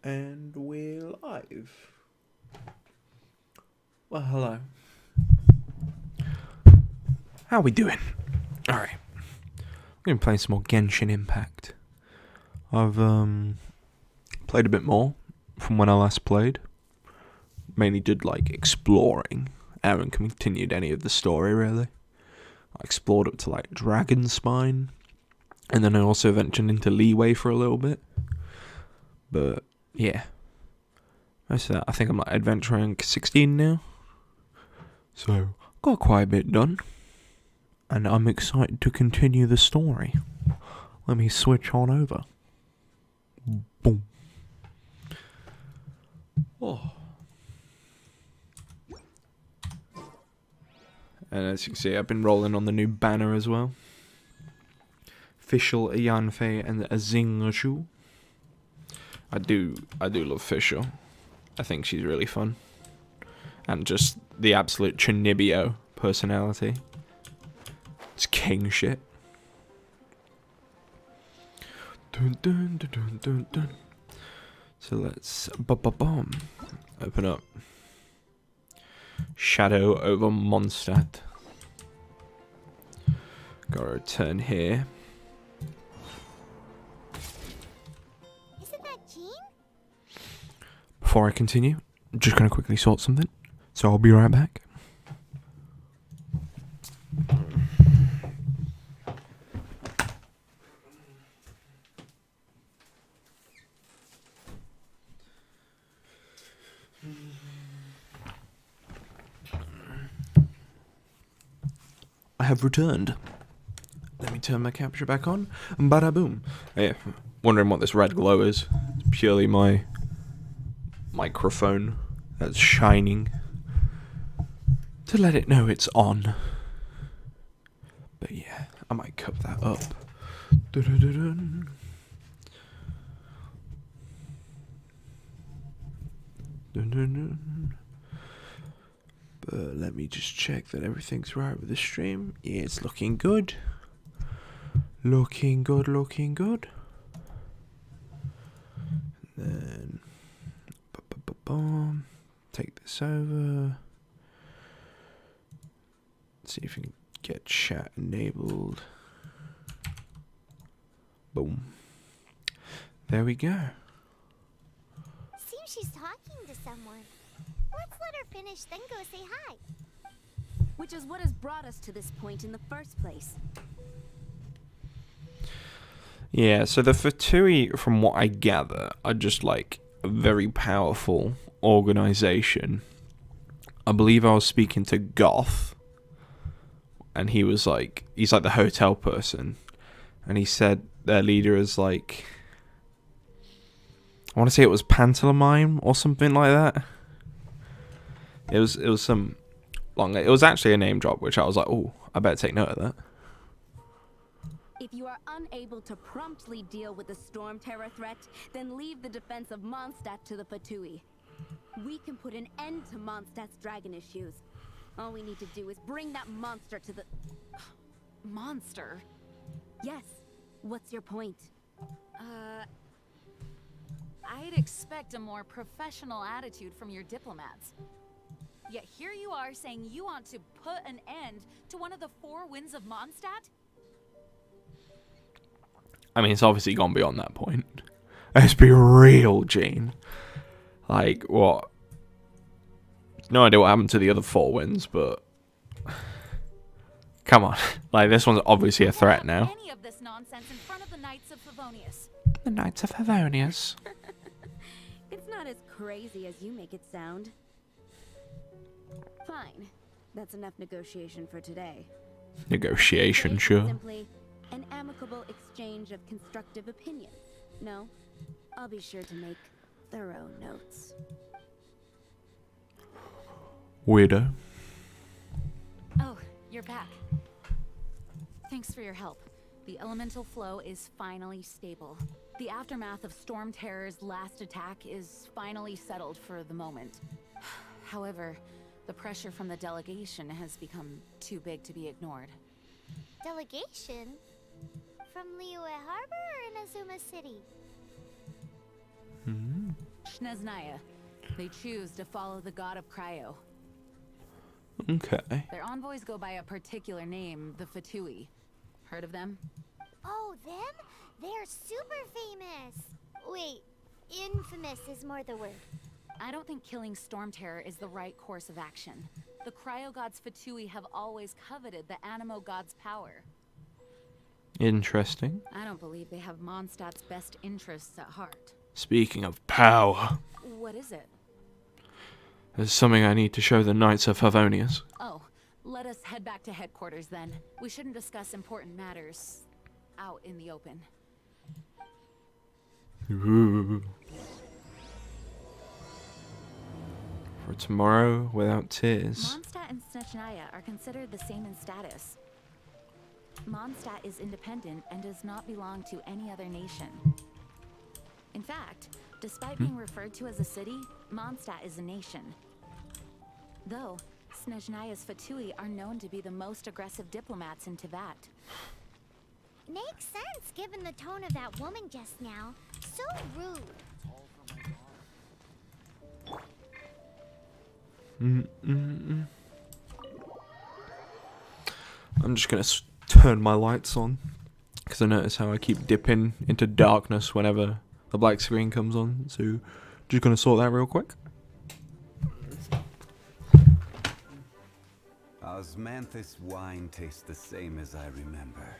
And we're live. Well, hello. How we doing? Alright. We're going to play some more Genshin Impact. I've played a bit more from when I last played. Mainly did like exploring. I haven't continued any of the story really. I explored up to like Dragon Spine. And then I also ventured into Leeway for a little bit. But yeah. Most of that, I think I'm like adventure rank 16 now. So, got quite a bit done. And I'm excited to continue the story. Let me switch on over. Boom. Oh. And as you can see, I've been rolling on the new banner as well. Fischl, Yanfei, and Xingqiu. I do love Fischl. I think she's really fun. And just the absolute Chinibio personality. It's king shit. Dun, dun, dun, dun, dun, dun. So let's bomb. Open up. Shadow over Mondstadt. Gotta return here. Isn't that Jean? Before I continue, I'm just gonna quickly sort something. So I'll be right back. I have returned. Let me turn my capture back on. Bada boom. Yeah, wondering what this red glow is. It's purely my microphone that's shining to let it know it's on. But yeah, I might cut that up. Dun-dun-dun-dun. Dun-dun-dun. But let me just check that everything's right with the stream. Yeah, it's looking good. Looking good, looking good. And then take this over. See if we can get chat enabled. Boom. There we go. Seems she's talking to someone. Let's let her finish, then go say hi. Which is what has brought us to this point in the first place. Yeah, so the Fatui, from what I gather, are just like a very powerful organization. I believe I was speaking to Goth, and he's like the hotel person, and he said their leader is like, I want to say it was Pantolimime or something like that. It was some long. It was actually a name drop, which I was like, oh, I better take note of that. If you are unable to promptly deal with the storm terror threat, then leave the defense of Mondstadt to the Fatui. We can put an end to Mondstadt's dragon issues. All we need to do is bring that monster to the... Monster? Yes. What's your point? I'd expect a more professional attitude from your diplomats. Yet here you are saying you want to put an end to one of the four winds of Mondstadt? I mean, it's obviously gone beyond that point. Let's be real, Gene. Like, what? No idea what happened to the other four wins, but... Come on. Like, this one's obviously a threat now. Any of this nonsense in front of the Knights of Favonius. The Knights of Favonius. It's not as crazy as you make it sound. Fine. That's enough negotiation for today. Negotiation, sure. Simply an amicable exchange of constructive opinions. No, I'll be sure to make thorough notes. Weirdo. Oh, you're back. Thanks for your help. The elemental flow is finally stable. The aftermath of Storm Terror's last attack is finally settled for the moment. However, the pressure from the delegation has become too big to be ignored. Delegation? From Liyue Harbor or Inazuma City? Sneznaya. They choose to follow the god of Cryo. Okay. Their envoys go by a particular name, the Fatui. Heard of them? Oh, them? They're super famous. Wait, infamous is more the word. I don't think killing Storm Terror is the right course of action. The Cryo God's Fatui have always coveted the Animo God's power. Interesting. I don't believe they have Mondstadt's best interests at heart. Speaking of power, What is it? there's something I need to show the Knights of Favonius. Oh, let us head back to headquarters then. We shouldn't discuss important matters out in the open. Ooh. For tomorrow without tears. Mondstadt and Snechnaya are considered the same in status. Mondstadt is independent and does not belong to any other nation. In fact, despite being referred to as a city, Mondstadt is a nation. Though, Snecznaya's Fatui are known to be the most aggressive diplomats in Teyvat. Makes sense given the tone of that woman just now. So rude. I'm just gonna turn my lights on because I notice how I keep dipping into darkness whenever the black screen comes on. So, just gonna sort that real quick. Osmanthus Wine tastes the same as I remember.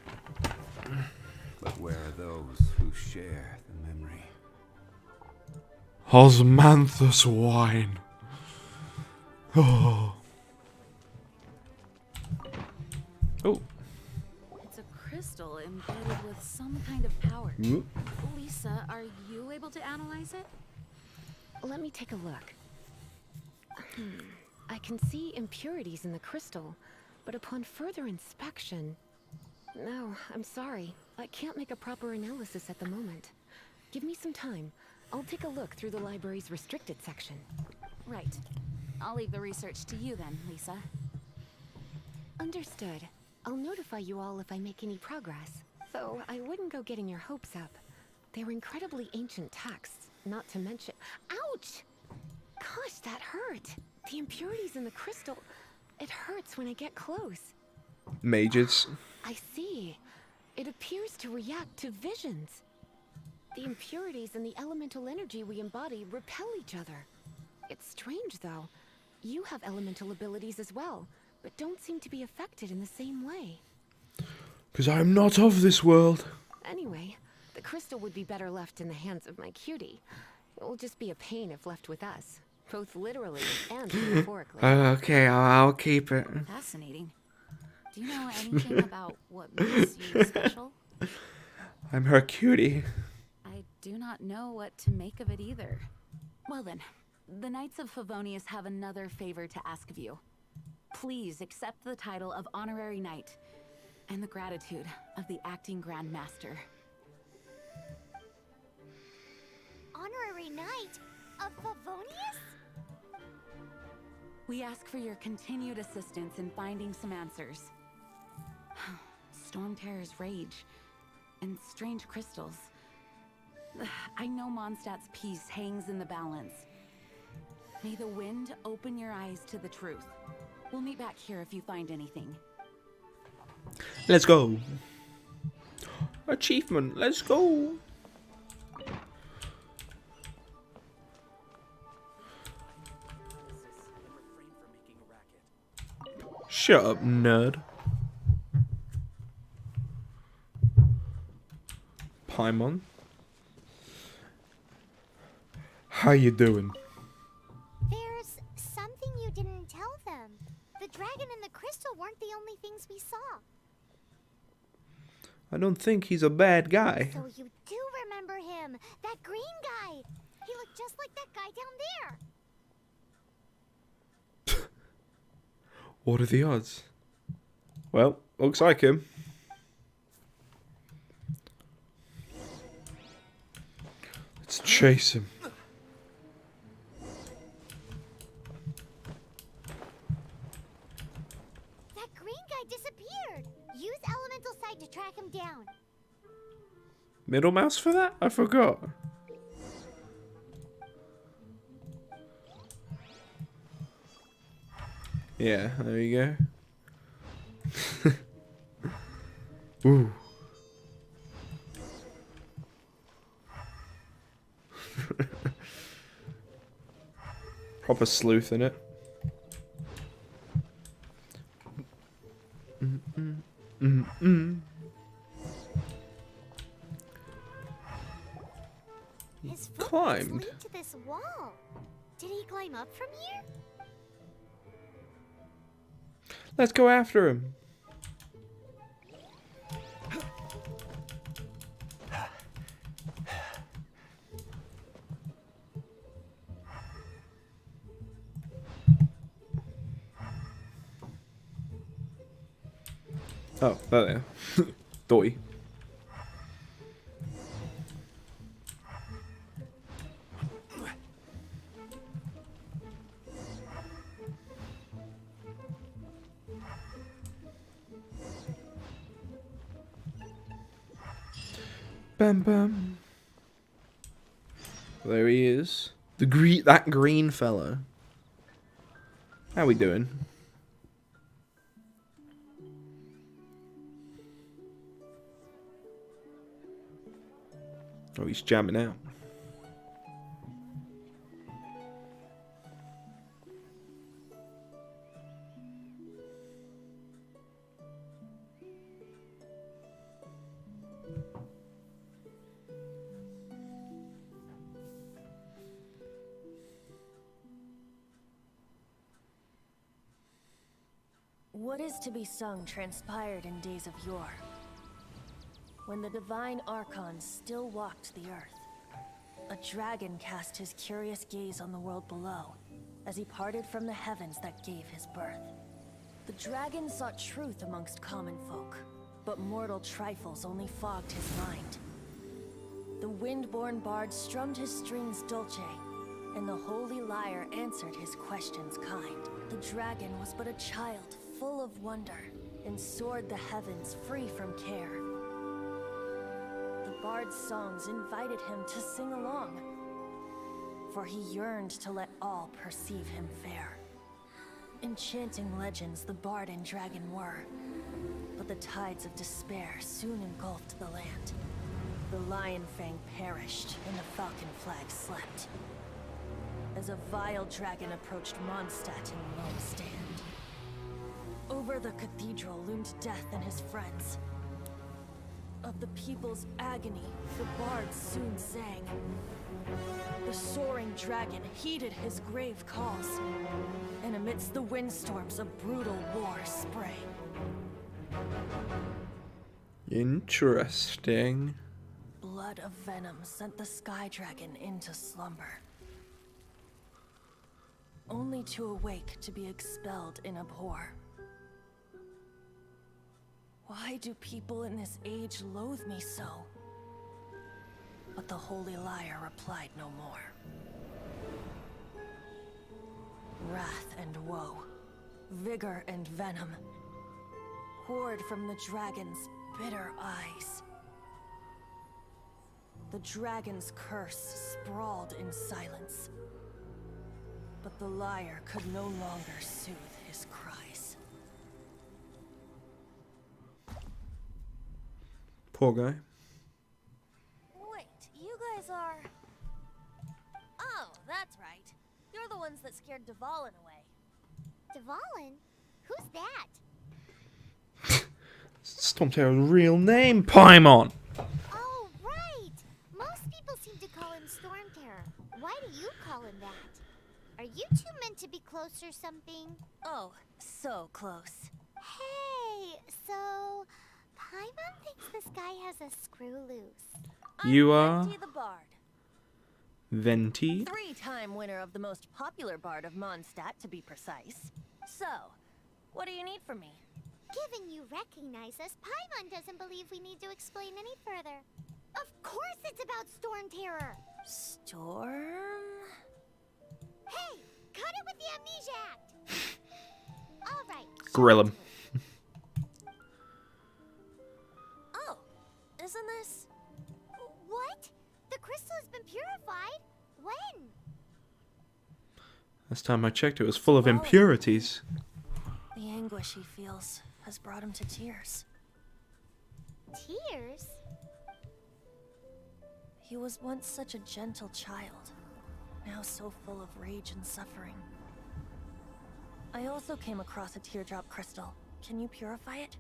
But where are those who share the memory? Osmanthus Wine. Oh. Oh. It's a crystal embedded with some kind of power. Lisa, are you able to analyze it? Let me take a look. I can see impurities in the crystal, but upon further inspection... No, I'm sorry. I can't make a proper analysis at the moment. Give me some time. I'll take a look through the library's restricted section. Right. I'll leave the research to you then, Lisa. Understood. I'll notify you all if I make any progress. Though I wouldn't go getting your hopes up. They're incredibly ancient texts, not to mention... Ouch! Gosh, that hurt. The impurities in the crystal... It hurts when I get close. Mages. I see. It appears to react to visions. The impurities and the elemental energy we embody repel each other. It's strange, though. You have elemental abilities as well, but don't seem to be affected in the same way. Because I'm not of this world. Anyway, the crystal would be better left in the hands of my cutie. It will just be a pain if left with us, both literally and metaphorically. Okay, I'll keep it. Fascinating. Do you know anything about what makes you special? I'm her cutie. I do not know what to make of it either. Well then, the Knights of Favonius have another favor to ask of you. Please accept the title of Honorary Knight and the gratitude of the Acting Grand Master. Honorary Knight of Favonius? We ask for your continued assistance in finding some answers. Storm Terror's rage and strange crystals. I know Mondstadt's peace hangs in the balance. May the wind open your eyes to the truth. We'll meet back here if you find anything. Let's go. Achievement. Let's go. Shut up, nerd. Paimon. How you doing? There's something you didn't tell them. The dragon and the crystal weren't the only things we saw. I don't think he's a bad guy. So you do remember him, that green guy. He looked just like that guy down there. What are the odds? Well, looks like him. Let's chase him. That green guy disappeared. Use elemental sight to track him down. Middle mouse for that? I forgot. Yeah, there you go. Ooh. Proper sleuth in it. His footprints Climbed. lead to this wall. Did he climb up from here? Let's go after him. Oh, there they are. Doi. Bam bam. There he is. That green fellow. How we doing? Oh, he's jamming out. What is to be sung transpired in days of yore, when the divine archons still walked the earth. A dragon cast his curious gaze on the world below, as he parted from the heavens that gave his birth. The dragon sought truth amongst common folk, but mortal trifles only fogged his mind. The wind-born bard strummed his strings dulce, and the holy lyre answered his questions kind. The dragon was but a child, full of wonder, and soared the heavens free from care. The bard's songs invited him to sing along, for he yearned to let all perceive him fair. Enchanting legends the bard and dragon were, but the tides of despair soon engulfed the land. The lion fang perished, and the falcon flag slept, as a vile dragon approached Mondstadt in lone stand. Over the cathedral loomed death and his friends. Of the people's agony, the bard soon sang. The soaring dragon heeded his grave calls, and amidst the windstorms a brutal war sprang. Interesting. Blood of venom sent the sky dragon into slumber, only to awake to be expelled in abhor. Why do people in this age loathe me so? But the holy lyre replied no more. Wrath and woe, vigor and venom, poured from the dragon's bitter eyes. The dragon's curse sprawled in silence, but the lyre could no longer soothe his cries. Poor guy. Wait, you guys are... Oh, that's right. You're the ones that scared Dvalin away. Dvalin? Who's that? Stormterror's real name, Paimon! Oh, right! Most people seem to call him Storm Terror. Why do you call him that? Are you two meant to be close or something? Oh, so close. Hey, so... Paimon thinks this guy has a screw loose. You I'm are? Venti the Bard. Venti? 3-time winner of the most popular bard of Mondstadt, to be precise. So, what do you need from me? Given you recognize us, Paimon doesn't believe we need to explain any further. Of course it's about Storm Terror! Storm? Hey! Cut it with the Amnesia Act! Alright. Grill him. Oh, isn't this... What? The crystal has been purified? When? Last time I checked, it was full of impurities. anguish he feels has brought him to tears. Tears? He was once such a gentle child, now so full of rage and suffering. I also came across a teardrop crystal. Can you purify it?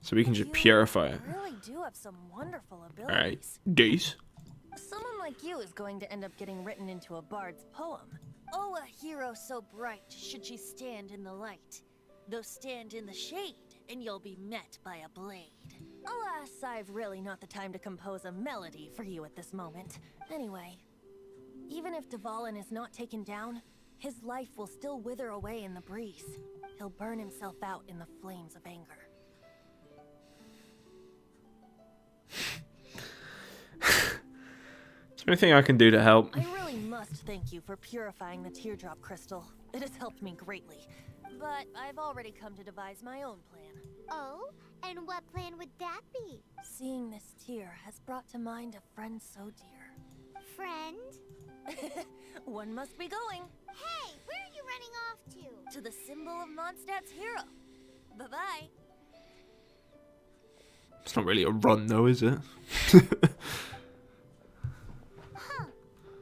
So we can just purify it. You really do have some wonderful abilities. Alright. Days. Someone like you is going to end up getting written into a bard's poem. Oh, a hero so bright should she stand in the light. Though stand in the shade, and you'll be met by a blade. Alas, I've really not the time to compose a melody for you at this moment. Anyway, even if Dvalin is not taken down, his life will still wither away in the breeze. He'll burn himself out in the flames of anger. Is there anything I can do to help? I really must thank you for purifying the teardrop crystal. It has helped me greatly. But I've already come to devise my own plan. Oh, and what plan would that be? Seeing this tear has brought to mind a friend so dear. Friend? One must be going. Hey, where are you running off to? To the symbol of Mondstadt's hero. Bye-bye. It's not really a run though, is it? Huh.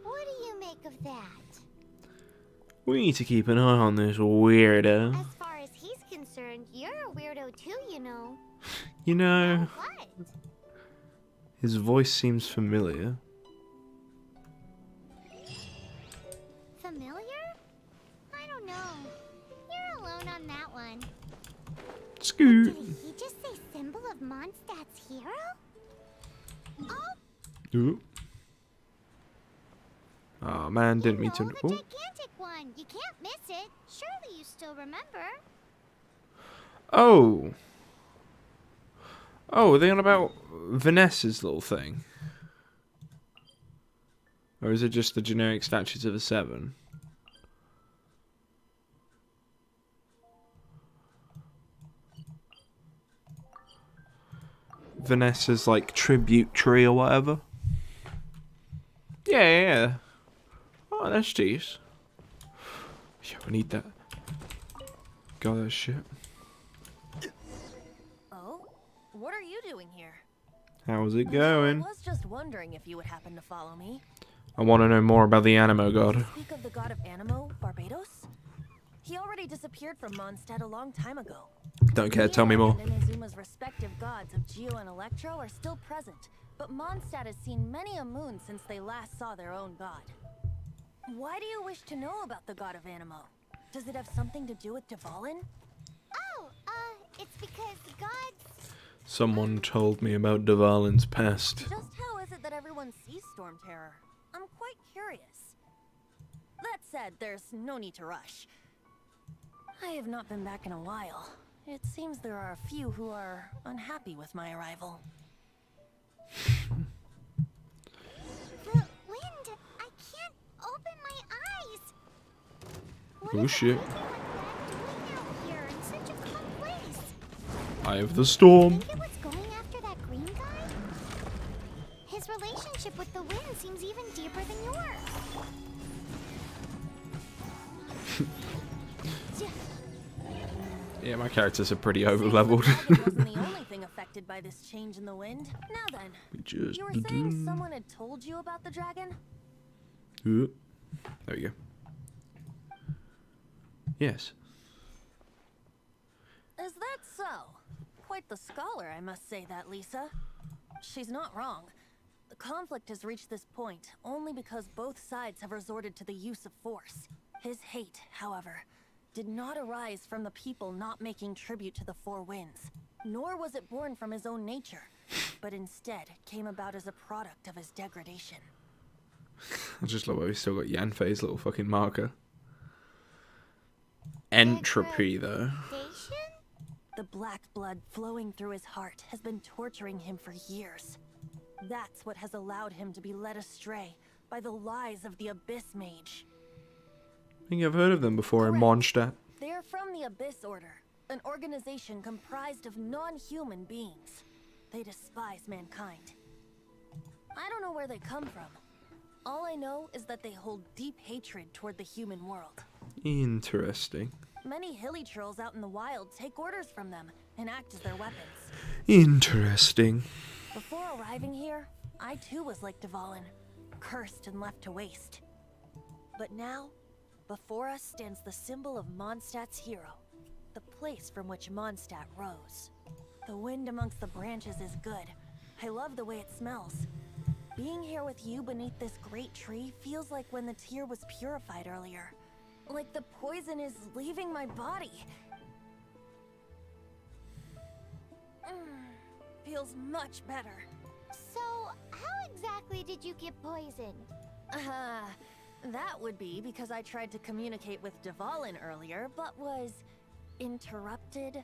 What do you make of that? We need to keep an eye on this weirdo. As far as he's concerned, you're a weirdo too, you know. You know, What? his voice seems familiar. Familiar? I don't know. You're alone on that one. Scoot. Did he just say symbol of Mondstadt's hero? Oh, Ooh. Oh man, didn't mean to. the Oh. gigantic one. You can't miss it. Surely you still remember. Oh. Oh, are they on about Vanessa's little thing? Or is it just the generic statues of the Seven? Vanessa's like tribute tree or whatever. Yeah. Oh, that's cheese. Yeah, we need that. Got that shit. Oh? What are you doing here? How's it I going? was just wondering if you would happen to follow me. I want to know more about the Animo god. Speak of the god of Animo, Barbados? He already disappeared from Mondstadt a long time ago. Don't care, tell me more. And Inazuma's respective gods of Geo and Electro are still present, but Mondstadt has seen many a moon since they last saw their own god. Why do you wish to know about the god of Animo? Does it have something to do with Dvalin? Oh, it's because gods... Someone told me about Dvalin's past. Just how is it that everyone sees Storm Terror? I'm quite curious. That said, there's no need to rush. I have not been back in a while. It seems there are a few who are unhappy with my arrival. The wind! I can't open my eyes! What Oh is shit. everyone doing out here in such a calm place? Eye of the storm. Think it was going after that green guy? His relationship with the wind seems even deeper than yours. Yeah, my characters are pretty over-leveled. It wasn't the only thing affected by this change in the wind. Now then, Just you were saying someone had told you about the dragon? There we go. Yes. Is that so? Quite the scholar, I must say that, Lisa. She's not wrong. The conflict has reached this point only because both sides have resorted to the use of force. His hate, however, did not arise from the people not making tribute to the Four Winds, nor was it born from his own nature, but instead came about as a product of his degradation. I just love how we still got Yanfei's little fucking marker. Entropy, though. Station? The black blood flowing through his heart has been torturing him for years. That's what has allowed him to be led astray by the lies of the Abyss Mage. I think I've heard of them before in Correct. Mondstadt. They are from the Abyss Order, an organization comprised of non-human beings. They despise mankind. I don't know where they come from. All I know is that they hold deep hatred toward the human world. Interesting. Many hilly trolls out in the wild take orders from them and act as their weapons. Interesting. Before arriving here, I too was like Dvalin, cursed and left to waste. But now, before us stands the symbol of Mondstadt's hero, the place from which Mondstadt rose. The wind amongst the branches is good. I love the way it smells. Being here with you beneath this great tree feels like when the tear was purified earlier. Like the poison is leaving my body. Feels much better. So, how exactly did you get poisoned? That would be because I tried to communicate with Dvalin earlier, but was interrupted.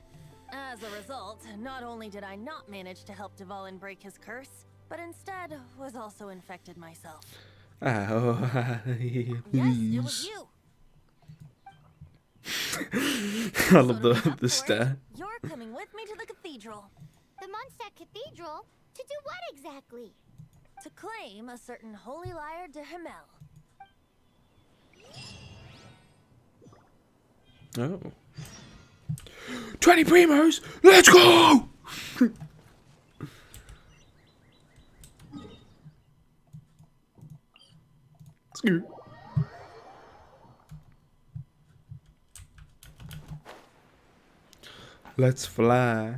As a result, not only did I not manage to help Dvalin break his curse, but instead was also infected myself. Oh, Yes, it was you. I love So to make up the for it, stare. You're coming with me to the cathedral The Mondstadt Cathedral? To do what exactly? to claim a certain holy lyre de Himmel. Oh. 20 primos! Let's go! Let's go. Let's fly.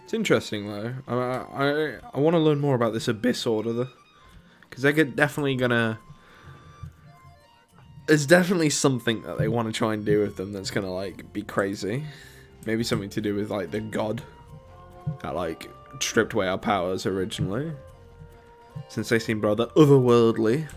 It's interesting though. I want to learn more about this Abyss Order, because they're definitely gonna. There's definitely something that they want to try and do with them that's gonna like be crazy. Maybe something to do with like the god that like stripped away our powers originally, since they seem rather otherworldly.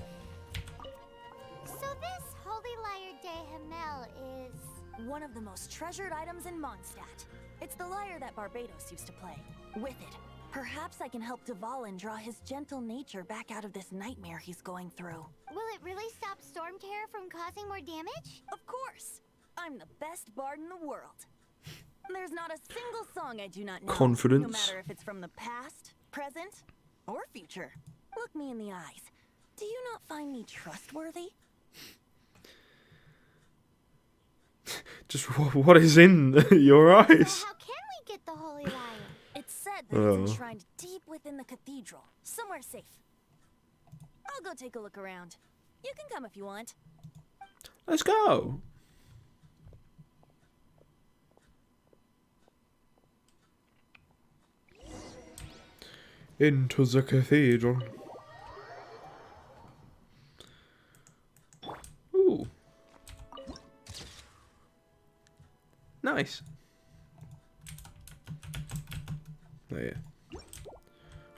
So this Holy Lyre de Himmel is... One of the most treasured items in Mondstadt. It's the lyre that Barbados used to play. With it, perhaps I can help Dvalin draw his gentle nature back out of this nightmare he's going through. Will it really stop Storm Terror from causing more damage? Of course! I'm the best bard in the world. There's not a single song I do not know. Confidence. No matter if it's from the past, present, or future. Look me in the eyes. Do you not find me trustworthy? Just what is in your eyes? So how can we get the Holy Lyre? It's said that it's enshrined deep within the cathedral, somewhere safe. I'll go take a look around. You can come if you want. Let's go. Into the cathedral. Ooh. Nice. Oh yeah.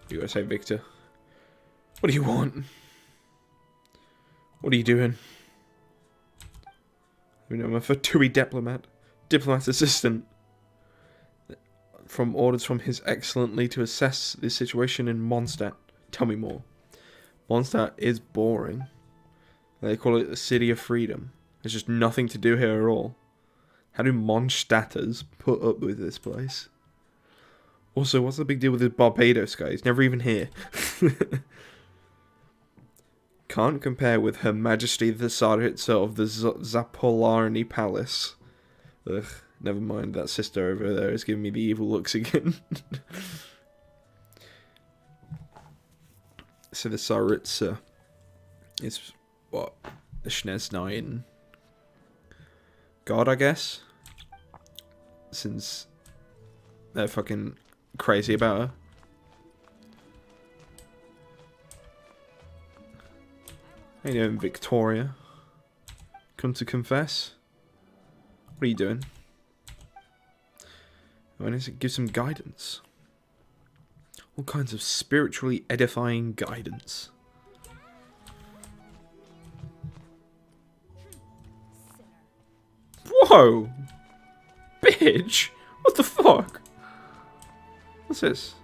You gotta say, Victor. What do you want? What are you doing? I'm a Fatui diplomat assistant. From orders from His Excellency to assess the situation in Mondstadt. Tell me more. Mondstadt is boring. They call it the City of Freedom. There's just nothing to do here at all. How do Mondstadters put up with this place? Also, what's the big deal with this Barbados guy? He's never even here. Can't compare with Her Majesty the Tsaritsa of the Zapolarny Palace. Ugh, never mind, that sister over there is giving me the evil looks again. So the Tsaritsa is, what, the Schneznayan god, I guess? Since they're fucking crazy about her. How you doing, Victoria? Come to confess? What are you doing? I want to give some guidance. All kinds of spiritually edifying guidance. Whoa! Bitch! What the fuck? What's this?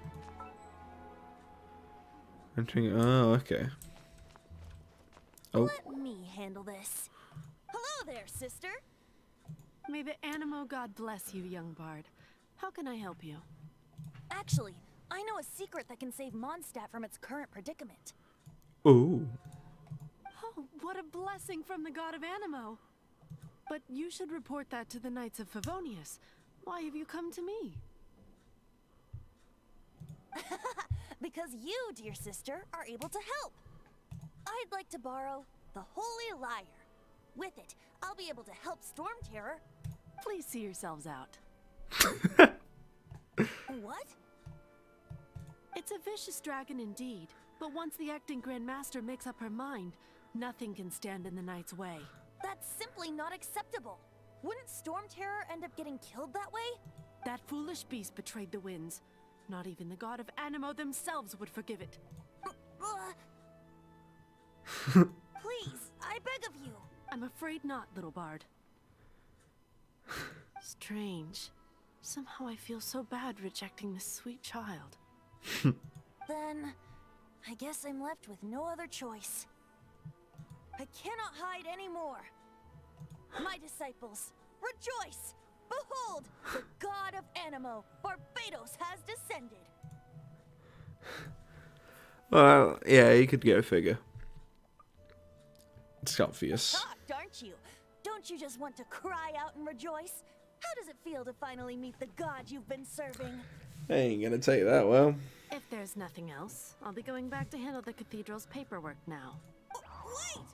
Entering. Oh, okay. Oh. Let me handle this. Hello there, sister. May the Animo god bless you, young bard. How can I help you? Actually, I know a secret that can save Mondstadt from its current predicament. Ooh. Oh, what a blessing from the god of Animo. But you should report that to the Knights of Favonius. Why have you come to me? Because you, dear sister, are able to help. I'd like to borrow the Holy Lyre. With it, I'll be able to help Storm Terror. Please see yourselves out. What? It's a vicious dragon indeed, but once the acting Grand Master makes up her mind, nothing can stand in the Knight's way. That's simply not acceptable. Wouldn't Storm Terror end up getting killed that way? That foolish beast betrayed the winds. Not even the god of Animo themselves would forgive it. Please, I beg of you. I'm afraid not, little bard. Strange. Somehow I feel so bad rejecting this sweet child. Then, I guess I'm left with no other choice. I cannot hide anymore. My disciples, rejoice! Behold, the god of Animo, Barbados, has descended. Well, yeah, you could get a figure. It's obvious. Shocked, aren't you? Don't you just want to cry out and rejoice? How does it feel to finally meet the god you've been serving? I ain't gonna take that well. If there's nothing else, I'll be going back to handle the cathedral's paperwork now. Wait!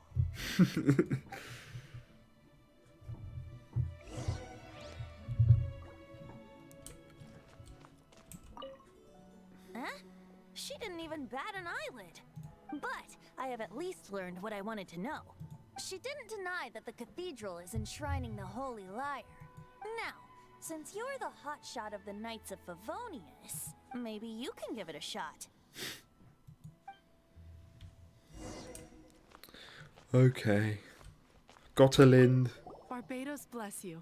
Huh? She didn't even bat an eyelid. But I have at least learned what I wanted to know. She didn't deny that the cathedral is enshrining the Holy Lyre. Now, since you're the hotshot of the Knights of Favonius, maybe you can give it a shot. Okay. Gottelind. Barbados bless you.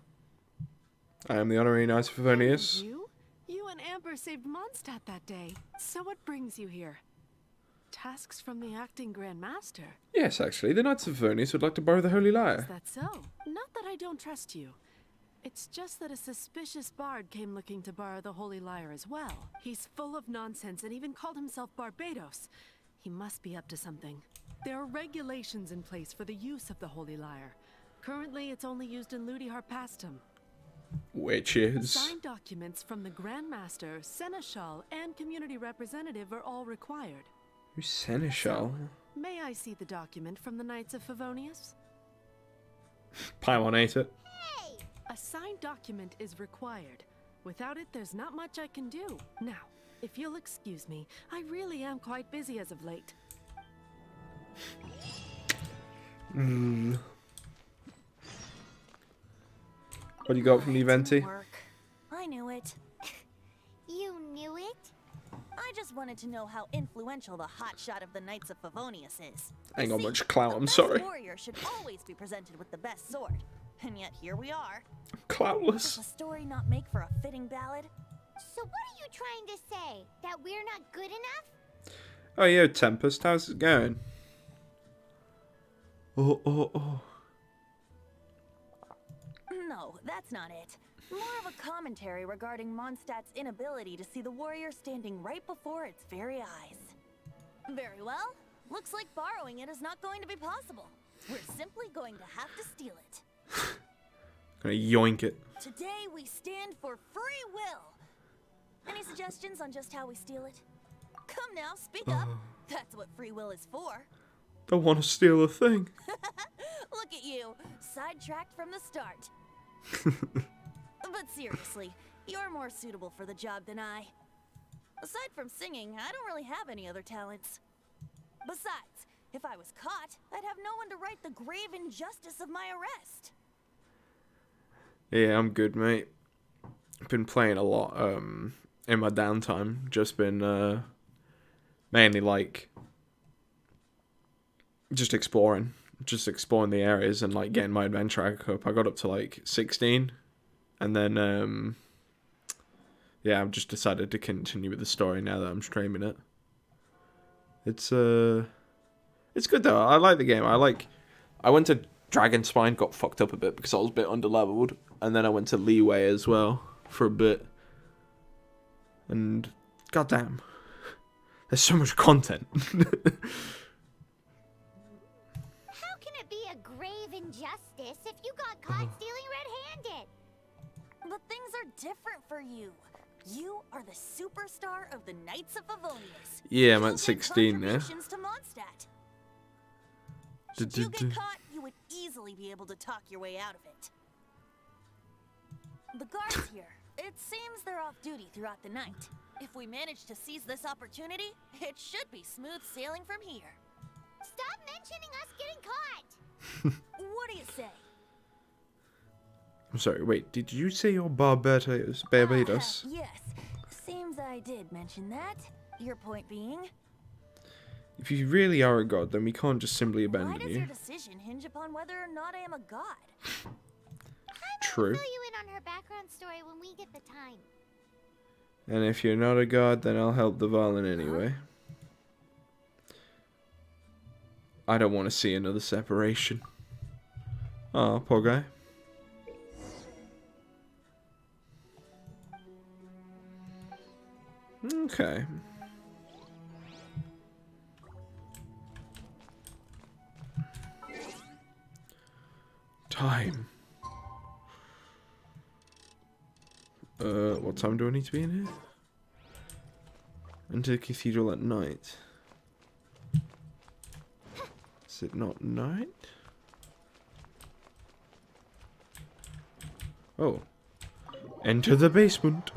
I am the honorary Knight of Favonius. You? You and Amber saved Mondstadt that day. So what brings you here? Tasks from the acting Grand Master. Yes, actually, the Knights of Favonius would like to borrow the Holy Is Lyre. that so? Not that I don't trust you. It's just that a suspicious bard came looking to borrow the Holy Lyre as well. He's full of nonsense and even called himself Barbados. He must be up to something. There are regulations in place for the use of the Holy Lyre. Currently, it's only used in Ludi Harpastum. Which is... Signed documents from the Grand Master, Seneschal, and Community Representative are all required. Who's Seneschal? May I see the document from the Knights of Favonius? Paimon ate it. Hey! A signed document is required. Without it, there's not much I can do. Now, if you'll excuse me, I really am quite busy as of late. What do you got from the Venti? Work. I knew it. You knew it? I just wanted to know how influential the hotshot of the Knights of Favonius is. Ain't got See, much clout, the I'm best sorry. warrior should always be presented with the best sword. And yet here we are. Does Cloutless. the story not make for a fitting ballad? So what are you trying to say? That we're not good enough? Oh, yeah, Tempest, how's it going? Oh. No, that's not it. More of a commentary regarding Mondstadt's inability to see the warrior standing right before its very eyes. Very well. Looks like borrowing it is not going to be possible. We're simply going to have to steal it. Gonna yoink it. Today we stand for free will. Any suggestions on just how we steal it? Come now, speak up. That's what free will is for. Don't want to steal a thing. Look at you, sidetracked from the start. But seriously, you're more suitable for the job than I. Aside from singing, I don't really have any other talents. Besides, if I was caught, I'd have no one to right the grave injustice of my arrest. Yeah, I'm good, mate. I've been playing a lot in my downtime. Just been mainly like just exploring just exploring the areas and like getting my adventure up. I got up to like 16, and then yeah, I've just decided to continue with the story now that I'm streaming it. It's good though. I like the game. I went to Dragonspine, got fucked up a bit because I was a bit underleveled, and then I went to Leeway as well for a bit. And goddamn, there's so much content. How can it be a grave injustice if you got caught stealing red-handed? But things are different for you. You are the superstar of the Knights of Favonius. Yeah, I'm You'll at get 16 now. contributions to Mondstadt. Should you get caught, you would easily be able to talk your way out of it. The guards here, it seems they're off duty throughout the night. If we manage to seize this opportunity, it should be smooth sailing from here. Stop mentioning us getting caught! What do you say? I'm sorry, wait, did you say you're Barbados? Yes, seems I did mention that. Your point being? If you really are a god, then we can't just simply Why abandon does you. your decision hinge upon whether or not I am a god? True. Fill you in on her background story when we get the time. And if you're not a god, then I'll help the violin anyway. I don't want to see another separation. Oh, poor guy. Okay. Time. What time do I need to be in here? Into the cathedral at night. Is it not night? Oh. Enter the basement.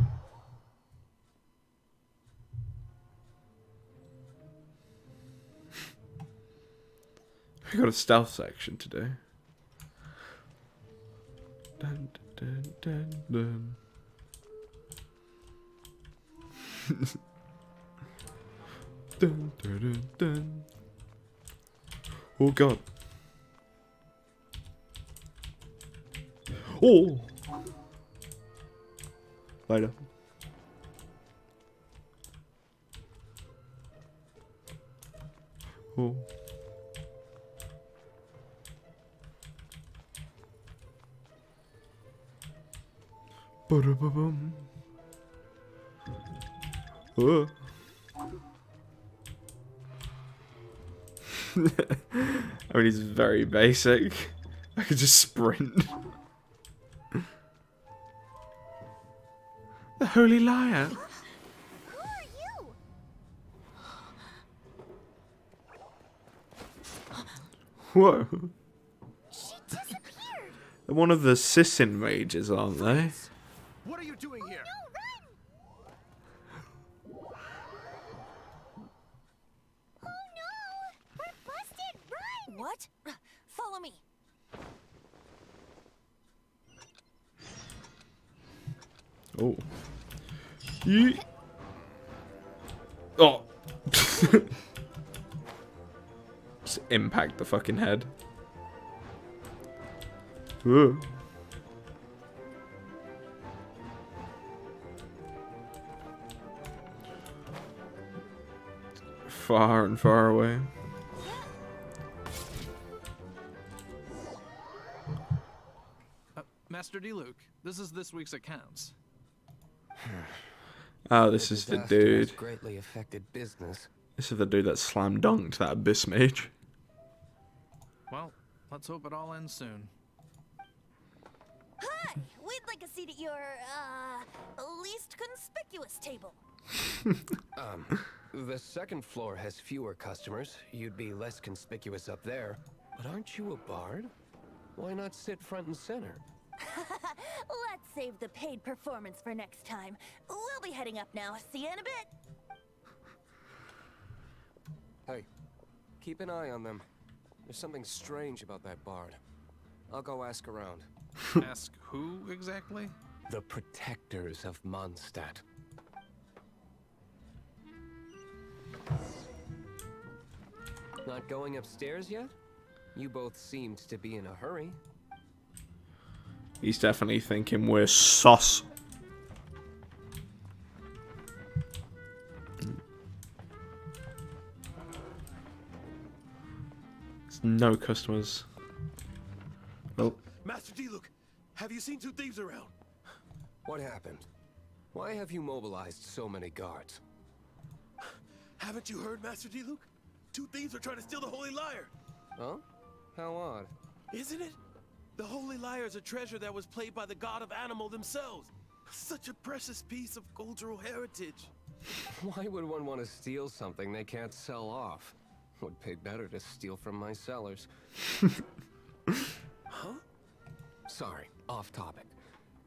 We got a stealth section today. Dun, dun, dun, dun. Dun, dun, dun, dun. Oh god. Oh! Later. Oh. Ba-da-ba-bum. Oh. I mean, he's very basic. I could just sprint. The Holy Liar. Who are you? Whoa. She disappeared! They're one of the Sissin mages, aren't they? What are you doing here? No, run! Oh no! We're busted! Run! What? Follow me. Oh. Yeet. Oh. Just impact the fucking head. Whoa. Far and far away. Master D. Luke, this is this week's accounts. Oh, this is the dude. Greatly affected business. This is the dude that slam dunked that abyss mage. Well, let's hope it all ends soon. Hi! We'd like a seat at your, least conspicuous table. The second floor has fewer customers. You'd be less conspicuous up there. But aren't you a bard? Why not sit front and center? Let's save the paid performance for next time. We'll be heading up now. See you in a bit. Hey, keep an eye on them. There's something strange about that bard. I'll go ask around. Ask who exactly? The protectors of Mondstadt. Not going upstairs yet? You both seemed to be in a hurry. He's definitely thinking we're sus. There's no customers. Oh, Master D-Luke, have you seen two thieves around? What happened? Why have you mobilized so many guards? Haven't you heard, Master D-Luke? Two thieves are trying to steal the Holy Lyre. Huh? How odd. Isn't it? The Holy Lyre is a treasure that was played by the god of animal themselves. Such a precious piece of cultural heritage. Why would one want to steal something they can't sell off? Would pay better to steal from my sellers. Huh? Sorry, off topic.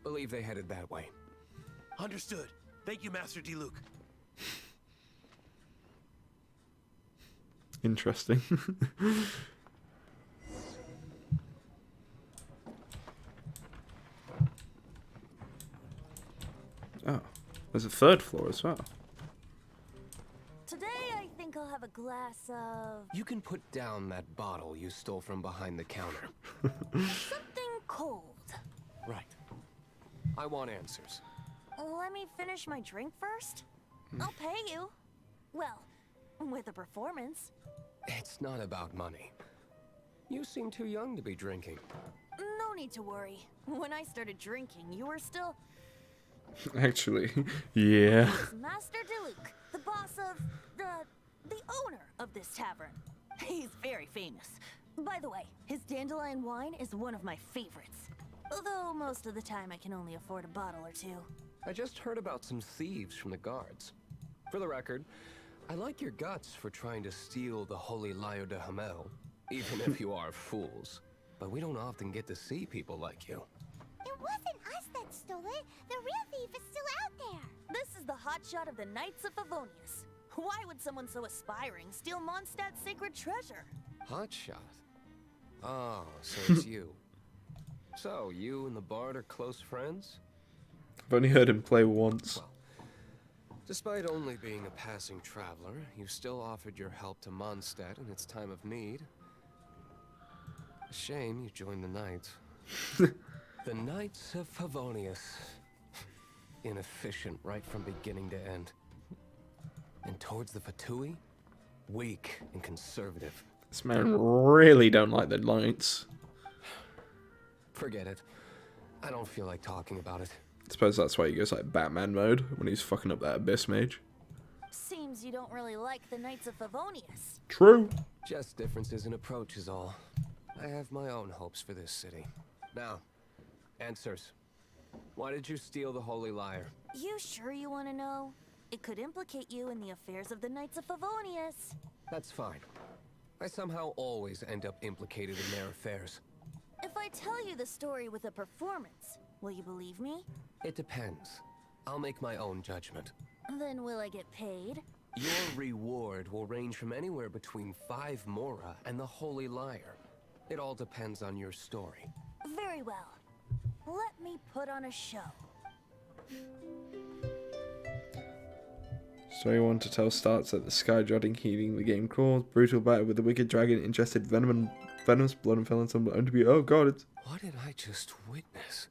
Believe they headed that way. Understood. Thank you, Master D-Luke. interesting. Oh, there's a third floor as well. Today, I think I'll have a glass of You can put down that bottle you stole from behind the counter. something cold. Right. I want answers. Let me finish my drink first. I'll pay you. Well, with a performance. It's not about money. You seem too young to be drinking. No need to worry. When I started drinking, you were still Actually, yeah. Master Diluc, the boss of the owner of this tavern. He's very famous. By the way, his dandelion wine is one of my favorites. Although most of the time I can only afford a bottle or two. I just heard about some thieves from the guards. For the record, I like your guts for trying to steal the Holy Lyre de Hamel, even if you are fools. But we don't often get to see people like you. It wasn't us that stole it. The real thief is still out there. This is the hotshot of the Knights of Favonius. Why would someone so aspiring steal Mondstadt's sacred treasure? Hotshot? Oh, so it's you. So, you and the Bard are close friends? I've only heard him play once. Well, despite only being a passing traveler, you still offered your help to Mondstadt in its time of need. A shame you joined the Knights. The Knights of Favonius. Inefficient right from beginning to end. And towards the Fatui, weak and conservative. This man really don't like the lights. Forget it. I don't feel like talking about it. I suppose that's why he goes like Batman mode when he's fucking up that Abyss Mage. Seems you don't really like the Knights of Favonius. True. Just differences in approach is all. I have my own hopes for this city. Now, answers. Why did you steal the Holy Lyre? You sure you want to know? It could implicate you in the affairs of the Knights of Favonius. That's fine. I somehow always end up implicated in their affairs. If I tell you the story with a performance, will you believe me? It depends. I'll make my own judgment. Then will I get paid? Your reward will range from anywhere between 5 Mora and the Holy Lyre. It all depends on your story. Very well. Let me put on a show. Story 1 to tell starts at the sky dreading healing the game crawls. Brutal battle with the wicked dragon ingested venomous blood and fell on someone owned to be. Oh god, it's. What did I just witness?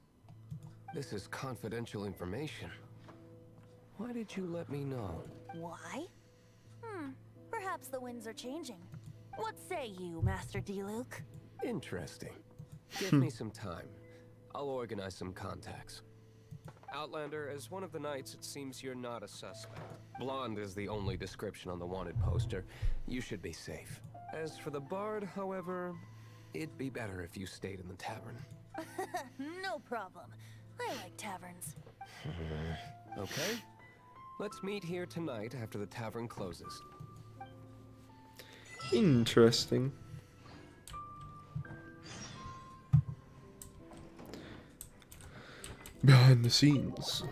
This is confidential information. Why did you let me know? Why? Perhaps the winds are changing. What say you, Master Diluc? Interesting. Give me some time. I'll organize some contacts. Outlander, as one of the knights, it seems you're not a suspect. Blonde is the only description on the wanted poster. You should be safe. As for the Bard, however, it'd be better if you stayed in the tavern. No problem. I like taverns. Okay? Let's meet here tonight after the tavern closes. Interesting. Behind the scenes.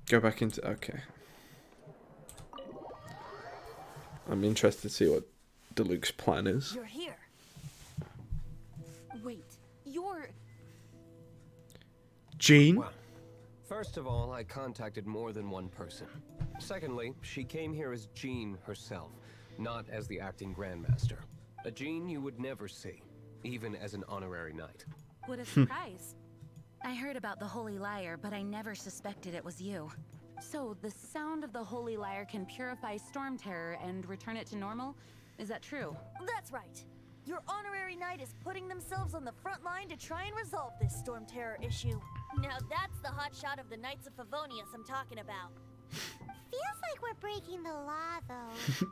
Go back into. Okay. I'm interested to see what Diluc's plan is. You're here. Wait, you're... Jean? Well, first of all, I contacted more than one person. Secondly, she came here as Jean herself, not as the acting Grandmaster. A gene you would never see, even as an honorary knight. What a surprise. I heard about the Holy Lyre, but I never suspected it was you. So, the sound of the Holy Lyre can purify Storm Terror and return it to normal? Is that true? That's right. Your honorary knight is putting themselves on the front line to try and resolve this Storm Terror issue. Now that's the hotshot of the Knights of Favonius I'm talking about. Feels like we're breaking the law, though.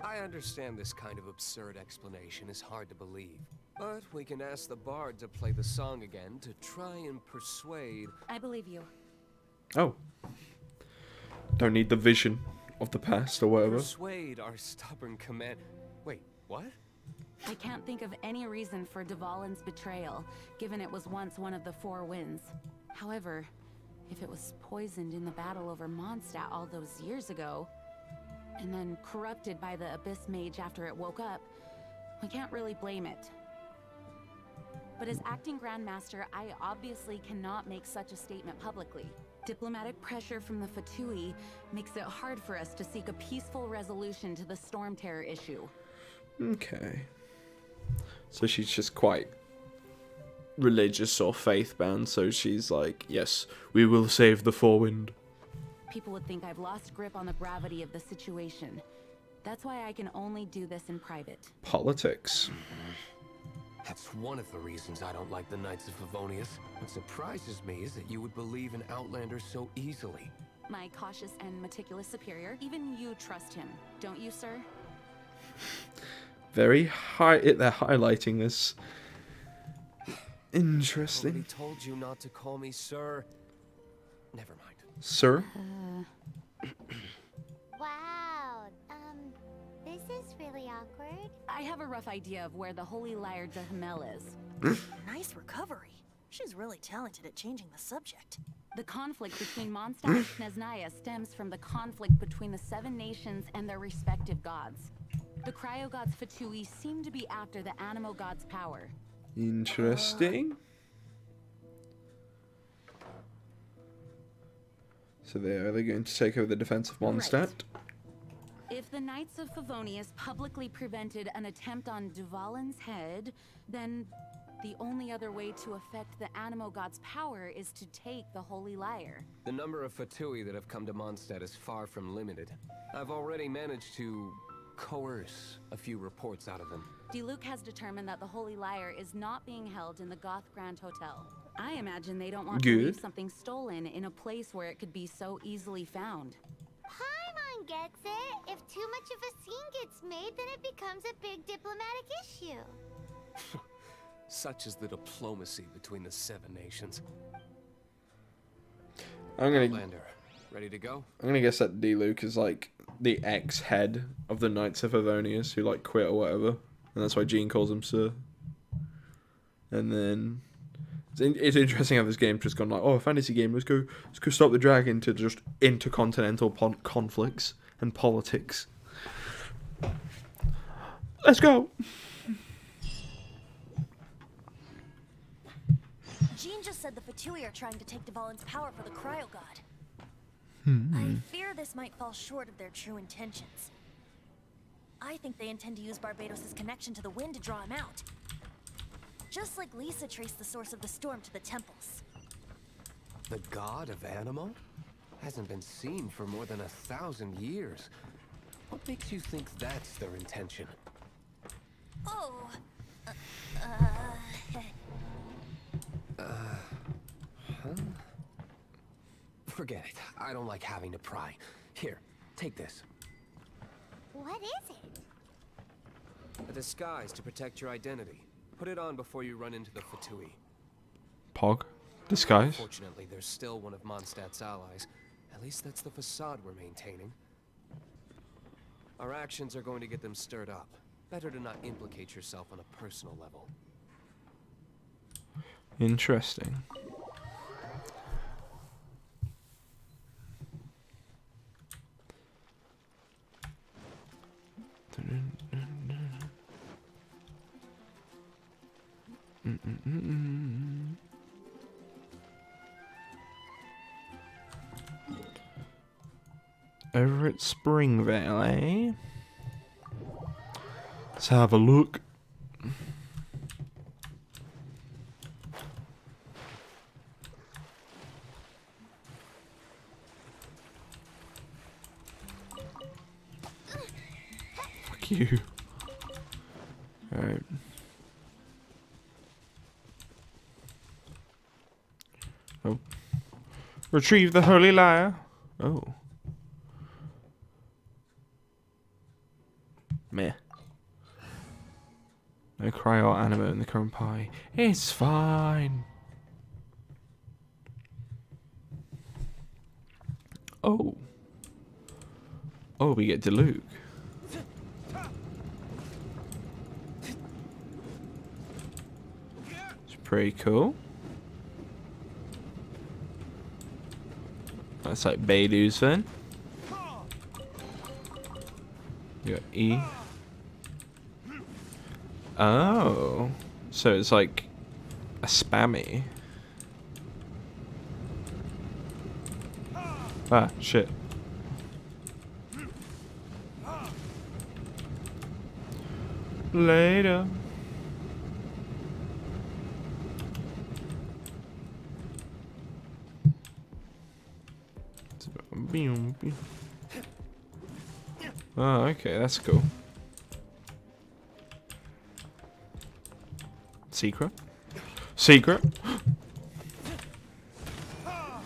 I understand this kind of absurd explanation is hard to believe, but we can ask the bard to play the song again to try and persuade... I believe you. Oh. Don't need the vision of the past or whatever. Persuade our stubborn command... Wait, what? I can't think of any reason for Dvalin's betrayal, given it was once one of the Four Winds. However, if it was poisoned in the battle over Mondstadt all those years ago, and then corrupted by the Abyss Mage after it woke up, we can't really blame it. But as acting Grandmaster, I obviously cannot make such a statement publicly. Diplomatic pressure from the Fatui makes it hard for us to seek a peaceful resolution to the Storm Terror issue. Okay. So she's just quite religious or faith-bound, so she's like, yes, we will save the Forewind. People would think I've lost grip on the gravity of the situation. That's why I can only do this in private. Politics. That's one of the reasons I don't like the Knights of Favonius. What surprises me is that you would believe in Outlander so easily. My cautious and meticulous superior, even you trust him, don't you, sir? Very high. They're highlighting this. Interesting. Nobody told you not to call me sir. Never mind. Sir? Wow. This is really awkward. I have a rough idea of where the Holy Lyre de Hamel is. Nice recovery. She's really talented at changing the subject. The conflict between Mondstadt and Nesnaya stems from the conflict between the Seven Nations and their respective gods. The Cryo-gods Fatui seem to be after the Animo gods' power. Interesting. So are they going to take over the defense of Mondstadt? Right. If the Knights of Favonius publicly prevented an attempt on Dvalin's head, then the only other way to affect the Animo god's power is to take the Holy Lyre. The number of Fatui that have come to Mondstadt is far from limited. I've already managed to coerce a few reports out of them. Diluc has determined that the Holy Lyre is not being held in the Goth Grand Hotel. I imagine they don't want to leave something stolen in a place where it could be so easily found. Paimon gets it. If too much of a scene gets made, then it becomes a big diplomatic issue. Such is the diplomacy between the Seven Nations. Outlander, ready to go? I'm gonna guess that Diluc is like the ex-head of the Knights of Favonius who like quit or whatever, and that's why Jean calls him Sir. And then it's interesting how this game's just gone like, oh, a fantasy game. Let's go stop the dragon, to just intercontinental conflicts and politics. Let's go. Jean just said the Fatui are trying to take Dvalin's power for the Cryo God. Hmm. I fear this might fall short of their true intentions. I think they intend to use Barbados' connection to the wind to draw him out. Just like Lisa traced the source of the storm to the temples. The god of Animo? Hasn't been seen for more than 1,000 years. What makes you think that's their intention? Oh, Huh? Forget it. I don't like having to pry. Here, take this. What is it? A disguise to protect your identity. Put it on before you run into the Fatui. Pog? Disguise? Unfortunately, there's still one of Mondstadt's allies. At least that's the facade we're maintaining. Our actions are going to get them stirred up. Better to not implicate yourself on a personal level. Interesting. Over at Springvale, eh? Let's have a look. Fuck you. Alright. Oh. Retrieve the holy lyre. Oh. Meh. No cry or anima in the current pie. It's fine. Oh. Oh, we get Diluc. It's pretty cool. That's like Baidu's then. You got E. Oh. So it's like a spammy. Ah, shit. Later. Oh, okay, that's cool. Secret? Secret? Oh,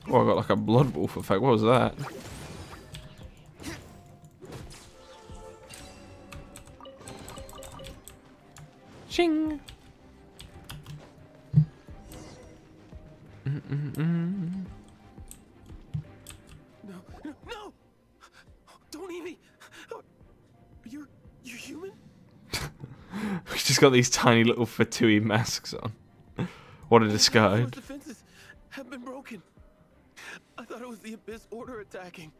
I got like a blood wolf effect. What was that? Ching! No! Don't eat me! You're human? We just got these tiny little Fatui masks on. What a disguise. Those defenses have been broken. I thought it was the Abyss Order attacking.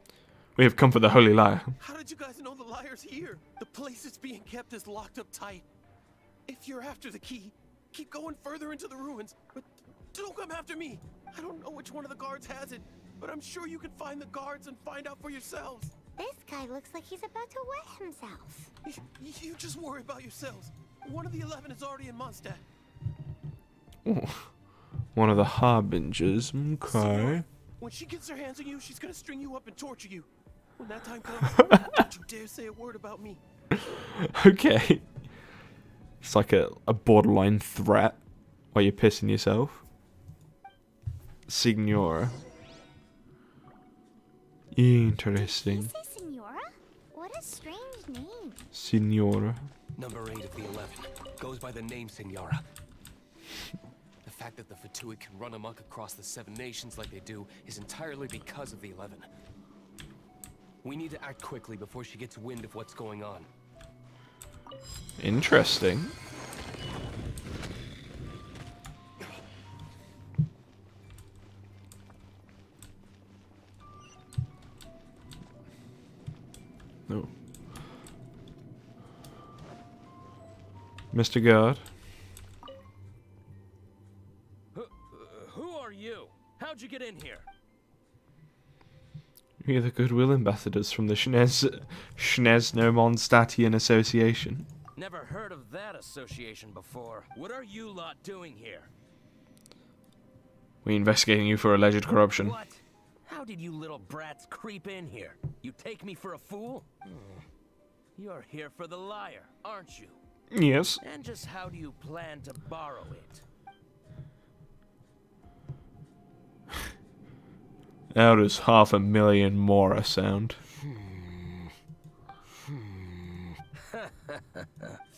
We have come for the Holy Lyre. How did you guys know the liar's here? The place it's being kept is locked up tight. If you're after the key, keep going further into the ruins, but don't come after me. I don't know which one of the guards has it, but I'm sure you can find the guards and find out for yourselves. This guy looks like he's about to wet himself. You just worry about yourselves. One of the 11 is already in Mondstadt. Ooh. One of the harbingers. Okay. When she gets her hands on you, she's gonna string you up and torture you. When that time comes, don't you dare say a word about me. Okay. It's like a borderline threat while you're pissing yourself. Signora. Interesting. Did you say Signora? What a strange name. Signora. Number 8 of the 11 goes by the name Signora. The fact that the Fatui can run amok across the 7 nations like they do is entirely because of the 11. We need to act quickly before she gets wind of what's going on. Interesting. No. Mr. Guard. Who are you? How'd you get in here? You're the Goodwill Ambassadors from the Schnezno Mondstadtian Association. Never heard of that association before. What are you lot doing here? We're investigating you for alleged corruption. What? How did you little brats creep in here? You take me for a fool? You're here for the lyre, aren't you? Yes. And just how do you plan to borrow it? How does 500,000 more sound?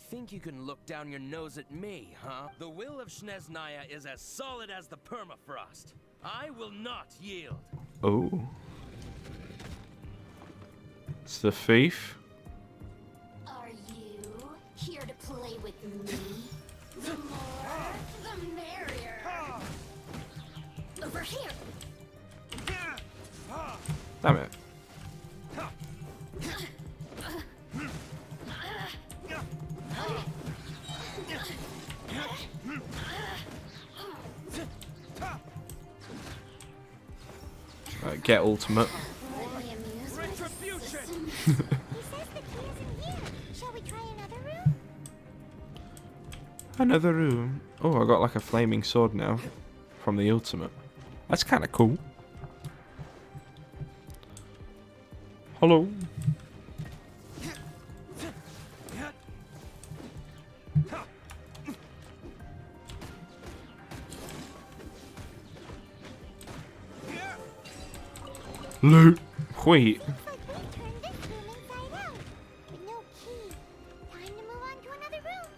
Think you can look down your nose at me, huh? The will of Snezhnaya is as solid as the permafrost. I will not yield. Oh. It's the thief. Are you here to play with me? The more, the merrier. Over here. Damn it. Right, get ultimate. Retribution. He says the isn't here. Shall we try another room? Another room. Oh, I got like a flaming sword now from the ultimate. That's kind of cool. Hello. Loot. Wait. Looks like we turned this room inside out. With no key. Time to move on to another room.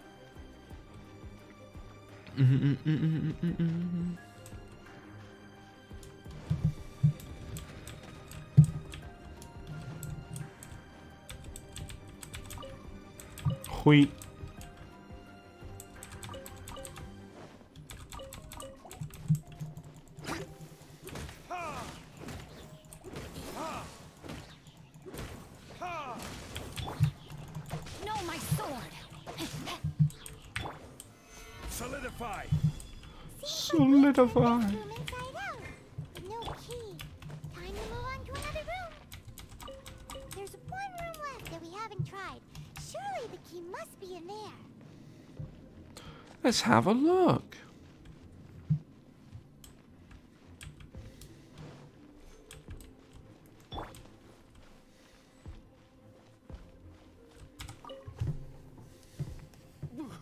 Wait. No, my sword! Solidify! Solidify. Room inside out. With no key. Time to move on to another room. There's one room left that we haven't tried. Surely the key must be in there. Let's have a look.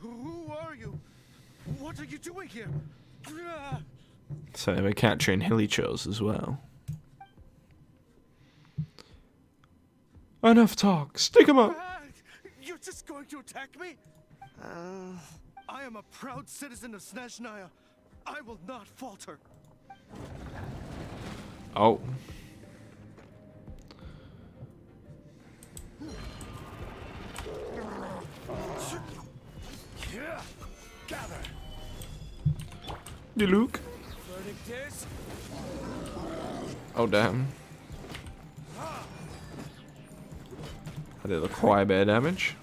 Who are you? What are you doing here? So we're capturing hillychos as well. Enough talk. Stick 'em up. You're just going to attack me? I am a proud citizen of Snezhnaya. I will not falter. Oh. Gather! You Luke. Verdict is... Oh damn. I did quite a bit of damage.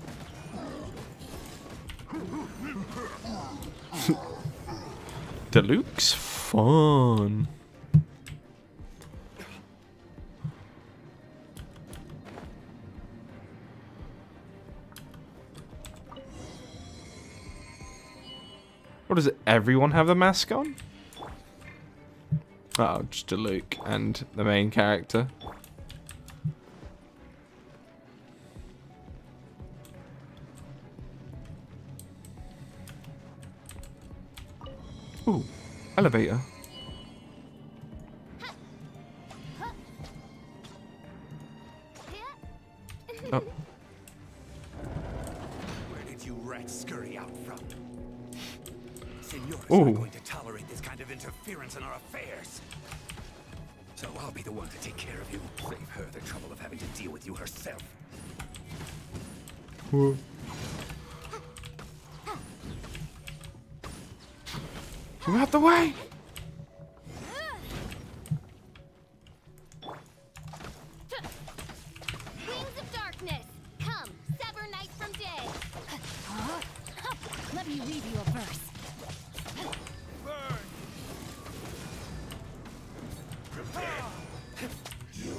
The Luke's fun. What does it? Everyone have the mask on? Oh, just a Luke and the main character. Ooh, elevator. Oh. Where did you rats scurry out from? Senora's Ooh. not going to tolerate this kind of interference in our affairs. So I'll be the one to take care of you. Save her the trouble of having to deal with you herself. Whoa. Move out the way! Wings of darkness. Come, sever night from day. Let me read you a verse. You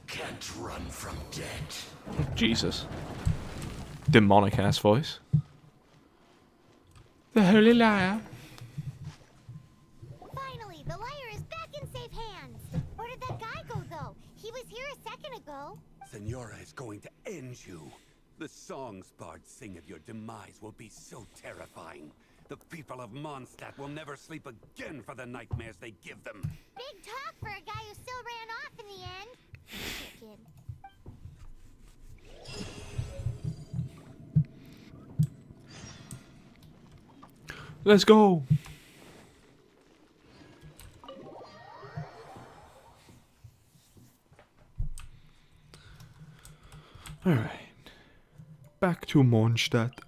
can't run from death. Jesus. Demonic ass voice. The Holy Liar. Finally, the liar is back in safe hands. Where did that guy go, though? He was here a second ago. Senora is going to end you. The songs bards sing of your demise will be so terrifying. The people of Mondstadt will never sleep again for the nightmares they give them. Big talk for a guy who still ran off in the end. Chicken. Let's go. Alright. Back to Mondstadt.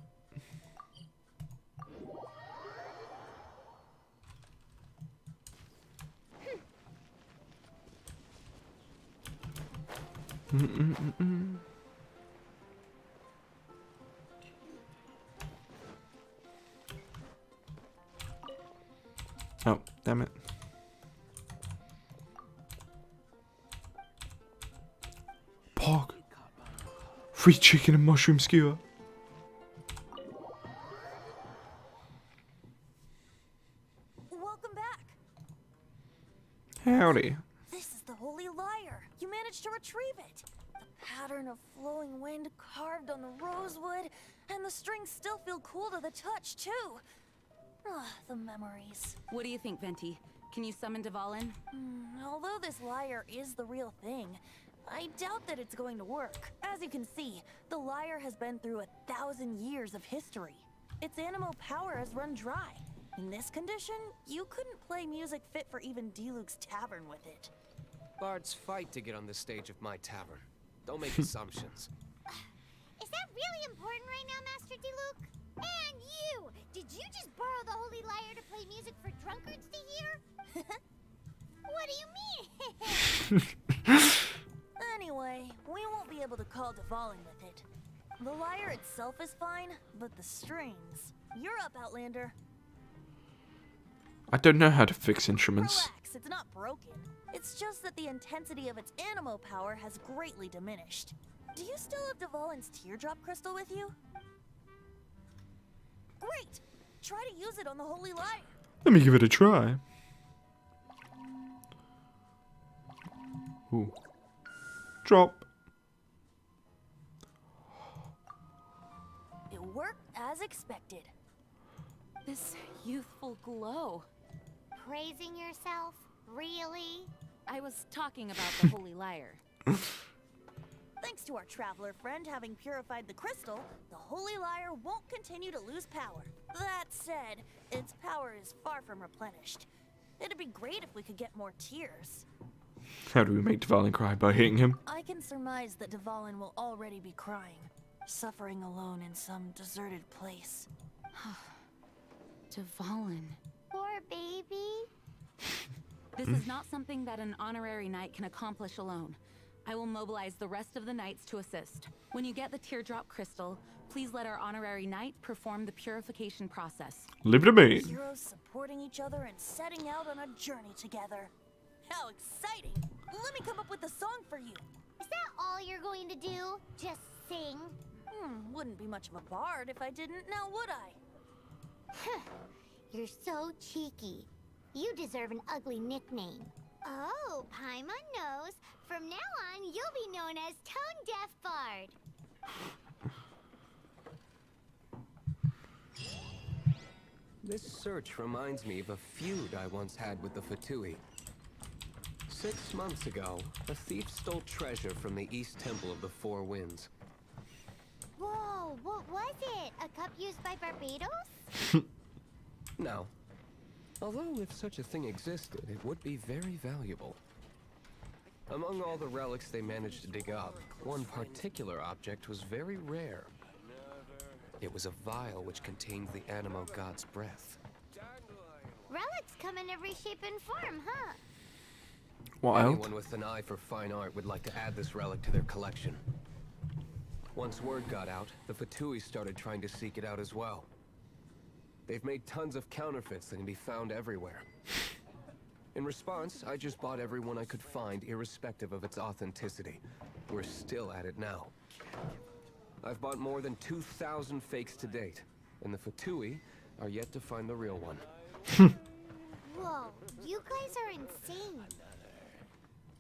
Oh, damn it. Free chicken and mushroom skewer. Welcome back. Howdy. This is the Holy Lyre. You managed to retrieve it. The pattern of flowing wind carved on the rosewood, and the strings still feel cool to the touch, too. Ah, the memories. What do you think, Venti? Can you summon Dvalin? Although this lyre is the real thing, I doubt that it's going to work. As you can see, the lyre has been through 1,000 years of history. Its animal power has run dry. In this condition, you couldn't play music fit for even Diluc's tavern with it. Bards fight to get on the stage of my tavern. Don't make assumptions. Is that really important right now, Master Diluc? And you! Did you just borrow the Holy Lyre to play music for drunkards to hear? What do you mean? Anyway, we won't be able to call Dvalin with it. The lyre itself is fine, but the strings... You're up, Outlander. I don't know how to fix instruments. Relax, it's not broken. It's just that the intensity of its animal power has greatly diminished. Do you still have Dvalin's teardrop crystal with you? Great! Try to use it on the Holy Lyre. Let me give it a try. Ooh. Drop. It worked as expected. This youthful glow. Praising yourself? Really? I was talking about the Holy Lyre. Thanks to our traveler friend having purified the crystal, the Holy Lyre won't continue to lose power. That said, its power is far from replenished. It'd be great if we could get more tears. How do we make Dvalin cry? By hitting him? I can surmise that Dvalin will already be crying, suffering alone in some deserted place. Dvalin. Poor baby. This is not something that an honorary knight can accomplish alone. I will mobilize the rest of the knights to assist. When you get the teardrop crystal, please let our honorary knight perform the purification process. Leave it to me. Heroes supporting each other and setting out on a journey together. How exciting! Let me come up with a song for you. Is that all you're going to do? Just sing? Wouldn't be much of a bard if I didn't, now would I? You're so cheeky. You deserve an ugly nickname. Oh, Paimon knows. From now on, you'll be known as Tone Deaf Bard. This search reminds me of a feud I once had with the Fatui. 6 months ago, a thief stole treasure from the East Temple of the Four Winds. Whoa, what was it? A cup used by Barbados? No. Although if such a thing existed, it would be very valuable. Among all the relics they managed to dig up, one particular object was very rare. It was a vial which contained the Animo god's breath. Relics come in every shape and form, huh? Wild. Anyone with an eye for fine art would like to add this relic to their collection. Once word got out, the Fatui started trying to seek it out as well. They've made tons of counterfeits that can be found everywhere. In response, I just bought every one I could find, irrespective of its authenticity. We're still at it now. I've bought more than 2,000 fakes to date, and the Fatui are yet to find the real one. Whoa, you guys are insane.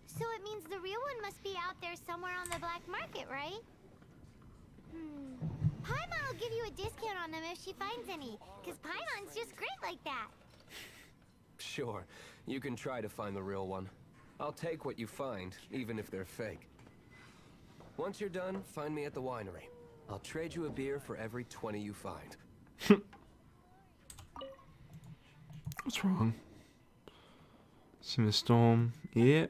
So it means the real one must be out there somewhere on the black market, right? Paimon will give you a discount on them if she finds any, because Paimon's just great like that. Sure, you can try to find the real one. I'll take what you find, even if they're fake. Once you're done, find me at the winery. I'll trade you a beer for every 20 you find. What's wrong? Sim the storm, yeah.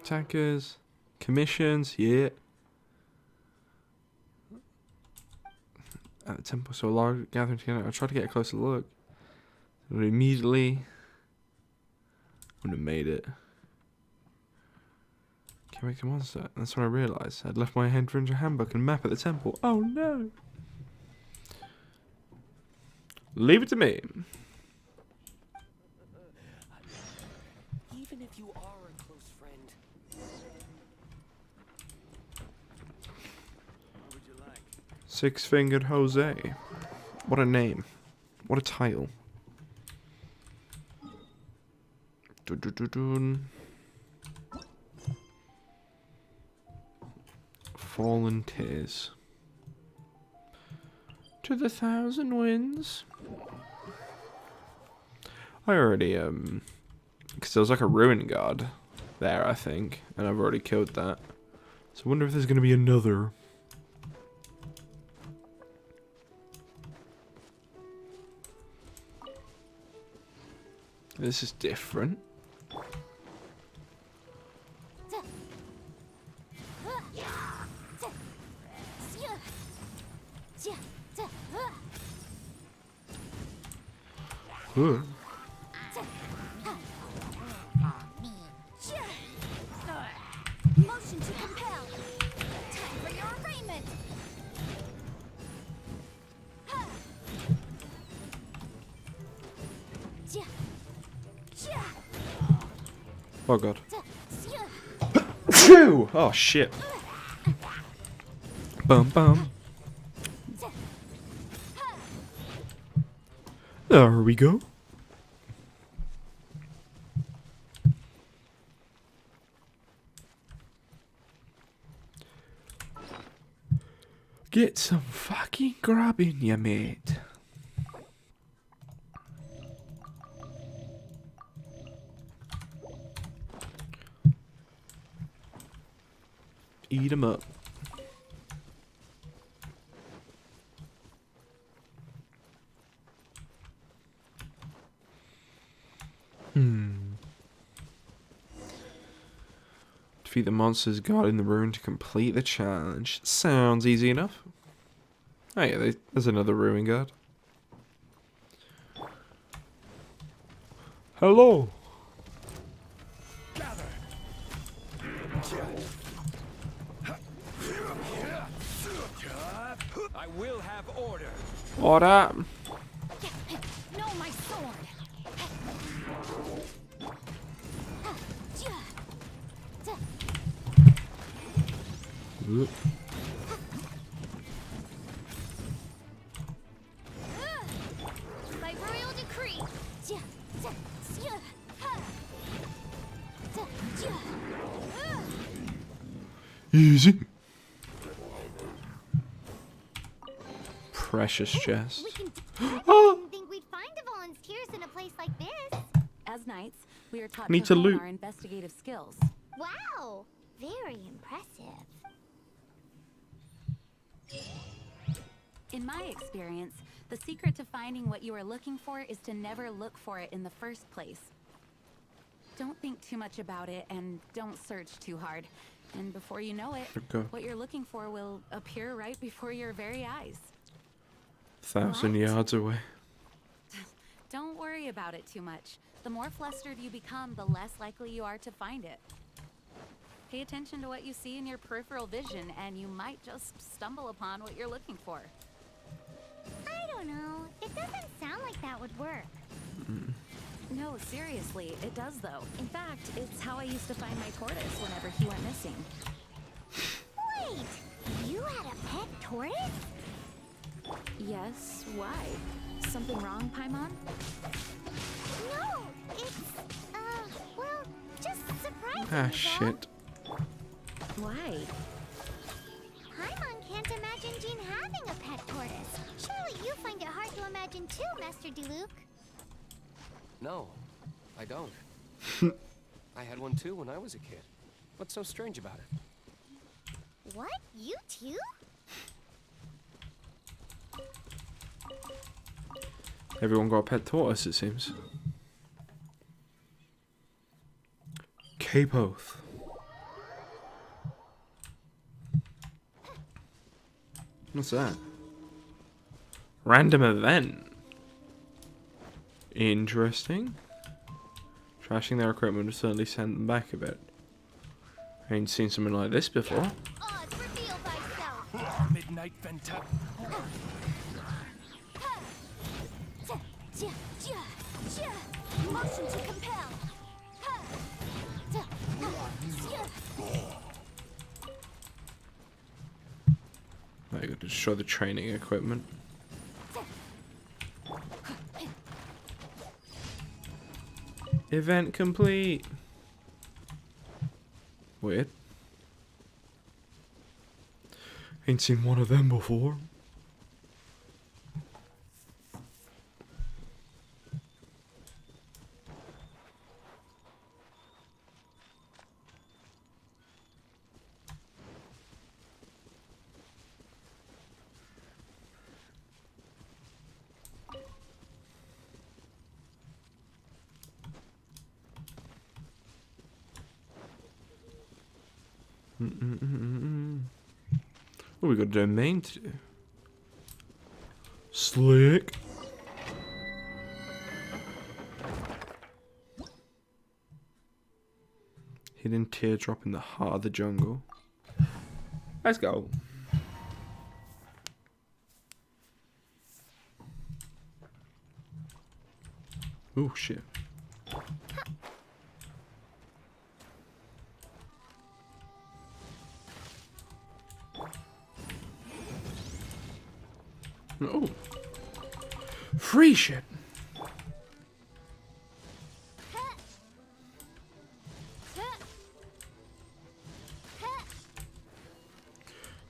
Attackers, commissions, yeah. At the temple, so a large gathering together. I tried to get a closer look. But immediately, wouldn't have made it. Can't make a monster. That's when I realised I'd left my Henringer handbook and map at the temple. Oh no! Leave it to me. Even if you are a close friend, Six-fingered Jose. What a name. What a title. Dun-dun-dun-dun. Fallen Tears. To the 1,000 winds. I already, because there was like a ruin guard there, I think, and I've already killed that. So I wonder if there's going to be another. This is different. Ooh. Motion to compel. Time for your arraignment. Oh god. Phew! Oh shit. Bum bum. There we go. Get some fucking grabbing, ya mate. Eat 'em up. Defeat the monsters guard in the ruin to complete the challenge. Sounds easy enough. Oh yeah, there's another ruin guard. Hello. I will have order. Order. No, my sword. Ooh. By royal decree. Easy. Precious chest. I didn't think we'd find the volunteers in a place like this. As knights, we are taught Need to to hone loot. our investigative skills. Wow, very impressive. In my experience, the secret to finding what you are looking for is to never look for it in the first place. Don't think too much about it and don't search too hard. And before you know it, Okay. what you're looking for will appear right before your very eyes. 1,000 yards away. Don't worry about it too much. The more flustered you become, the less likely you are to find it. Pay attention to what you see in your peripheral vision, and you might just stumble upon what you're looking for. I don't know. It doesn't sound like that would work. No, seriously, it does though. In fact, it's how I used to find my tortoise whenever he went missing. Wait, you had a pet tortoise? Yes, why? Something wrong, Paimon? No, it's, well, just surprising. Ah, is all. shit. Why? Paimon can't imagine Jean having a pet tortoise. Surely you find it hard to imagine too, Master Diluc. No, I don't. I had one too when I was a kid. What's so strange about it? What? You too? Everyone got a pet tortoise, it seems. Cape Oath. What's that? Random event. Interesting. Trashing their equipment will certainly send them back a bit. I ain't seen something like this before. Oz, reveal thyself. Midnight Venta. Motion to compel. There I got to destroy the training equipment. Event complete. Weird. Ain't seen one of them before. Oh, we got a domain to do. Slick. Hidden teardrop in the heart of the jungle. Let's go. Oh shit. Oh. Free shit.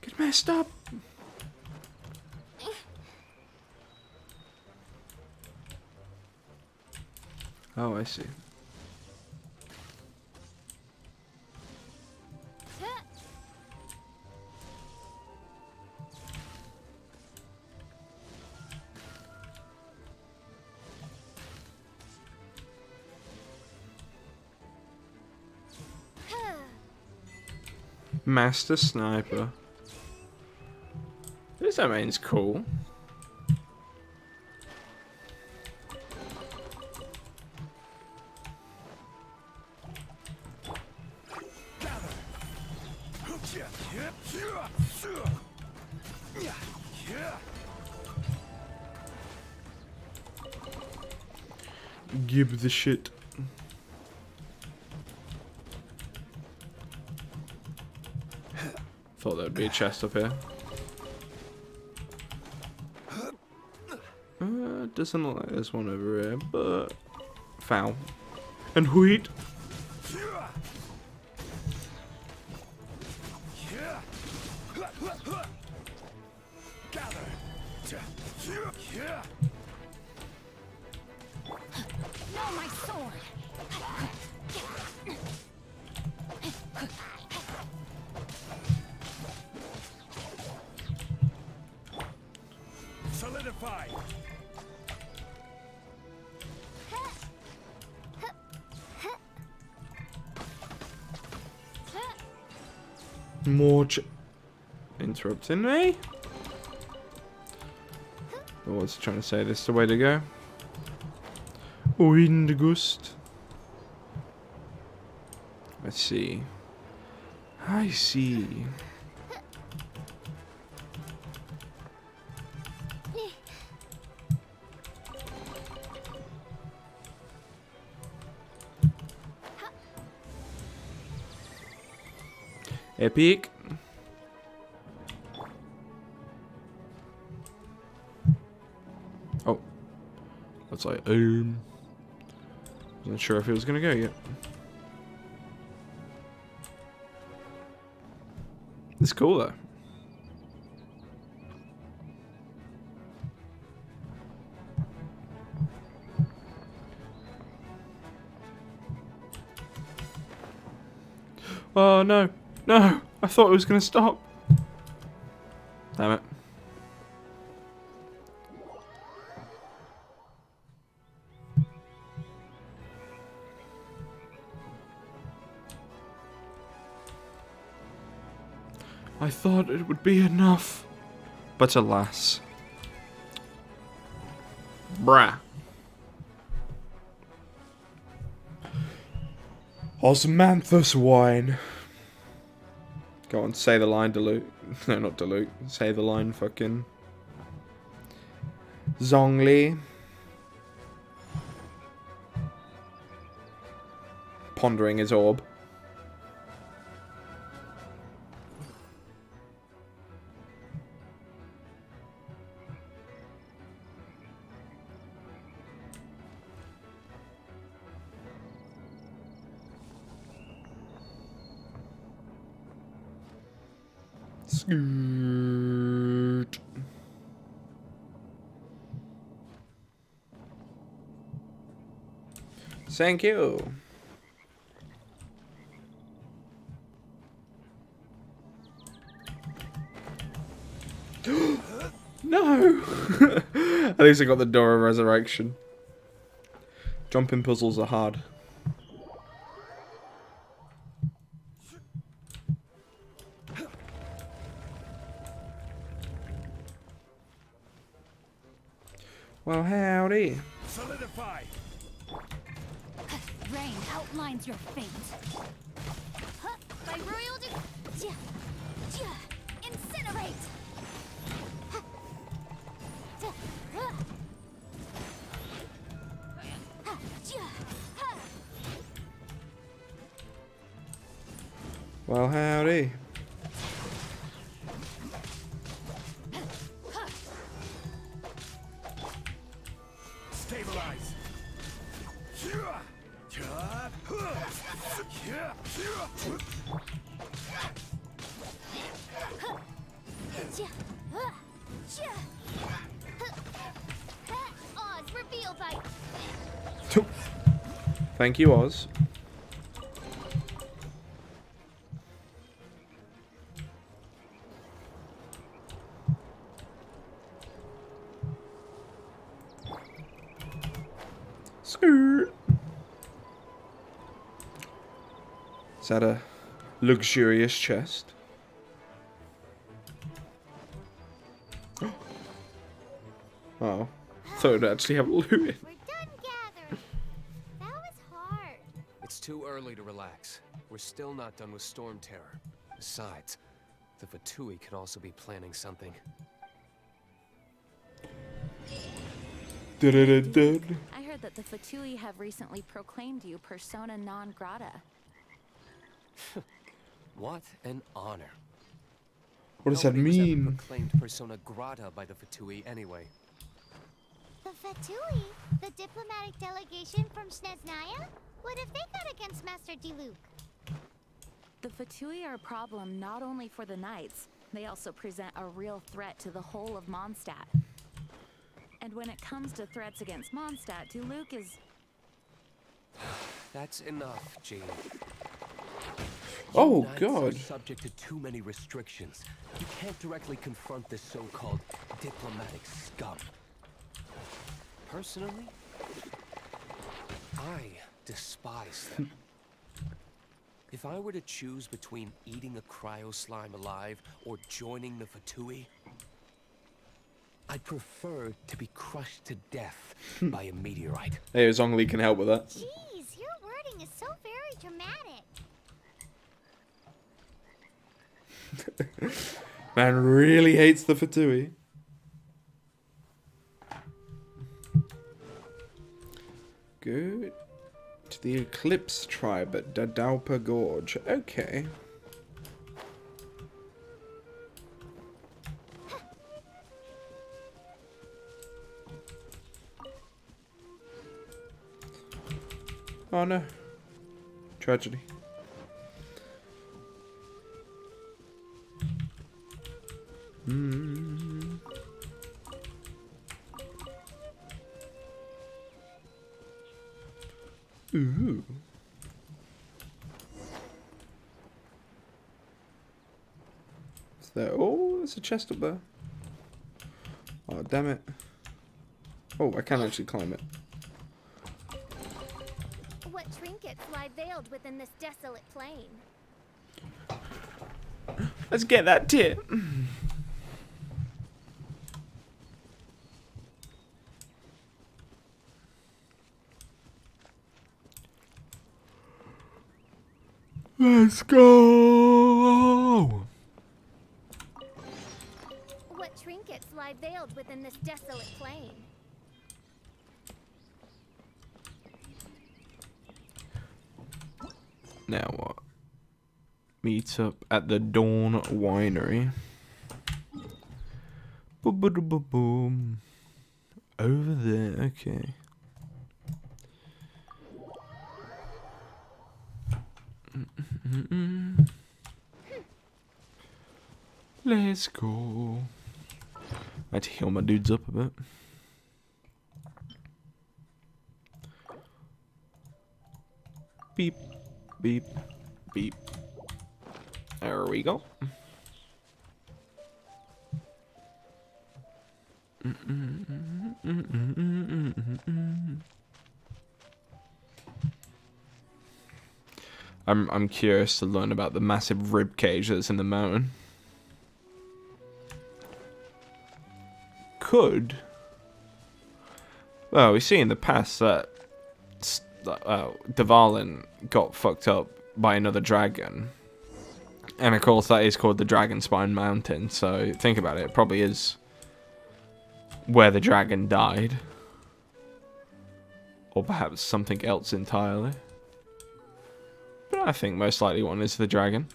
Get messed up. Oh, I see. Master Sniper. This domain's cool. Give the shit. Thought there'd be a chest up here. Doesn't look like there's one over here, but foul and wheat. No, my sword. Solidify. More interrupting me. Oh, what's he trying to say? This is the way to go. Windgust. I see. I see. Epic. Oh. That's like, wasn't sure if it was gonna go yet. It's cool though. Oh no. No! I thought it was gonna stop. Damn it. I thought it would be enough. But alas. Bruh. Osmanthus Wine. Go on, say the line, Dilute. No, not Dilute. Say the line, fucking... Zhongli. Pondering his orb. Scoot. Thank you. No! At least I got the Door of Resurrection. Jumping puzzles are hard. Well, howdy. Solidify. Rain outlines your fate. By royal incinerate. Well, howdy. Stabilize. Oz, reveal by Thank you, Oz. Skirt. Is that a luxurious chest? Oh, thought it'd actually have loot in. we're done gathering. That was hard. It's too early to relax. We're still not done with Storm Terror. Besides, the Fatui could also be planning something. Dun-dun-dun-dun. I heard that the Fatui have recently proclaimed you persona non grata. What an honor. What does that Nobody was ever mean? proclaimed persona grata by the Fatui anyway. The Fatui, the diplomatic delegation from Sneznaya? What have they got against Master Diluc? The Fatui are a problem not only for the Knights, they also present a real threat to the whole of Mondstadt. And when it comes to threats against Mondstadt, Diluc is... That's enough, Jean. Oh, Knights God. are subject to too many restrictions. You can't directly confront this so-called diplomatic scum. Personally, I despise them. If I were to choose between eating a cryo slime alive or joining the Fatui, I'd prefer to be crushed to death by a meteorite. Hey, Zhongli can help with that. Jeez, your wording is so very dramatic. Man really hates the Fatui. Good. To the Eclipse tribe at Dadaupa Gorge. Okay. Oh no. Tragedy. Ooh. Is there? Oh, there's a chest up there. Oh, damn it. Oh, I can actually climb it. What trinkets lie veiled within this desolate plain? Let's get that tip. Let's go. What trinkets lie veiled within this desolate plain? Now what? Meet up at the Dawn Winery. Boom, boom, boom, boom. Over there, okay. Let's go. I had to heal my dudes up a bit. Beep, beep, beep. There we go. I'm curious to learn about the massive rib cage that's in the mountain. Well, we see in the past that Dvalin got fucked up by another dragon. And of course that is called the Dragon Spine Mountain, so think about it, it probably is where the dragon died. Or perhaps something else entirely. But I think most likely one is the dragon.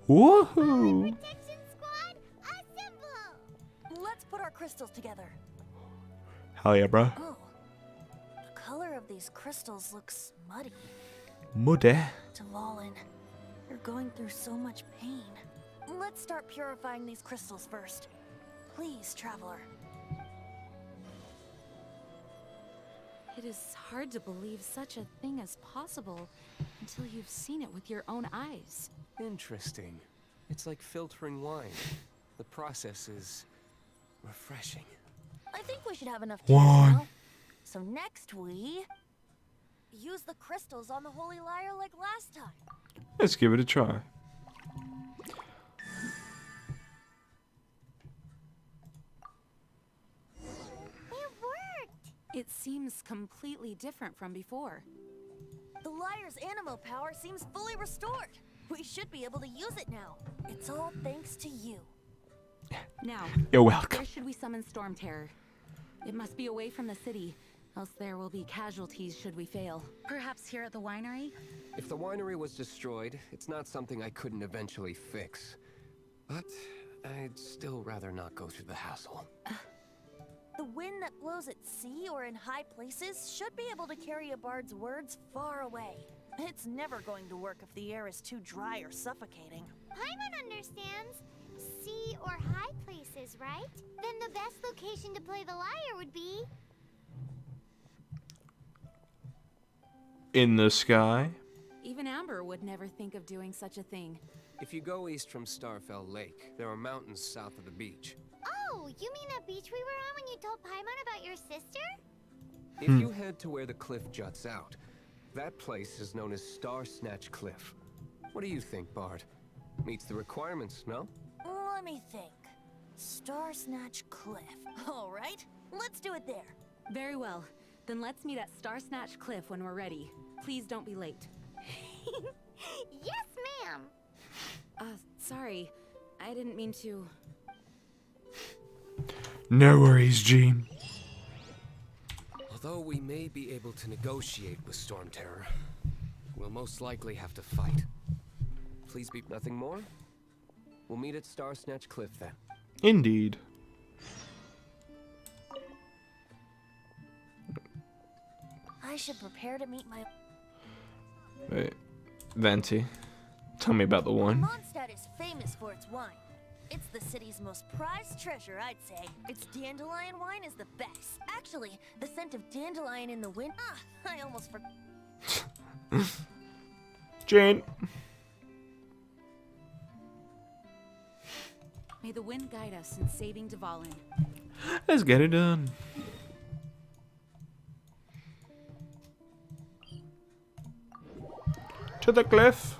Woohoo! Protection squad, assemble! Let's put our crystals together. Hell yeah, bro. Oh, the color of these crystals looks muddy. Muddy. Dvalin, you're going through so much pain. Let's start purifying these crystals first. Please, traveler. It is hard to believe such a thing is possible until you've seen it with your own eyes. Interesting. It's like filtering wine. The process is refreshing. I think we should have enough tears Wine. now. So next we use the crystals on the holy lyre like last time. Let's give it a try. It worked! It seems completely different from before. The lyre's animo power seems fully restored. We should be able to use it now. It's all thanks to you. Now, You're welcome. where should we summon Storm Terror? It must be away from the city, else there will be casualties should we fail. Perhaps here at the winery? If the winery was destroyed, it's not something I couldn't eventually fix. But I'd still rather not go through the hassle. The wind that blows at sea or in high places should be able to carry a bard's words far away. It's never going to work if the air is too dry or suffocating. Paimon understands. Sea or high places, right? Then the best location to play the lyre would be... In the sky. Even Amber would never think of doing such a thing. If you go east from Starfell Lake, there are mountains south of the beach. Oh, you mean that beach we were on when you told Paimon about your sister? If you head to where the cliff juts out, that place is known as Star Snatch Cliff. What do you think, Bard? Meets the requirements, no? Let me think. Star Snatch Cliff. All right, let's do it there. Very well. Then let's meet at Star Snatch Cliff when we're ready. Please don't be late. Yes, ma'am! Sorry. I didn't mean to... No worries, Jean. Although we may be able to negotiate with Storm Terror, we'll most likely have to fight. Please be nothing more. We'll meet at Star Snatch Cliff then. Indeed. I should prepare to meet my... Wait. Venti, tell me about the wine. Mondstadt is famous for its wine. It's the city's most prized treasure, I'd say. Its dandelion wine is the best. Actually, the scent of dandelion in the wind... I almost forgot. Jane. May the wind guide us in saving Dvalin. Let's get it done. To the cliff.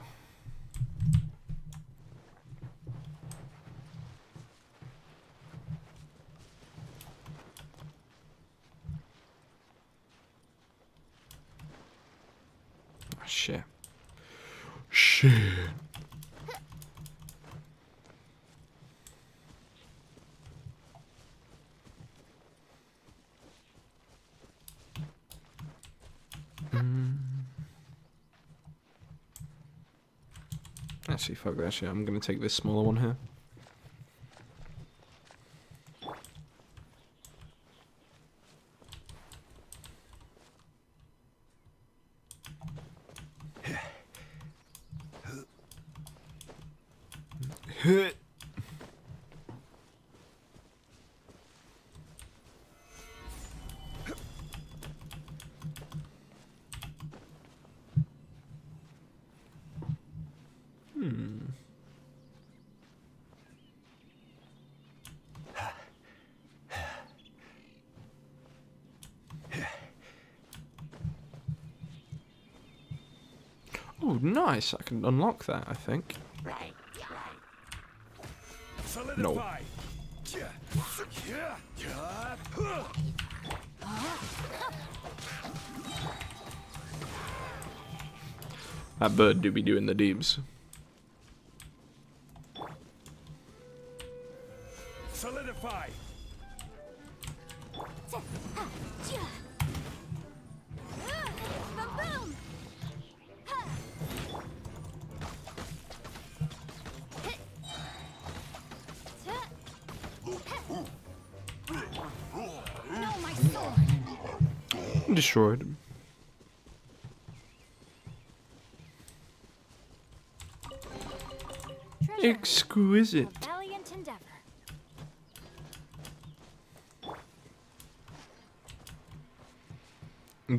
Oh, shit. Shit. Actually, fuck that shit. I'm gonna take this smaller one here. Oh, nice. I can unlock that, I think. No. That bird do be doing the deeps. Solidify. Boom! No, my sword! Destroyed him. Exquisite. A valiant endeavor.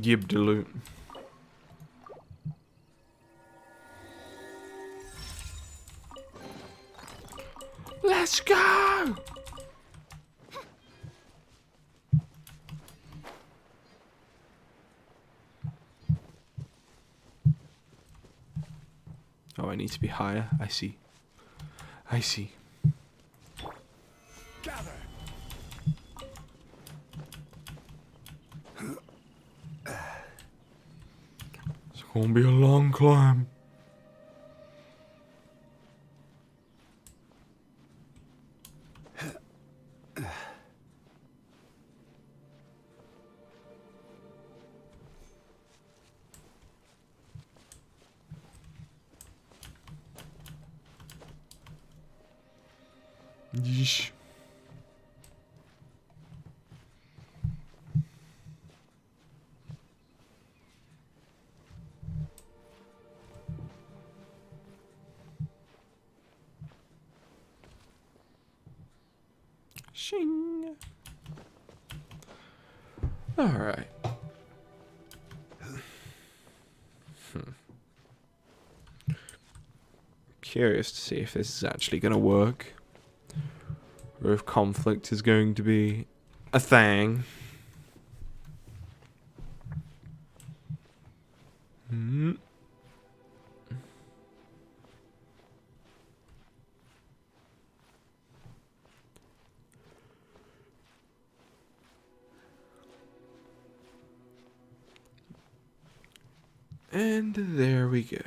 Gib de loot. Let's go! Oh, I need to be higher. I see. I see. Gather. It's gonna be a long climb. Yeesh. Shing. All right. Curious to see if this is actually going to work. Or if conflict is going to be a thing. And there we go.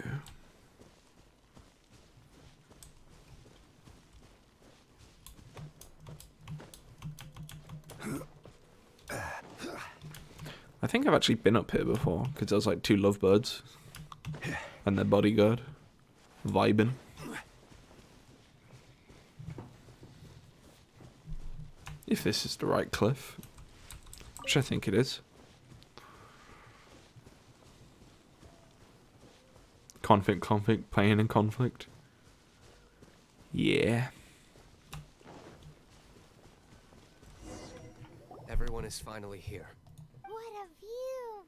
I think I've actually been up here before, because there was like two lovebirds and their bodyguard vibing. If this is the right cliff, which I think it is. Conflict, playing in conflict. Yeah. Everyone is finally here. What a view!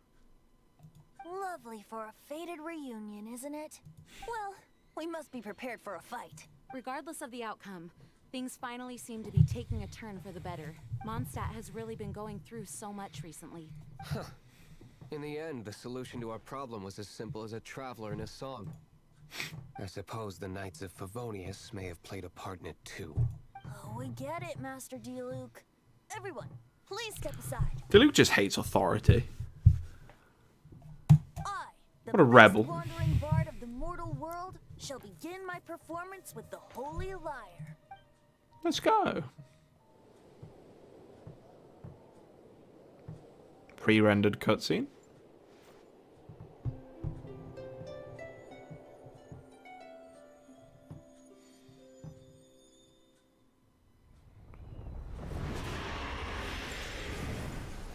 Lovely for a fated reunion, isn't it? Well, we must be prepared for a fight. Regardless of the outcome, things finally seem to be taking a turn for the better. Mondstadt has really been going through so much recently. Huh. In the end, the solution to our problem was as simple as a traveler in a song. I suppose the Knights of Favonius may have played a part in it too. Oh, we get it, Master Diluc. Everyone, please step aside. Diluc just hates authority. I, the What a rebel. wandering bard of the mortal world, shall begin my performance with the Holy Lyre. Let's go. Pre-rendered cutscene.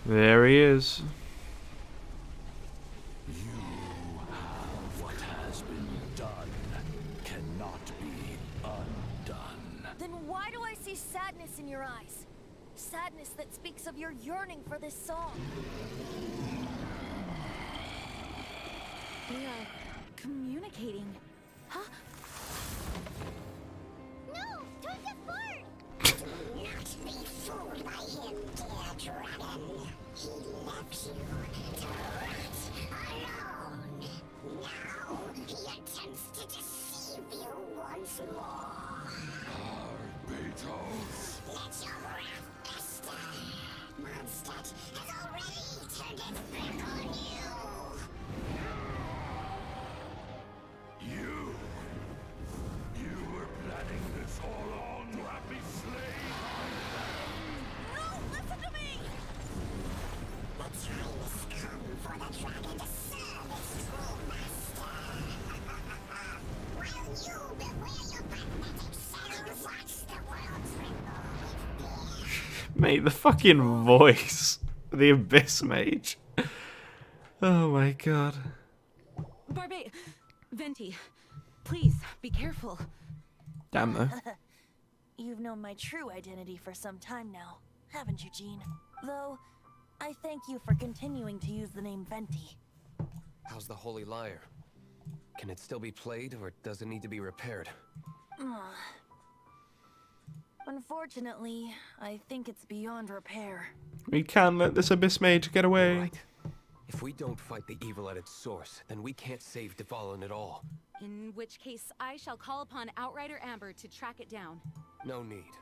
There he is. What has been done cannot be undone. Then why do I see sadness in your eyes? Sadness that speaks of your yearning for this song. We are communicating. Huh? No! Don't get bored! Not be fooled by him, dear dragon. He left you to rot alone. Now he attempts to deceive you once more. Beatles. Let your wrath fester. Mondstadt has already turned its back on you. You were planning this all along to have me slain. No, listen to me! The time has come for the dragon to serve its true master. While you beware your pathetic shadows, watch the world tremble with fear. Mate, the fucking voice. The Abyss Mage. Oh my god. Barbe, Venti, please be careful. Damn though. You've known my true identity for some time now, haven't you, Jean? Though, I thank you for continuing to use the name Venti. How's the Holy Lyre? Can it still be played, or does it need to be repaired? Unfortunately, I think it's beyond repair. We can't let this Abyss Mage get away. Right. If we don't fight the evil at its source, then we can't save Dvalin at all. In which case, I shall call upon Outrider Amber to track it down. No need.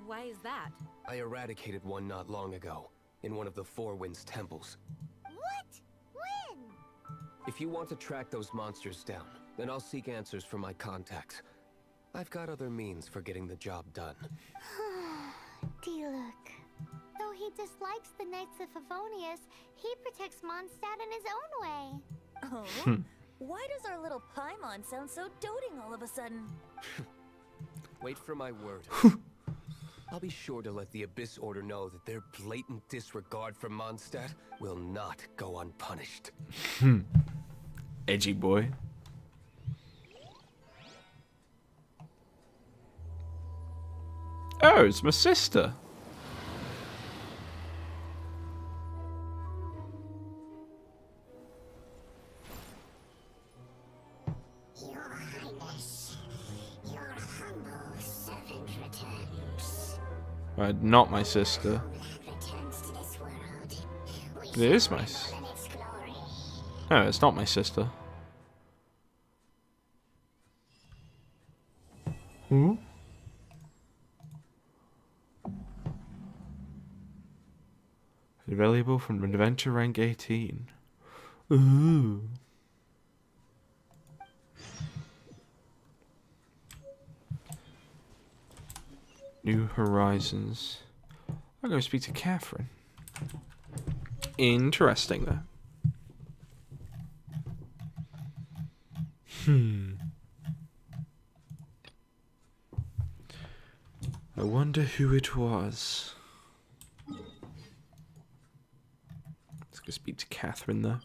Why is that? I eradicated one not long ago, in one of the Four Winds temples. What? When? If you want to track those monsters down, then I'll seek answers from my contacts. I've got other means for getting the job done. Diluc. Though he dislikes the Knights of Favonius, he protects Mondstadt in his own way. Oh? Why does our little Paimon sound so doting all of a sudden? Wait for my word. I'll be sure to let the Abyss Order know that their blatant disregard for Mondstadt will not go unpunished. Edgy boy. Oh, it's my sister. Your Highness, your humble servant returns. Right, not my sister. Returns to this world. It is my sister. In its glory. No, it's not my sister. Who? Available from Adventure Rank 18. Ooh. New Horizons. I'm going to speak to Catherine. Interesting, though. I wonder who it was. Let's go speak to Catherine, though.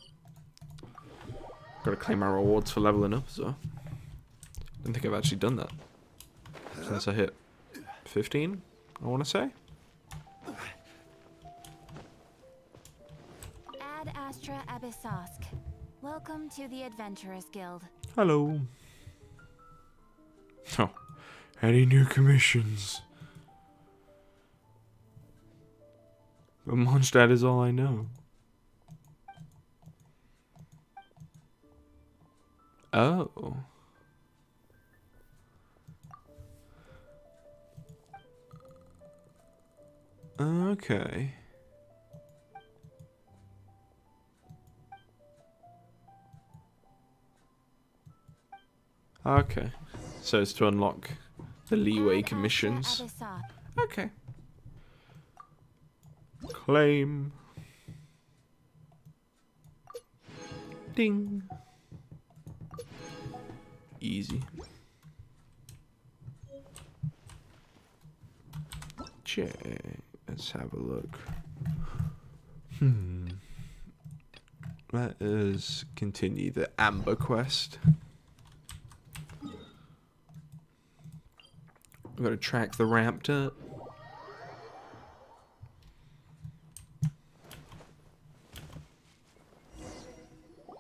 Gotta claim my rewards for leveling up as well. I don't think I've actually done that since I hit 15, I want to say. Ad Astra Abyssosk. Welcome to the Adventurers Guild. Hello. Oh, any new commissions? But Mondstadt is all I know. Oh. Okay. Okay. So it's to unlock the leeway commissions. Okay. Claim. Ding. Easy. Check. Let's have a look. Let us continue the Amber quest. I've got to track the raptor.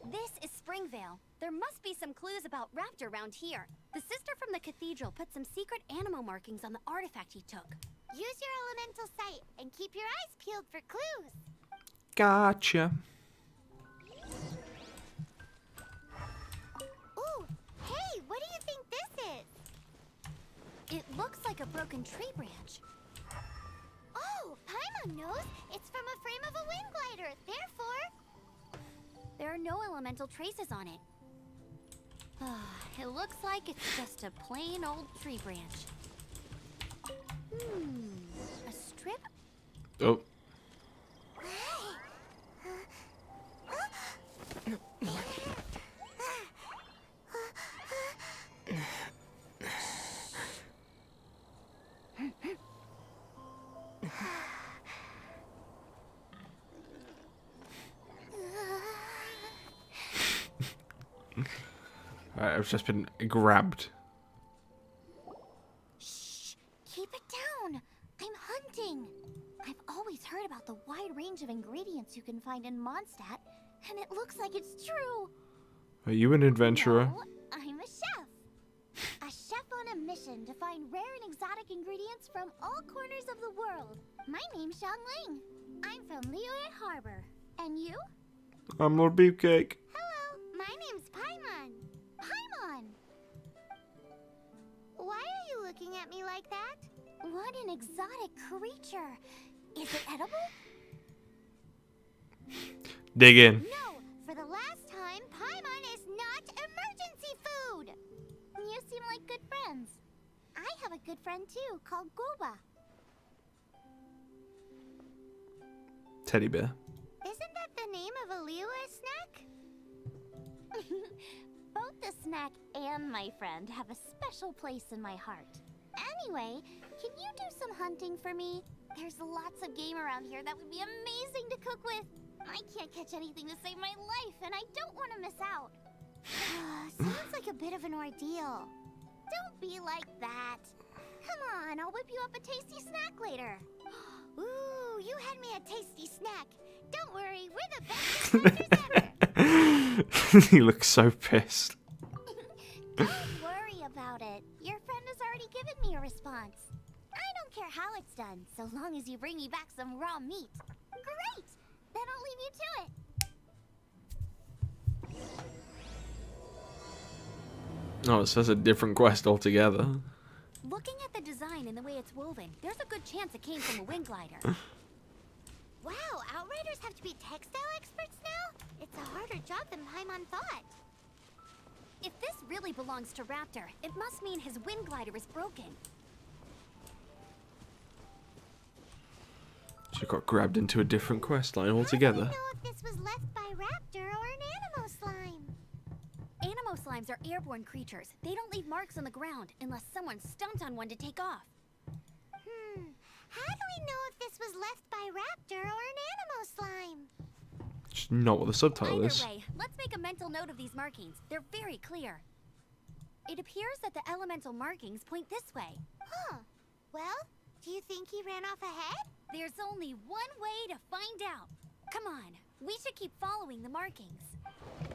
This is Springvale. There must be some clues about Raptor around here. The sister from the cathedral put some secret animal markings on the artifact he took. Use your elemental sight and keep your eyes peeled for clues. Gotcha. Ooh, hey, what do you think this is? It looks like a broken tree branch. Oh, Paimon knows. It's from a frame of a wind glider. Therefore, there are no elemental traces on it. It looks like it's just a plain old tree branch. A strip? Oh. I've just been grabbed. Shh! Keep it down! I'm hunting! I've always heard about the wide range of ingredients you can find in Mondstadt, and it looks like it's true! Are you an adventurer? No, I'm a chef! A chef on a mission to find rare and exotic ingredients from all corners of the world. My name's Xiangling. I'm from Liyue Harbor. And you? I'm Lord Beefcake. Hello, my name's Paimon. Paimon! Why are you looking at me like that? What an exotic creature. Is it edible? Dig in. No, for the last time, Paimon is not emergency food. You seem like good friends. I have a good friend too, called Goba. Teddy bear. Isn't that the name of a Liyue snack? Both the snack and my friend have a special place in my heart. Anyway, can you do some hunting for me? There's lots of game around here that would be amazing to cook with. I can't catch anything to save my life, and I don't want to miss out. Sounds like a bit of an ordeal. Don't be like that. Come on, I'll whip you up a tasty snack later. Ooh, you had me a tasty snack. Don't worry, we're the best hunters ever. He looks so pissed. Don't worry about it. Your friend has already given me a response. I don't care how it's done, so long as you bring me back some raw meat. Great! Then I'll leave you to it. Oh, so that's a different quest altogether. Looking at the design and the way it's woven, there's a good chance it came from a wind glider. Wow, Outriders have to be textile experts now? It's a harder job than Paimon thought. If this really belongs to Raptor, it must mean his wind glider is broken. She got grabbed into a different quest line altogether. I don't know if this was left by Raptor or an Animo slime. Animo slimes are airborne creatures. They don't leave marks on the ground unless someone stomped on one to take off. How do we know if this was left by Raptor or an Animo slime? It's not what the subtitle Either is. way, let's make a mental note of these markings. They're very clear. It appears that the elemental markings point this way. Huh. Well, do you think he ran off ahead? There's only one way to find out. Come on, we should keep following the markings.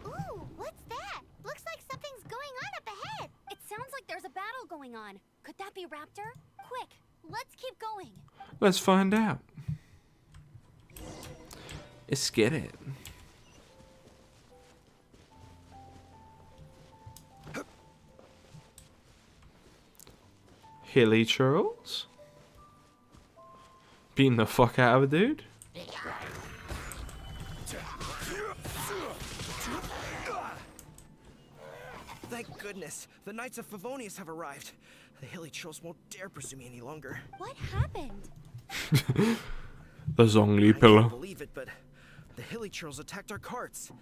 Ooh, what's that? Looks like something's going on up ahead. It sounds like there's a battle going on. Could that be Raptor? Quick, let's keep going. Let's find out. Let's get it. Hilly Charles? Beating the fuck out of a dude? Thank goodness, the Knights of Favonius have arrived. The Hilly Trolls won't dare pursue me any longer. What happened? The Zhongli I pillar. can't believe it, but the Hilly Trolls attacked our carts.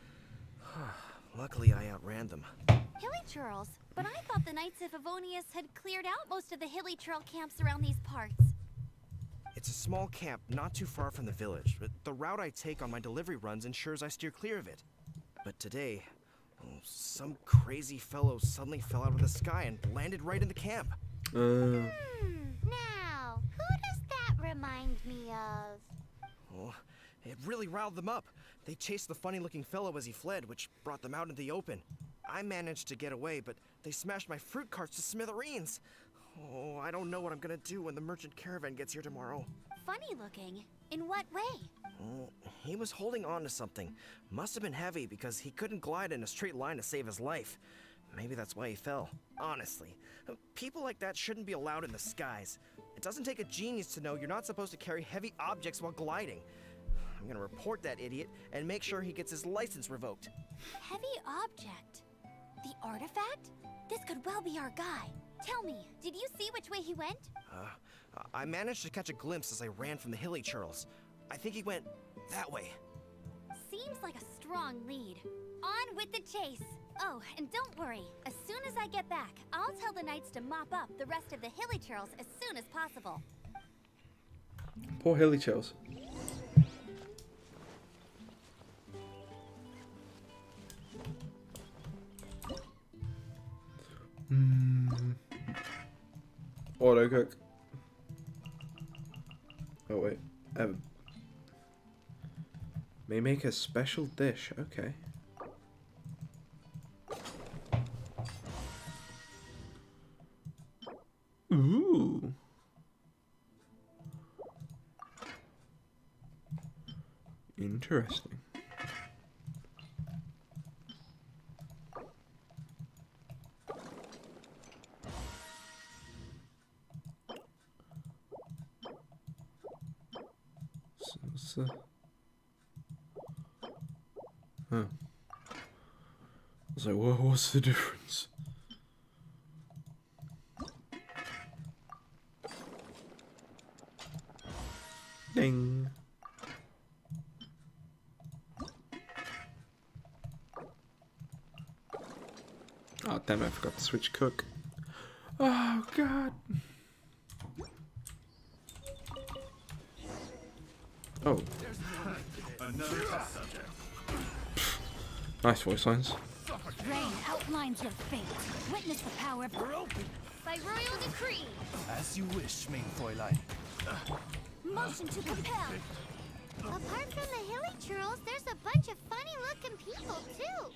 Luckily, I outran them. Hilly Churls? But I thought the Knights of Favonius had cleared out most of the Hilly Churl camps around these parts. It's a small camp not too far from the village, but the route I take on my delivery runs ensures I steer clear of it. But today, some crazy fellow suddenly fell out of the sky and landed right in the camp. Now, who does that remind me of? Oh, it really riled them up. They chased the funny-looking fellow as he fled, which brought them out into the open. I managed to get away, but they smashed my fruit carts to smithereens. Oh, I don't know what I'm gonna do when the merchant caravan gets here tomorrow. Funny looking? In what way? Oh, he was holding on to something. Must have been heavy because he couldn't glide in a straight line to save his life. Maybe that's why he fell. Honestly, people like that shouldn't be allowed in the skies. It doesn't take a genius to know you're not supposed to carry heavy objects while gliding. I'm gonna report that idiot and make sure he gets his license revoked. Heavy object? The artifact? This could well be our guy. Tell me, did you see which way he went? I managed to catch a glimpse as I ran from the hilly churls. I think he went that way. Seems like a strong lead. On with the chase. Oh, and don't worry. As soon as I get back, I'll tell the knights to mop up the rest of the hilly churls as soon as possible. Poor hilly churls. Auto cook. Oh wait, may make a special dish. Okay. Ooh. Interesting. So, huh. I was like, what's the difference? Ding. Oh damn! I forgot to switch cook. Oh god. Oh. Nice voice lines. Rain outlines your fate. Witness the power of by royal decree. As you wish, main Fräulein. Motion to compel. Apart from the hilly churls, there's a bunch of funny-looking people, too.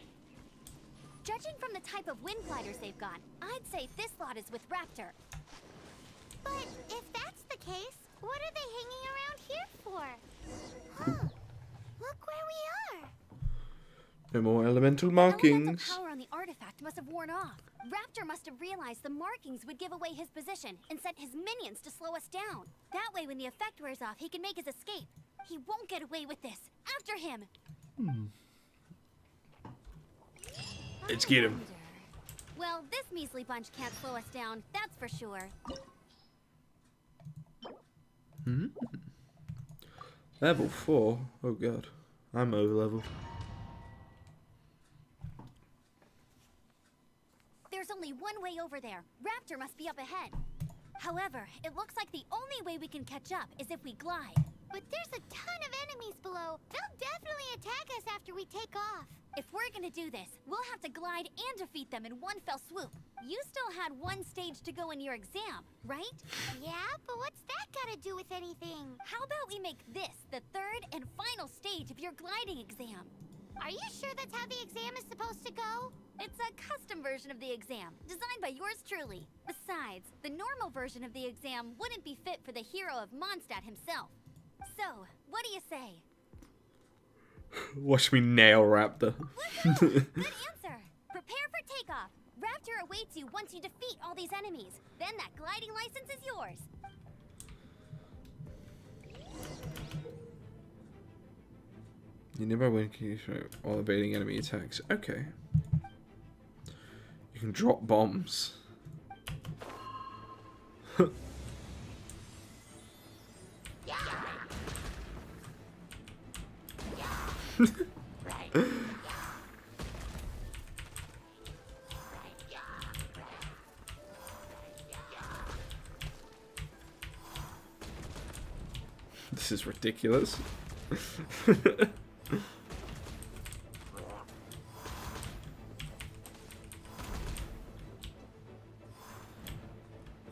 Judging from the type of wind gliders they've got, I'd say this lot is with Raptor. But if that's the case, what are they hanging around here for? Huh. Look where we are. No more elemental The markings. power on the artifact must have worn off. Raptor must have realized the markings would give away his position and sent his minions to slow us down. That way, when the effect wears off, he can make his escape. He won't get away with this. After him. Let's get him. Well, this measly bunch can't slow us down, that's for sure. Level 4? Oh god. I'm over level. There's only one way over there. Raptor must be up ahead. However, it looks like the only way we can catch up is if we glide. But there's a ton of enemies below. They'll definitely attack us after we take off. If we're gonna do this, we'll have to glide and defeat them in one fell swoop. You still had one stage to go in your exam, right? Yeah, but what's that gotta do with anything? How about we make this the third and final stage of your gliding exam? Are you sure that's how the exam is supposed to go? It's a custom version of the exam, designed by yours truly. Besides, the normal version of the exam wouldn't be fit for the hero of Mondstadt himself. So, what do you say? Watch me nail Raptor. Good answer. Prepare for takeoff. Raptor awaits you once you defeat all these enemies. Then that gliding license is yours. You never win while evading enemy attacks. Okay. You can drop bombs. This is ridiculous.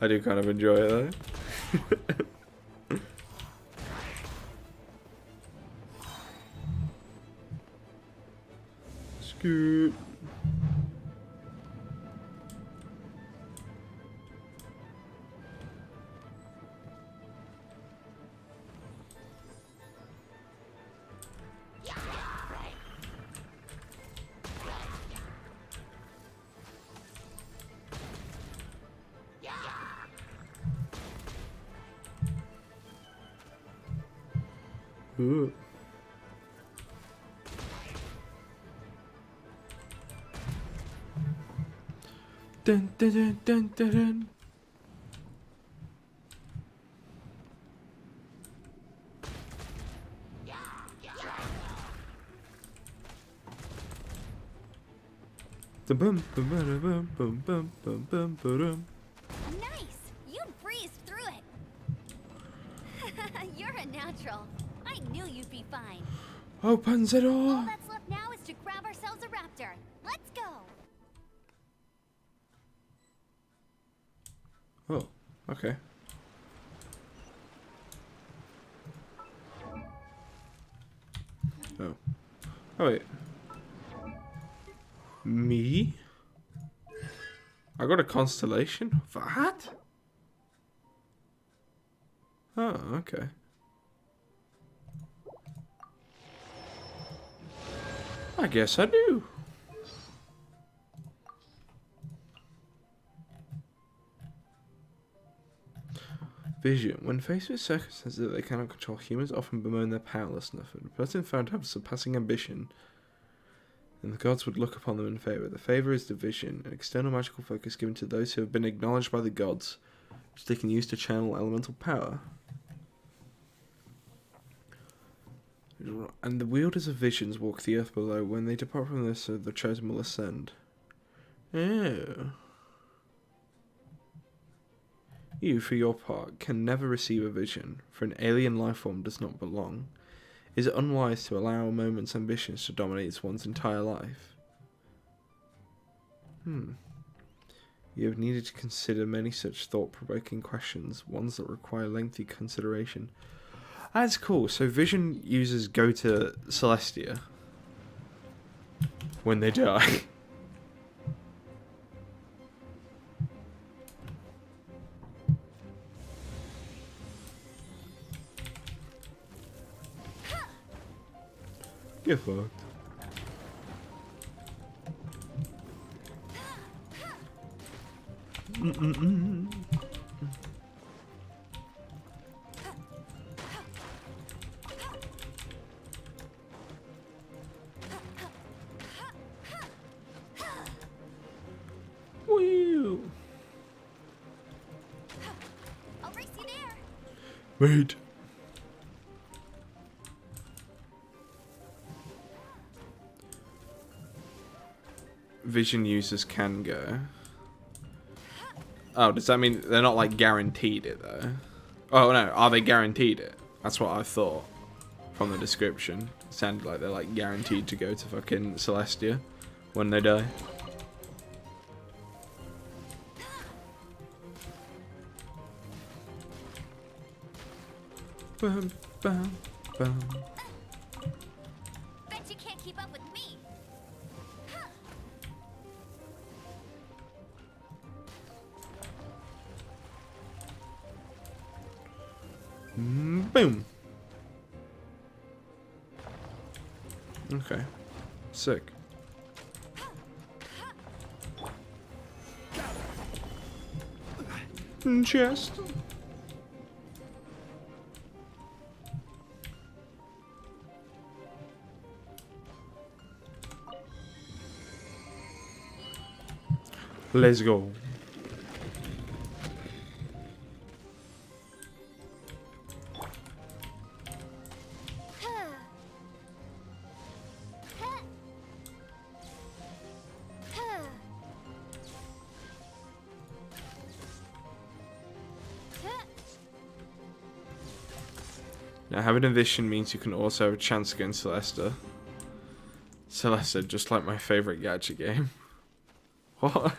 I do kind of enjoy it though. Scoot. Ooh. Dun, dun, dun, dun, dun, dun. Bum, bum, bum, bum, bum, bum, bum, bum, bum. Nice! You breezed through it! You're a natural. I knew you'd be fine. Open the door! All that's left now is to grab ourselves a raptor. Let's go! Oh, okay. Oh. Oh, wait. Me? I got a constellation? What? Oh, okay. I guess I do. Vision. When faced with circumstances that they cannot control, humans often bemoan their powerlessness. A person found to have surpassing ambition, and the gods would look upon them in favour. The favour is the vision, an external magical focus given to those who have been acknowledged by the gods, which they can use to channel elemental power. And the wielders of visions walk the earth below. When they depart from this, the chosen will ascend. Oh. You, for your part, can never receive a vision, for an alien life form does not belong. Is it unwise to allow a moment's ambitions to dominate one's entire life? You have needed to consider many such thought-provoking questions, ones that require lengthy consideration. That's cool. So Vision users go to Celestia when they die. Get fucked. Woo! I'll race you there. Wait. Vision users can go. Oh, does that mean they're not like guaranteed it though? Oh no, are they guaranteed it? That's what I thought from the description. It sounded like they're like guaranteed to go to fucking Celestia when they die. Bum, bum, bum. Bet you can't keep up with me. Boom. Okay. Sick. Chest. Let's go. Now, having a vision means you can also have a chance against Celesta. Celesta, just like my favourite gacha game. What?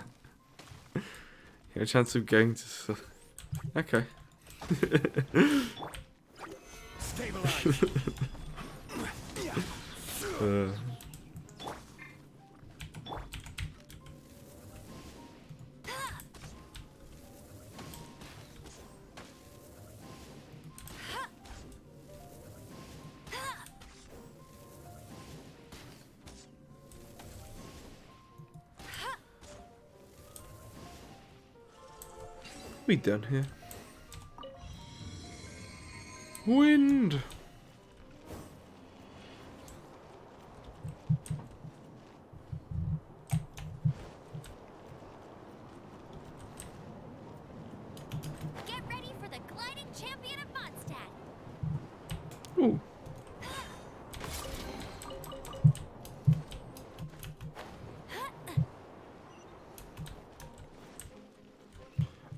You have a chance of going to Okay. Stabilize. We done here. Wind. Get ready for the gliding champion of Mondstadt. Ooh.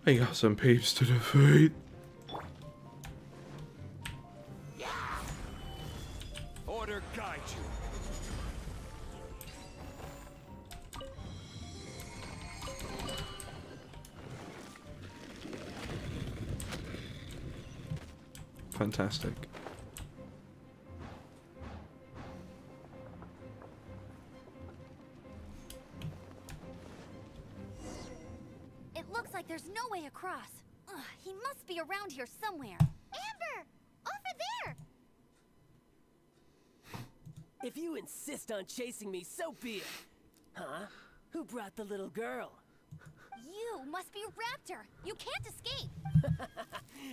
I got some peeps to defeat. Order guide you. Fantastic. It looks like there's no way across. Ugh, he must be around here somewhere. Amber! Over there! If you insist on chasing me, so be it. Huh? Who brought the little girl? You must be Raptor. You can't escape.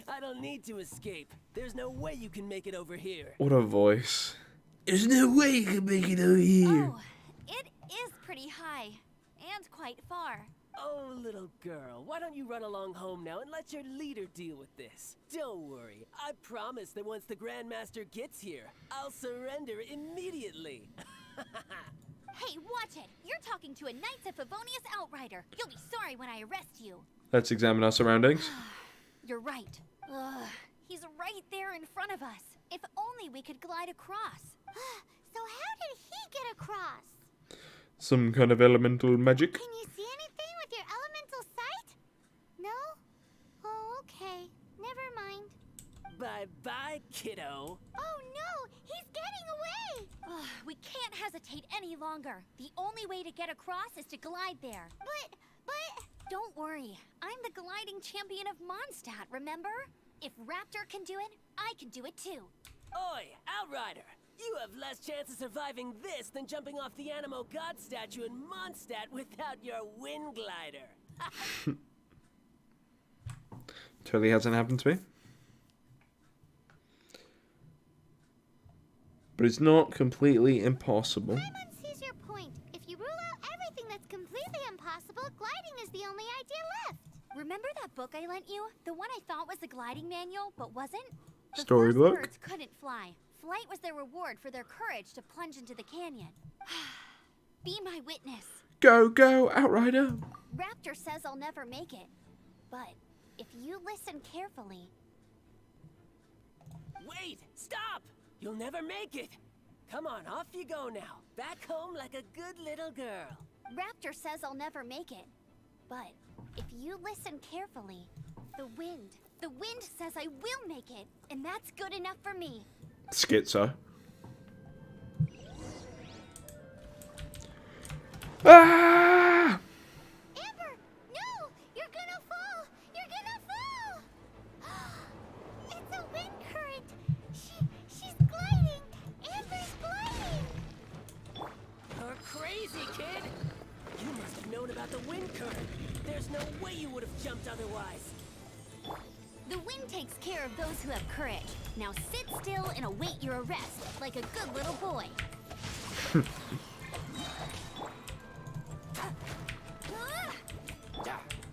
I don't need to escape. There's no way you can make it over here. What a voice. There's no way you can make it over here. Oh, it is pretty high. And quite far. Oh, little girl, why don't you run along home now and let your leader deal with this? Don't worry, I promise that once the Grandmaster gets here, I'll surrender immediately. Hey, watch it! You're talking to a Knights of Favonius outrider. You'll be sorry when I arrest you. Let's examine our surroundings. You're right. Ugh, he's right there in front of us. If only we could glide across. So how did he get across? Some kind of elemental magic. Can you see anything with your elemental sight? No? Oh, okay. Never mind. Bye-bye, kiddo. Oh no! He's getting away! Ugh, we can't hesitate any longer. The only way to get across is to glide there. But... Don't worry. I'm the gliding champion of Mondstadt, remember? If Raptor can do it, I can do it too. Oi, Outrider! You have less chance of surviving this than jumping off the Animo God statue in Mondstadt without your wind glider. Totally hasn't happened to me. But it's not completely impossible. Paimon sees your point. If you rule out everything that's completely impossible, gliding is the only idea left. Remember that book I lent you? The one I thought was the gliding manual, but wasn't? The Storybook? first birds couldn't fly. Flight was their reward for their courage to plunge into the canyon. Be my witness. Go, go, Outrider! Raptor says I'll never make it. But if you listen carefully... Wait! Stop! You'll never make it! Come on, off you go now. Back home like a good little girl. Raptor says I'll never make it. But if you listen carefully, the wind says I will make it, and that's good enough for me. Schizo. Ah! Amber, no! You're gonna fall! You're gonna fall! It's a wind current! She's gliding! Amber's gliding! You're crazy, kid! You must have known about the wind current. There's no way you would have jumped otherwise. The wind takes care of those who have courage. Now sit still and await your arrest, like a good little boy.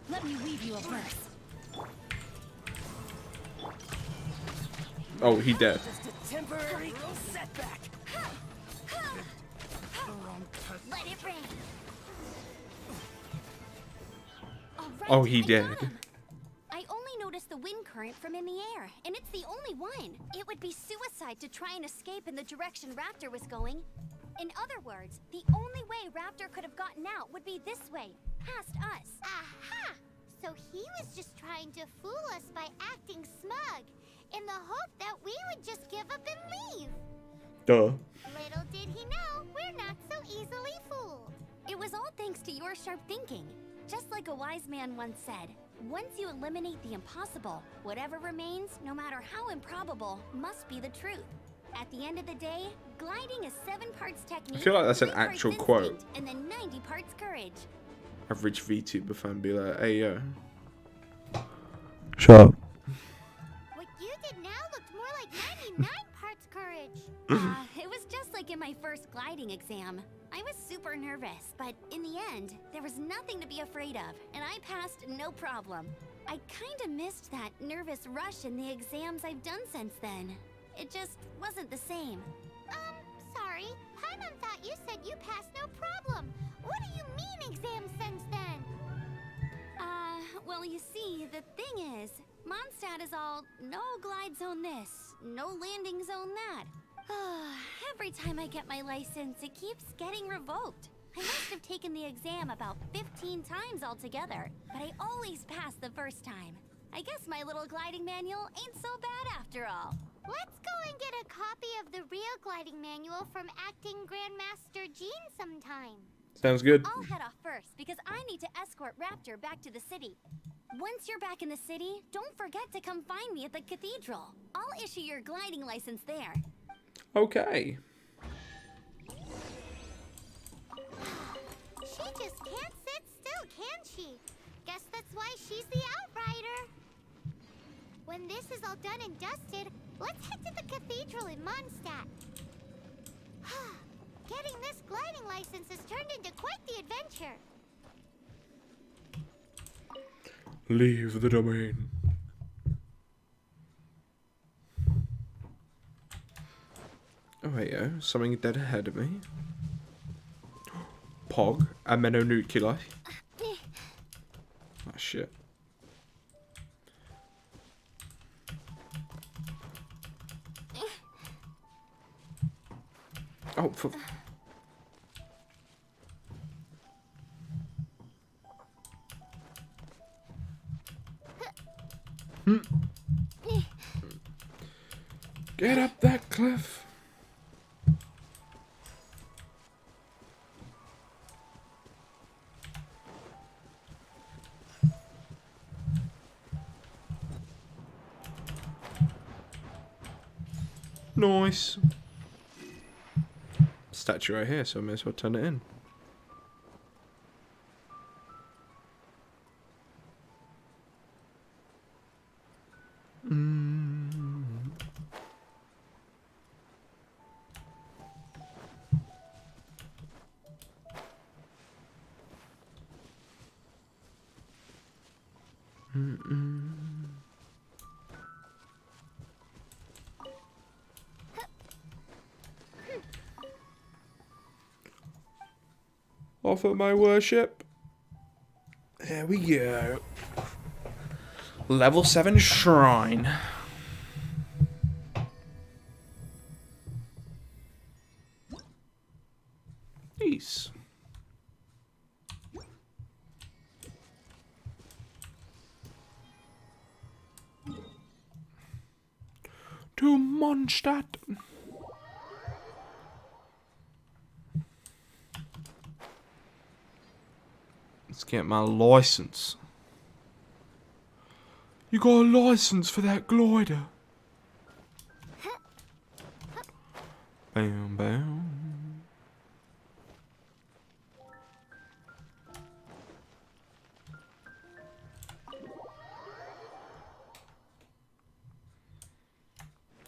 Let me weave you a verse. Oh, he dead. Just a temporary setback. Let it rain. All right, Oh, he I dead. got him. I only noticed the wind current from in the air, and it's the only one. It would be suicide to try and escape in the direction Raptor was going. In other words, the only way Raptor could have gotten out would be this way, past us. Aha! so he was just trying to fool us by acting smug, in the hope that we would just give up and leave. Duh. Little did he know, we're not so easily fooled. It was all thanks to your sharp thinking. Just like a wise man once said, once you eliminate the impossible, whatever remains, no matter how improbable, must be the truth. At the end of the day, gliding is 7 parts technique, I feel like that's an 3 parts actual quote. instinct, and then 90 parts courage. Average VTuber fan be like, hey yo. Shut up. What you did now looked more like 99 parts courage. It was just like in my first gliding exam. I was super nervous, but in the end, there was nothing to be afraid of, and I passed no problem. I kinda missed that nervous rush in the exams I've done since then. It just wasn't the same. Sorry. Paimon thought you said you passed no problem. What do you mean exams since then? Well, you see, the thing is, Mondstadt is all no glide zone this, no landing zone that. Every time I get my license, it keeps getting revoked. I must have taken the exam about 15 times altogether, but I always pass the first time. I guess my little gliding manual ain't so bad after all. Let's go and get a copy of the real gliding manual from Acting Grandmaster Jean sometime. Sounds good. I'll head off first because I need to escort Raptor back to the city. Once you're back in the city, don't forget to come find me at the cathedral. I'll issue your gliding license there. Okay. She just can't sit still, can she? Guess that's why she's the Outrider. When this is all done and dusted, let's head to the cathedral in Mondstadt. Getting this gliding license has turned into quite the adventure. Leave the domain. Oh, hey yo, something dead ahead of me. Pog, amenonuculi. Oh shit. Oh, for... Get up that cliff. Nice. Statue right here, so I may as well turn it in. Offer my worship. There we go. Level 7 shrine. Nice. To Mondstadt. Let's get my license. You got a license for that glider? Bam, bam.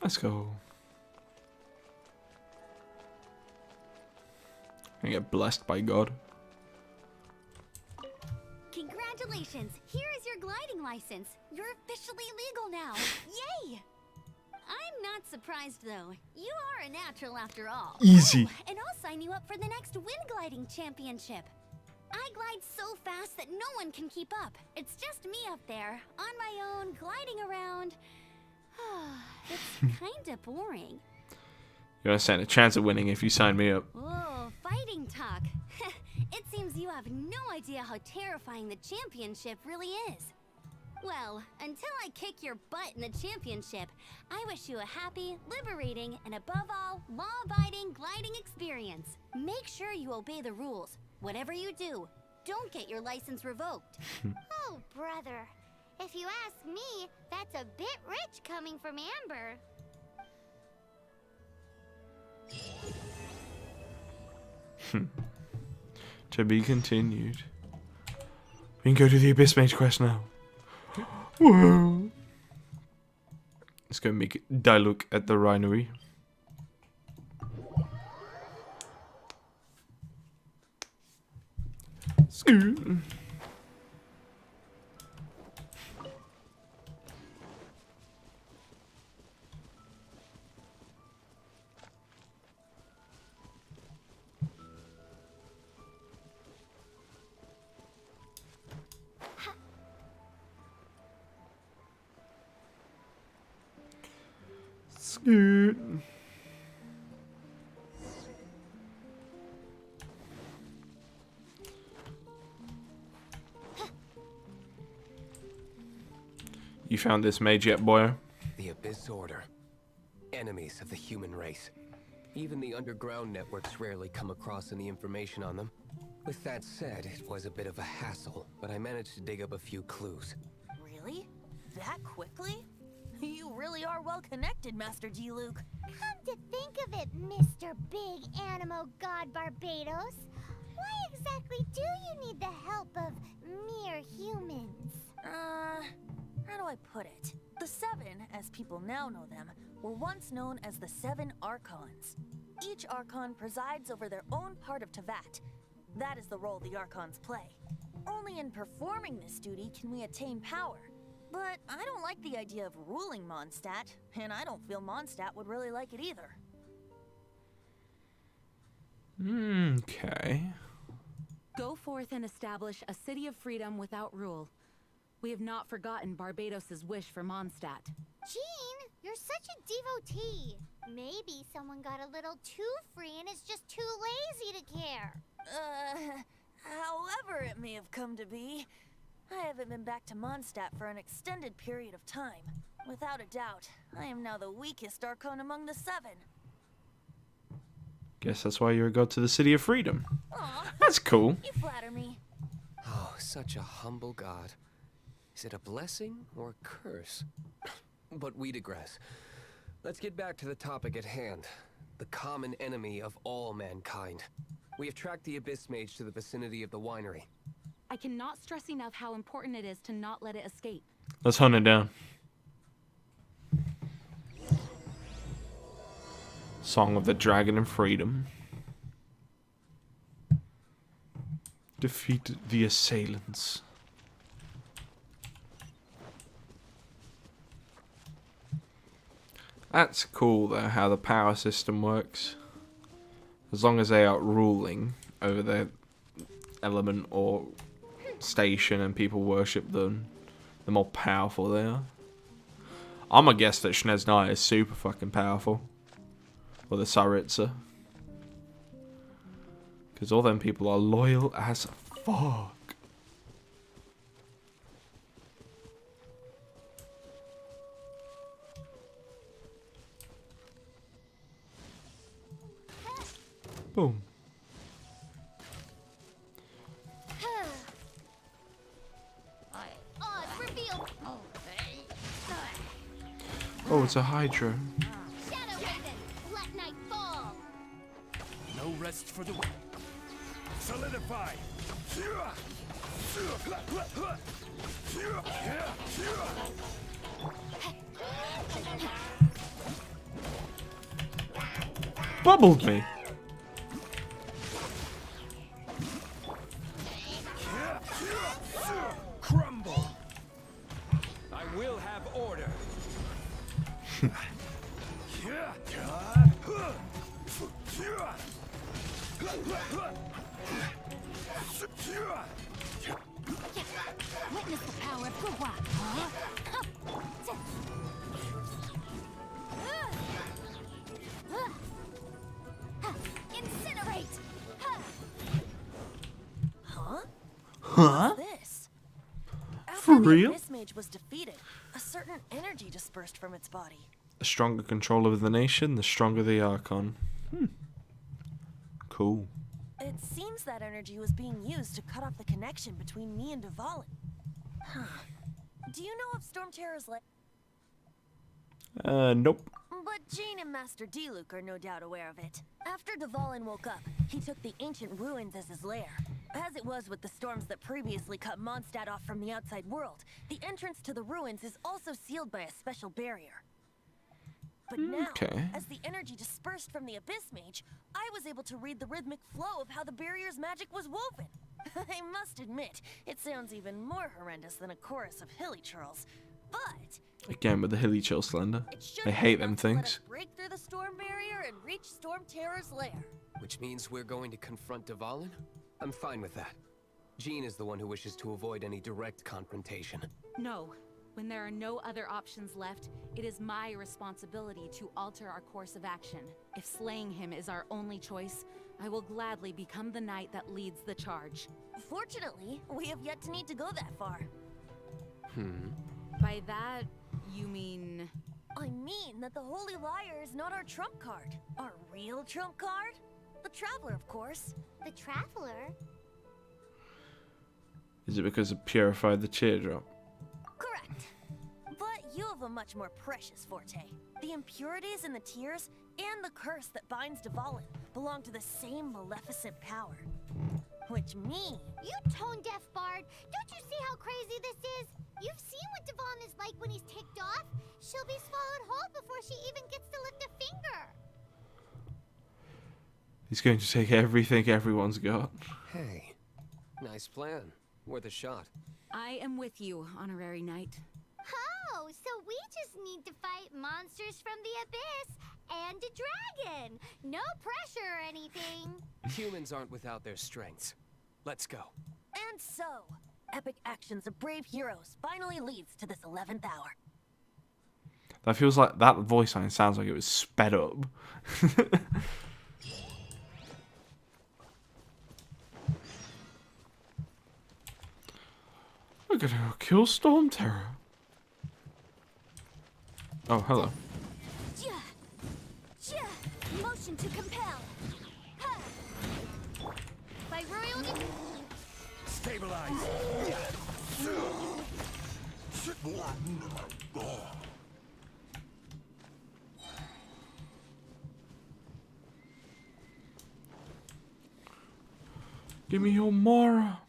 Let's go. I get blessed by God. Congratulations! Here is your gliding license. You're officially legal now. Yay! I'm not surprised though. You are a natural after all. Easy. Oh, and I'll sign you up for the next wind gliding championship. I glide so fast that no one can keep up. It's just me up there, on my own, gliding around. It's kinda boring. You're gonna stand a chance of winning if you sign me up. Whoa, fighting talk. It seems you have no idea how terrifying the championship really is. Well, until I kick your butt in the championship, I wish you a happy, liberating, and above all, law-abiding gliding experience. Make sure you obey the rules. Whatever you do, don't get your license revoked. Oh, brother. If you ask me, that's a bit rich coming from Amber. To be continued. We can go to the Abyss Mage quest now. Whoa! Let's go make Diluc at the Rhinery. Scoot. You found this mage yet, boy? The Abyss Order. Enemies of the human race. Even the underground networks rarely come across any information on them. With that said, it was a bit of a hassle, but I managed to dig up a few clues. Really? That quickly? You really are well connected, Master Diluc. Come to think of it, Mr. Big Animo God Barbados, why exactly do you need the help of mere humans? How do I put it? The Seven, as people now know them, were once known as the Seven Archons. Each Archon presides over their own part of Teyvat. That is the role the Archons play. Only in performing this duty can we attain power. But I don't like the idea of ruling Mondstadt, and I don't feel Mondstadt would really like it either. Okay. Go forth and establish a city of freedom without rule. We have not forgotten Barbados' wish for Mondstadt. Jean, you're such a devotee. Maybe someone got a little too free and is just too lazy to care. However it may have come to be, I haven't been back to Mondstadt for an extended period of time. Without a doubt, I am now the weakest Archon among the Seven. Guess that's why you're a god to the City of Freedom. Aw, That's cool. you flatter me. Oh, such a humble god. Is it a blessing or a curse? But we digress. Let's get back to the topic at hand. The common enemy of all mankind. We have tracked the Abyss Mage to the vicinity of the winery. I cannot stress enough how important it is to not let it escape. Let's hunt it down. Song of the Dragon and Freedom. Defeat the assailants. That's cool though, how the power system works. As long as they are ruling over their element or station and people worship them, the more powerful they are. I'm gonna guess that Snezhnaya is super fucking powerful. Or the Tsaritsa. Because all them people are loyal as fuck. Boom. Oh, it's a Hydra. Let night fall. No rest for the solidify. Bubbled me. Crumble. I will have order. Witness the power of Gugwa, huh? Incinerate! What's this? For After the real? Abyss Mage was defeated, a certain energy dispersed from its body. The stronger control of the nation, the stronger the Archon. Cool. It seems that energy was being used to cut off the connection between me and Dvalin. Huh. Do you know of Storm Terror's Nope. But Jean and Master Diluc are no doubt aware of it. After Dvalin woke up, he took the ancient ruins as his lair. As it was with the storms that previously cut Mondstadt off from the outside world, the entrance to the ruins is also sealed by a special barrier. But now, as the energy dispersed from the Abyss Mage, I was able to read the rhythmic flow of how the barrier's magic was woven. I must admit, it sounds even more horrendous than a chorus of hilly churls. But Again with the hilly chill slender. I hate them things. break through the storm barrier and reach Storm Terror's lair. Which means we're going to confront Dvalin? I'm fine with that. Jean is the one who wishes to avoid any direct confrontation. No. When there are no other options left, it is my responsibility to alter our course of action. If slaying him is our only choice, I will gladly become the knight that leads the charge. Fortunately, we have yet to need to go that far. By that, you mean... I mean that the Holy Liar is not our trump card. Our real trump card? The Traveler, of course. The Traveler? Is it because it purified the teardrop? Correct. But you have a much more precious forte. The impurities in the tears and the curse that binds Dvalin belong to the same maleficent power. Which means... You tone-deaf bard! Don't you see how crazy this is? You've seen what Dvalin is like when he's ticked off. She'll be swallowed whole before she even gets to lift a finger. He's going to take everything everyone's got. Hey, nice plan. Worth a shot. I am with you, honorary knight. Oh, so we just need to fight monsters from the abyss and a dragon. No pressure or anything. Humans aren't without their strengths. Let's go. And so, epic actions of brave heroes finally leads to this 11th hour. That feels like that voice line sounds like it was sped up. We're gonna go kill Storm Terror. Oh, hello. Motion to compel. By royal Stabilize. Give me your Mara.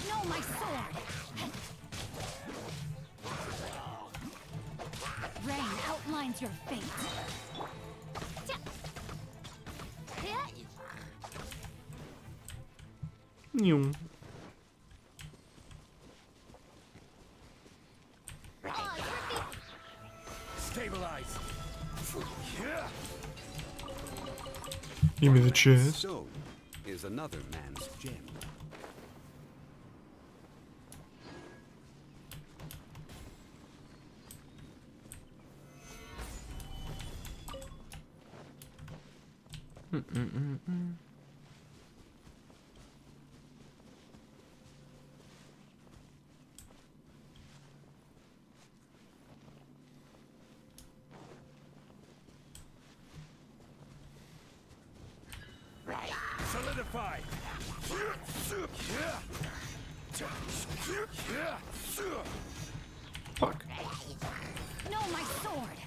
No, my sword. Rain outlines your fate. Nyum. Stabilize. Give me the chest. So is another man's gem. Solidify. Fuck. No, my sword.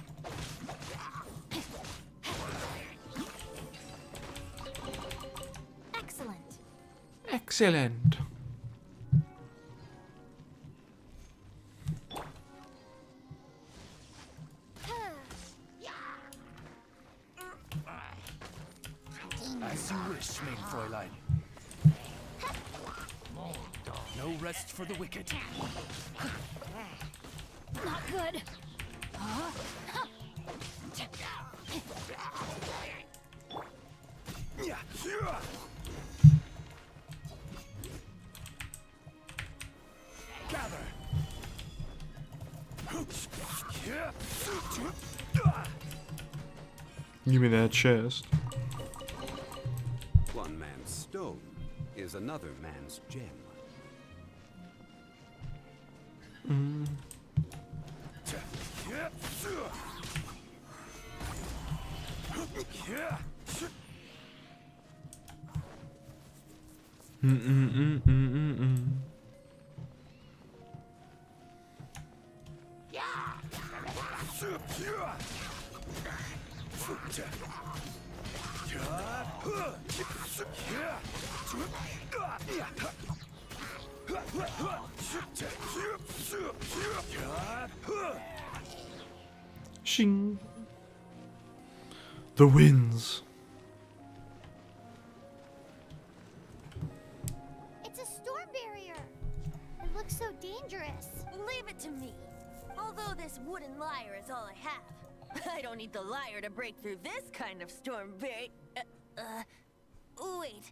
Excellent. Excellent. As you wish, maid Fräulein. No rest for the wicked. Not good. Give me that chest. One man's stone is another man's gem. Shing. The winds. It's a storm barrier. It looks so dangerous. Leave it to me. Although this wooden lyre is all I have, I don't need the lyre to break through this kind of storm barrier. Wait.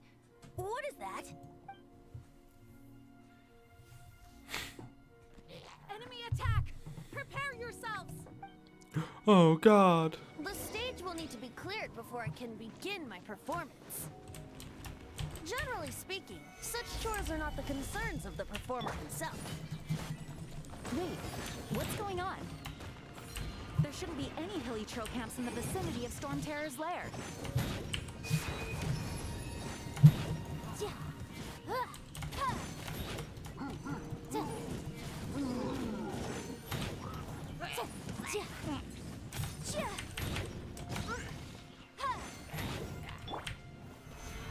What is that? Enemy attack! Prepare yourselves! Oh God. The stage will need to be cleared before I can begin my performance. Generally speaking, such chores are not the concerns of the performer himself. Wait, what's going on? There shouldn't be any hilly trail camps in the vicinity of Storm Terror's lair.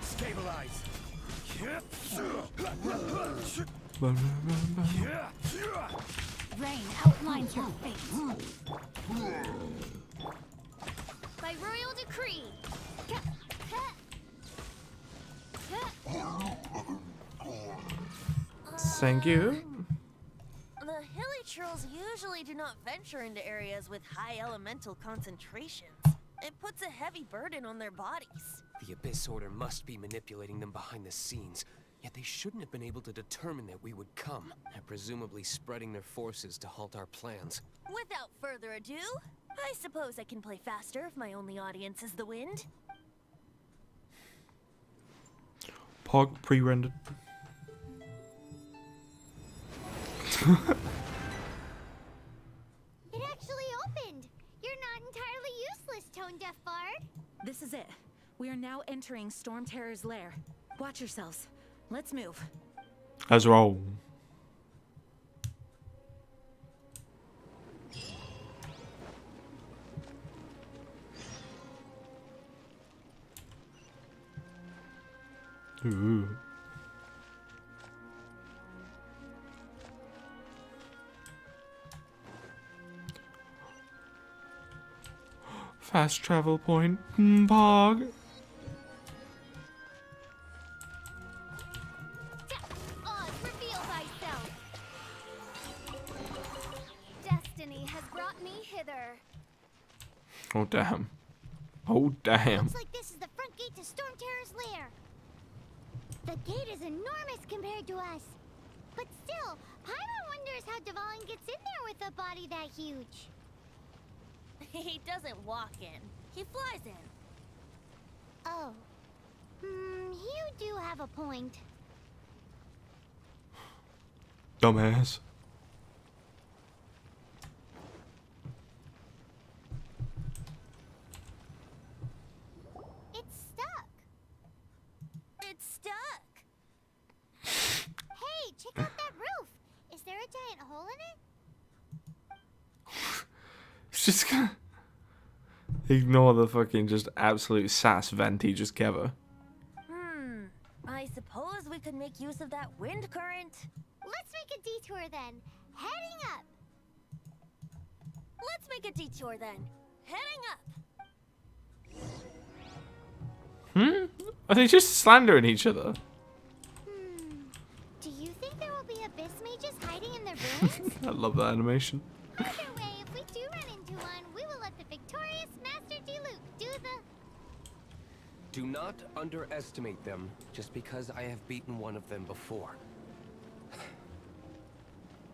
Stabilize. Rain outlines your fate. By royal decree. Thank you. The hilly trolls usually do not venture into areas with high elemental concentrations. It puts a heavy burden on their bodies. The Abyss Order must be manipulating them behind the scenes. Yet they shouldn't have been able to determine that we would come, and presumably spreading their forces to halt our plans. Without further ado, I suppose I can play faster if my only audience is the wind. Pog pre-rendered. It actually opened. You're not entirely useless, Tone Deaf Bard. This is it. We are now entering Storm Terror's lair. Watch yourselves. Let's move. As well. Ooh. Fast travel point. Pog. Oz, reveal thyself. Destiny has brought me hither. Oh damn. Oh damn. Looks like this is the front gate to Storm Terror's lair. The gate is enormous compared to us. But still, Paimon wonders how Dvalin gets in there with a body that huge. He doesn't walk in. He flies in. Oh. You do have a point. Dumbass. It's stuck. It's stuck. Hey, check out that roof. Is there a giant hole in it? It's just gonna ignore the fucking just absolute sass vent he just gave her. I suppose we could make use of that wind current. Let's make a detour then. Heading up. Let's make a detour then. Heading up. Are they just slandering each other? Do you think there will be abyss mages hiding in their ruins? I love that animation. Either way, if we do run into one, we will let the victorious Master Diluc do the... Do not underestimate them just because I have beaten one of them before.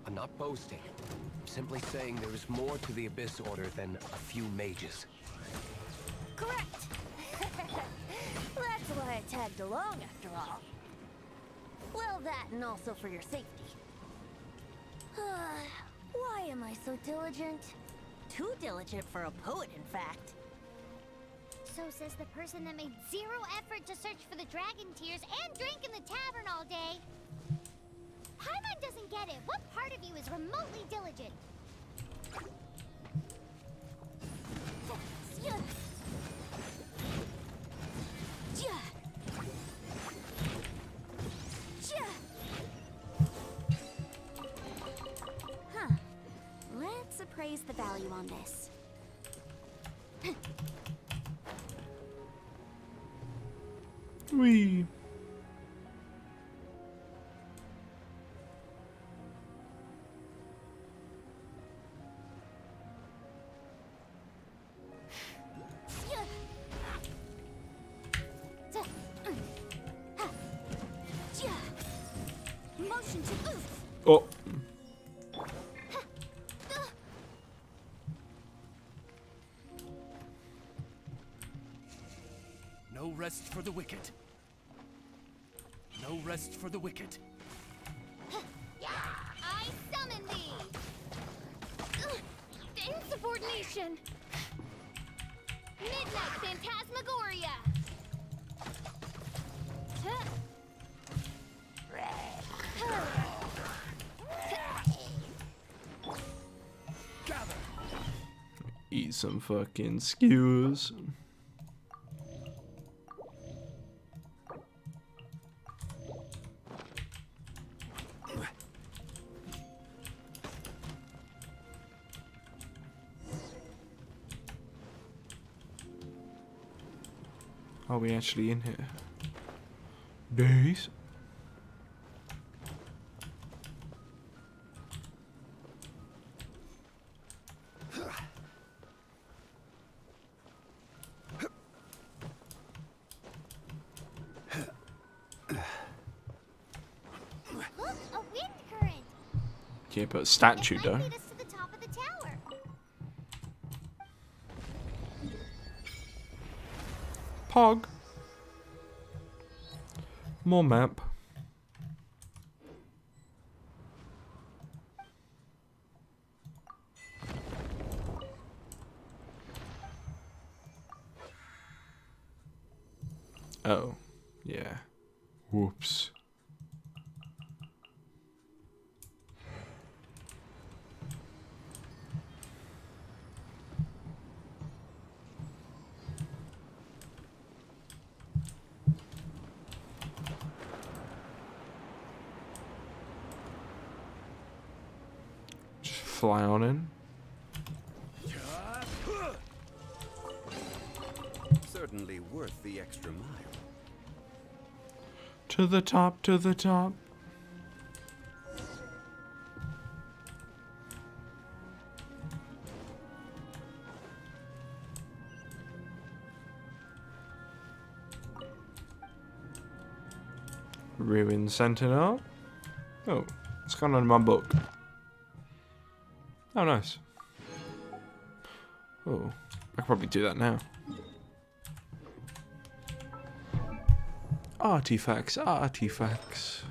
I'm not boasting. I'm simply saying there is more to the Abyss Order than a few mages. Correct. tagged along after all. Well, that and also for your safety. Why am I so diligent? Too diligent for a poet, in fact. So says the person that made zero effort to search for the dragon tears and drank in the tavern all day. Paimon doesn't get it. What part of you is remotely diligent? Huh. Let's appraise the value on this. Wee. Motion to oof. Oh. No rest for the wicked. No rest for the wicked. I summon thee. Insubordination. Midnight Phantasmagoria. Gather. Eat some fucking skewers. Are we actually in here? Days? Look, a wind current. Yeah, but a statue It though. might lead us to the top of the tower. Pog. More map. Oh, yeah. Whoops. Just fly on in. Certainly worth the extra mile. To the top, to the top. Ruin Sentinel. Oh, it's gone on in my book. Oh, nice. Oh, I could probably do that now. Artifacts, artifacts.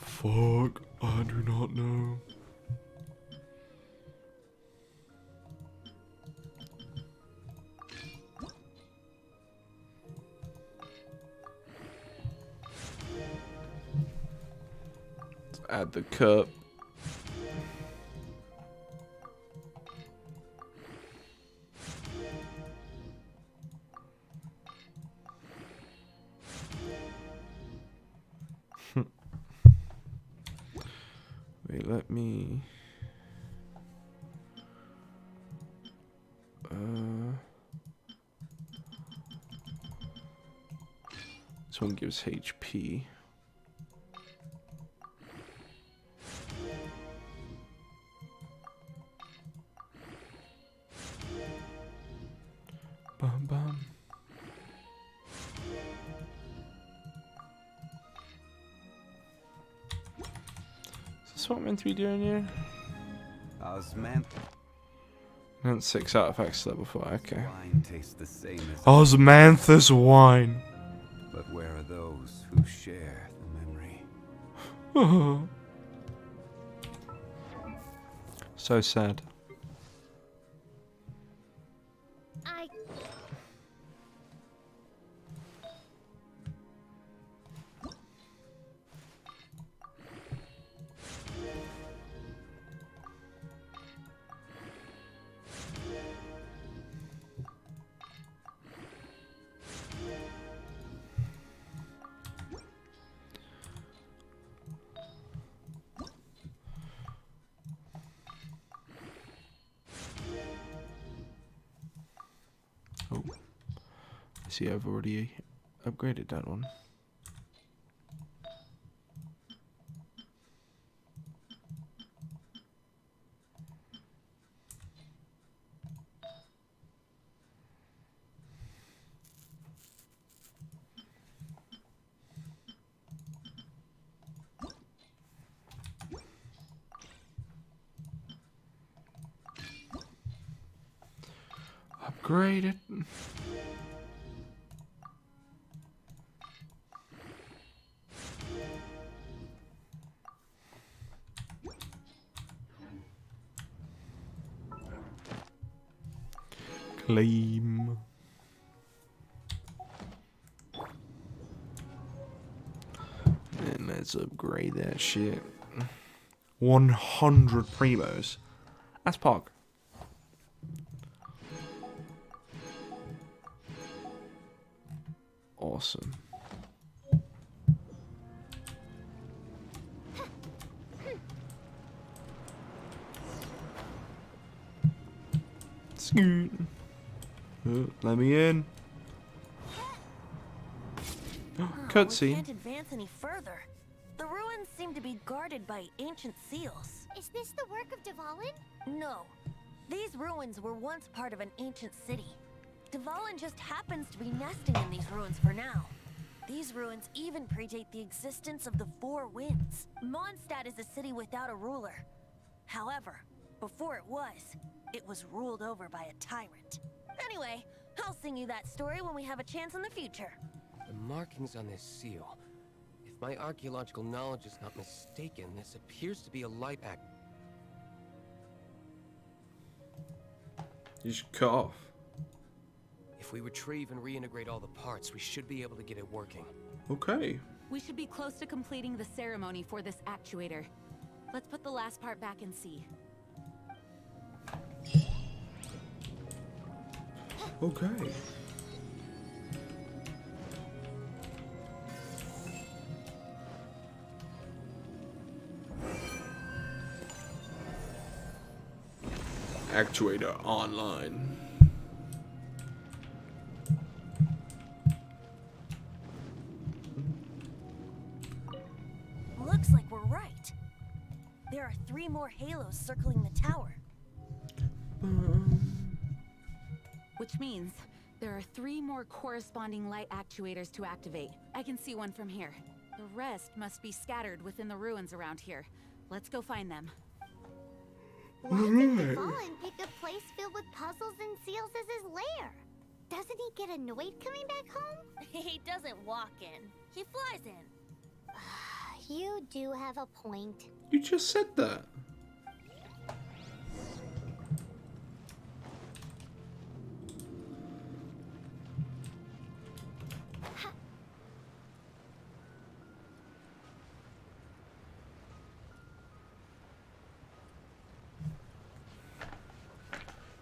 Fuck, I do not know. Let's add the cup. Wait, let me... This one gives HP. Bum bum. this what I'm meant to be doing here? Osmanthus And 6 artifacts level 4, okay. Wine tastes the same as Osmanthus Wine. But where are those who share the memory? So sad. Oh, I see I've already upgraded that one. Upgraded. Claim. And let's upgrade that shit. 100 primos. That's pog. Awesome. Scoot. Let me in. We Cutscene. can't advance any further. The ruins seem to be guarded by ancient seals. Is this the work of Dvalin? No. These ruins were once part of an ancient city. Dvalin just happens to be nesting in these ruins for now. These ruins even predate the existence of the Four Winds. Mondstadt is a city without a ruler. However, before it was ruled over by a tyrant. Anyway, I'll sing you that story when we have a chance in the future. The markings on this seal. If my archaeological knowledge is not mistaken, this appears to be a light act. You should cut off. If we retrieve and reintegrate all the parts, we should be able to get it working. Okay. We should be close to completing the ceremony for this actuator. Let's put the last part back and see. Okay. Actuator online. Looks like we're right. There are 3 more halos circling the tower. Which means there are 3 more corresponding light actuators to activate. I can see one from here. The rest must be scattered within the ruins around here. Let's go find them. Why did Dvalin pick a place filled with puzzles and seals as his lair? Doesn't he get annoyed coming back home? He doesn't walk in. He flies in. You do have a point. You just said that.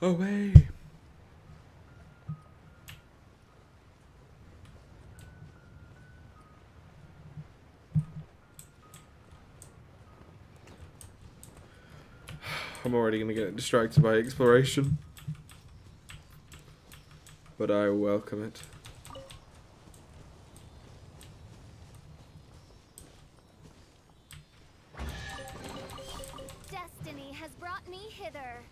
Away. I'm already going to get distracted by exploration, but I welcome it. Destiny has brought me hither.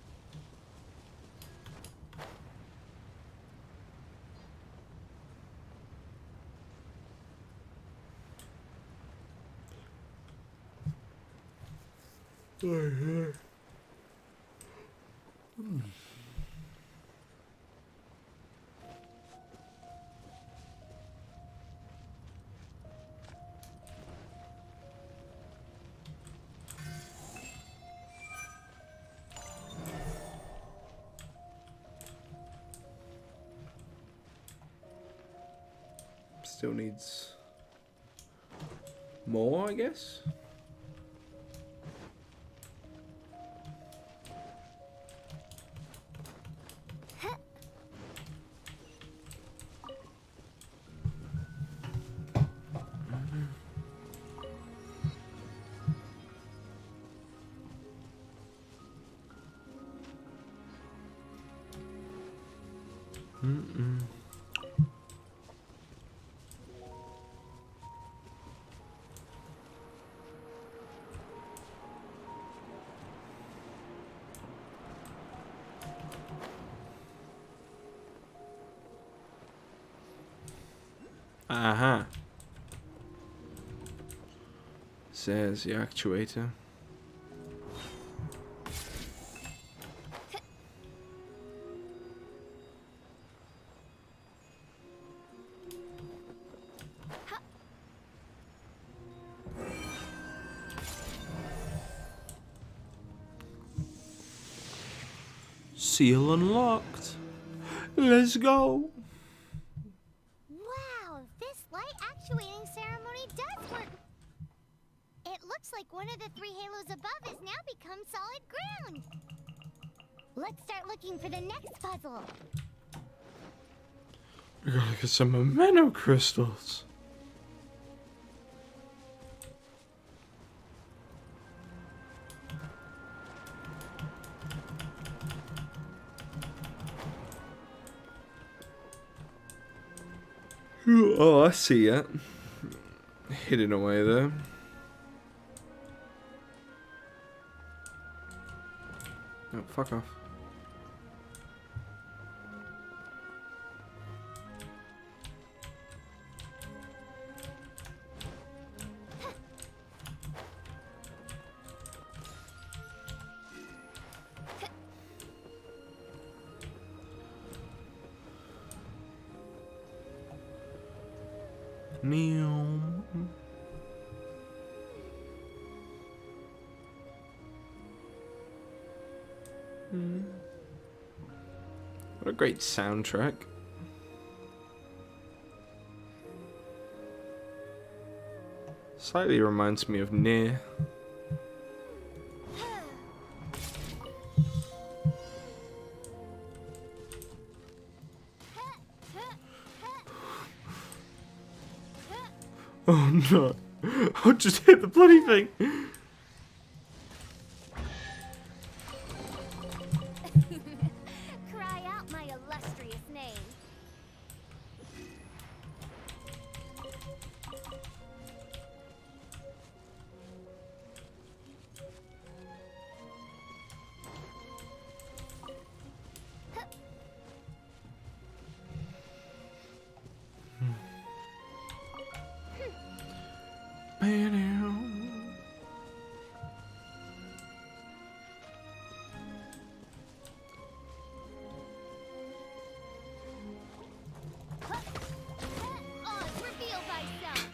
Still needs more, I guess. Aha. Says the actuator. Seal unlocked. Let's go. Wow, this light actuating ceremony does work. It looks like one of the 3 halos above has now become solid ground. Let's start looking for the next puzzle. We gotta get some memento crystals. Oh, I see it. Hidden away there. Oh, fuck off. What a great soundtrack. Slightly reminds me of Nier. Oh no. I just hit the bloody thing. Cry out my illustrious name. Reveal thyself.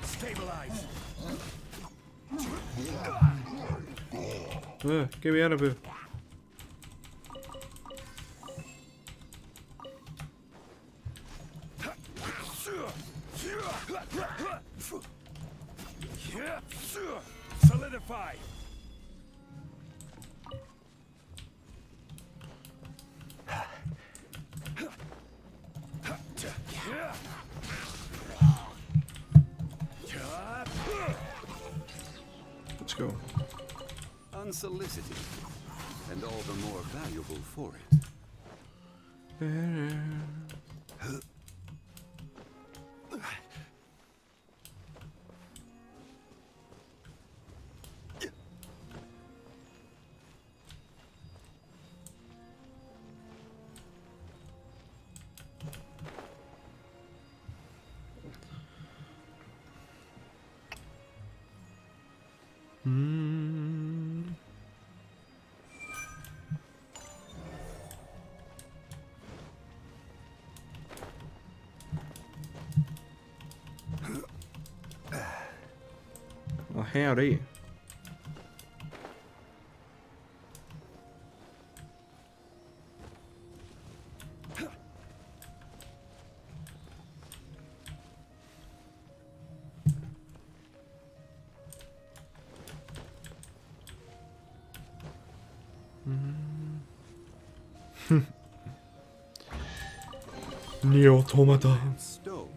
Stabilize. Get me out of here. Solidify. Let's go. Unsolicited, and all the more valuable for it. Well, howdy. Neo Automata. Stone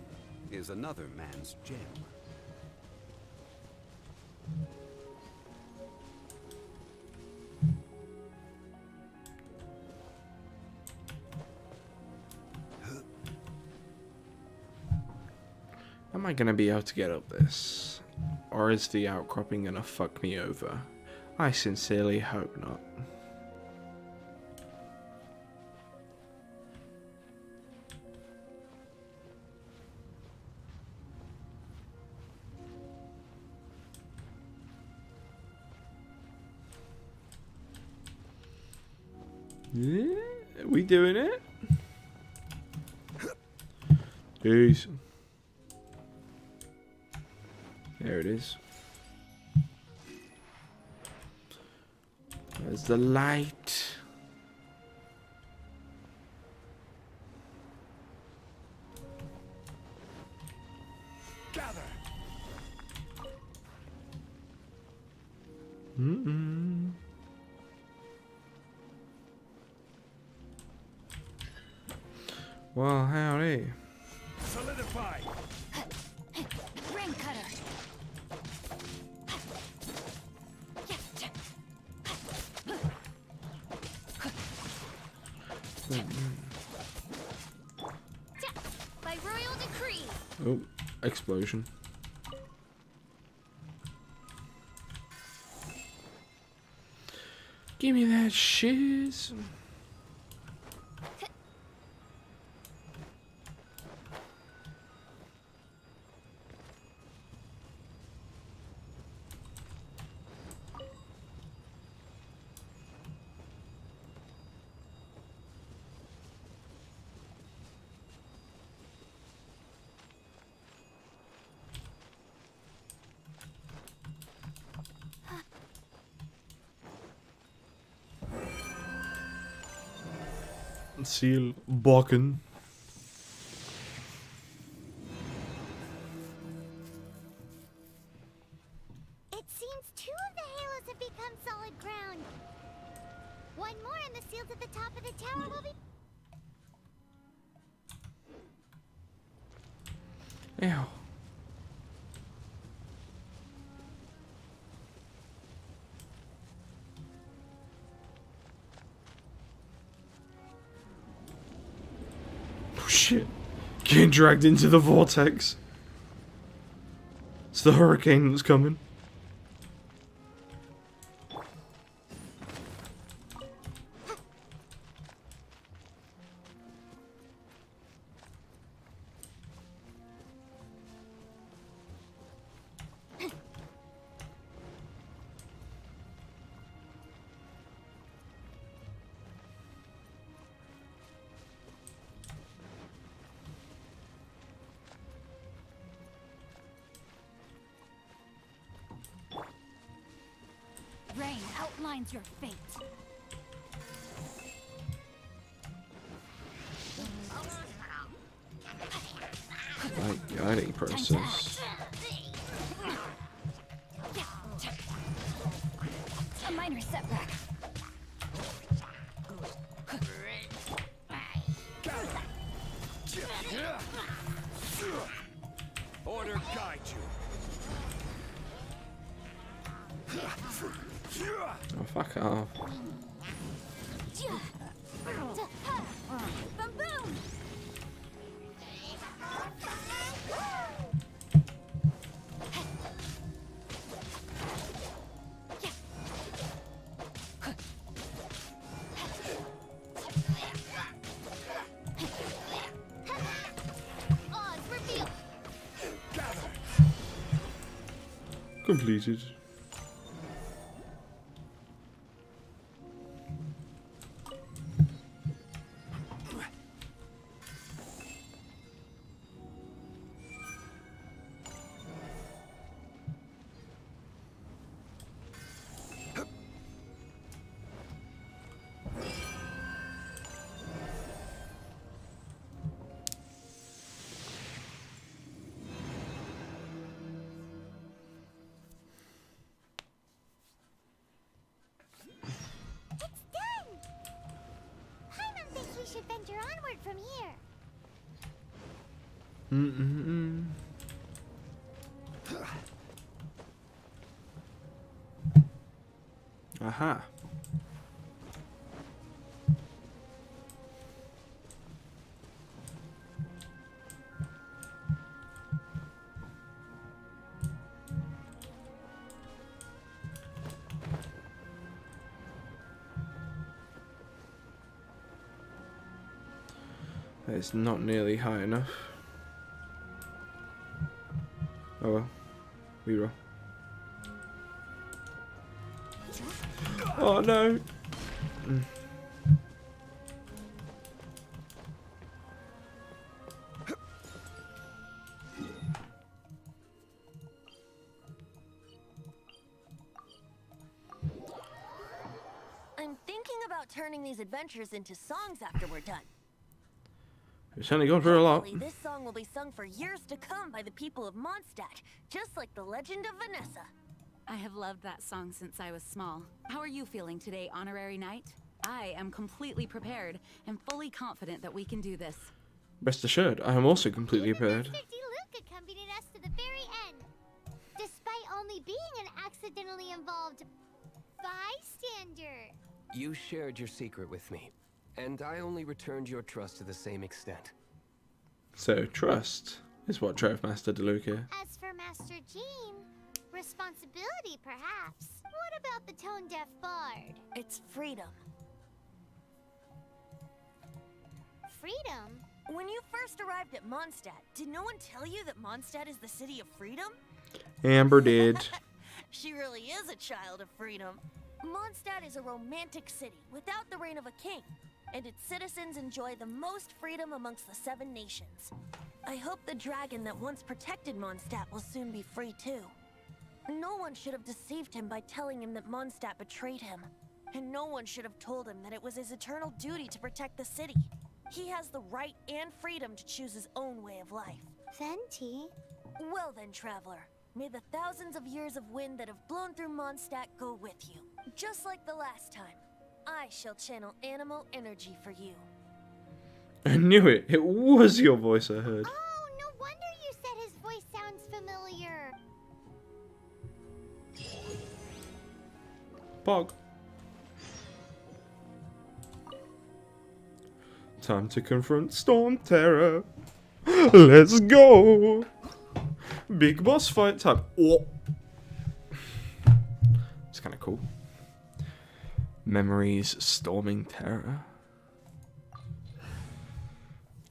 is another man's gem. Am I gonna be able to get up this? Or is the outcropping gonna fuck me over? I sincerely hope not. Yeah, we doing it? Peace. There it is. There's the light. Gather. Well, howdy. Solidify. Ring cutter. By royal decree. Oh, explosion. Give me that shiz. Seal Bakken. It seems 2 of the halos have become solid ground. One more and the seals at the top of the tower will be... Ew. Oh shit. Getting dragged into the vortex. It's the hurricane that's coming. Rain outlines your fate. Slight guiding process. A minor setback. Order guide you. Oh, fuck off. Boom boom. Completed. Should venture onward from here. Aha. It's not nearly high enough. Oh well. Reroll. Oh no! I'm thinking about turning these adventures into songs after we're done. We've certainly gone through a lot. Hopefully, this song will be sung for years to come by the people of Mondstadt, just like the legend of Vanessa. I have loved that song since I was small. How are you feeling today, Honorary Knight? I am completely prepared and fully confident that we can do this. Rest assured, I am also completely prepared. Mr. DeLuke accompanied us to the very end, despite only being an accidentally involved bystander. You shared your secret with me, and I only returned your trust to the same extent. So, trust is what drove Master DeLuke here. As for Master Jean, responsibility perhaps. What about the tone-deaf bard? It's freedom. Freedom? When you first arrived at Mondstadt, did no one tell you that Mondstadt is the city of freedom? Amber did. She really is a child of freedom. Mondstadt is a romantic city without the reign of a king, and its citizens enjoy the most freedom amongst the 7 nations. I hope the dragon that once protected Mondstadt will soon be free too. No one should have deceived him by telling him that Mondstadt betrayed him, and no one should have told him that it was his eternal duty to protect the city. He has the right and freedom to choose his own way of life. Venti? Well then, traveler, may the thousands of years of wind that have blown through Mondstadt go with you. Just like the last time, I shall channel animal energy for you. I knew it. It was your voice I heard. Oh, no wonder you said his voice sounds familiar. Bog. Time to confront Storm Terror. Let's go. Big boss fight time. Oh. It's kind of cool. Memories Storming Terror.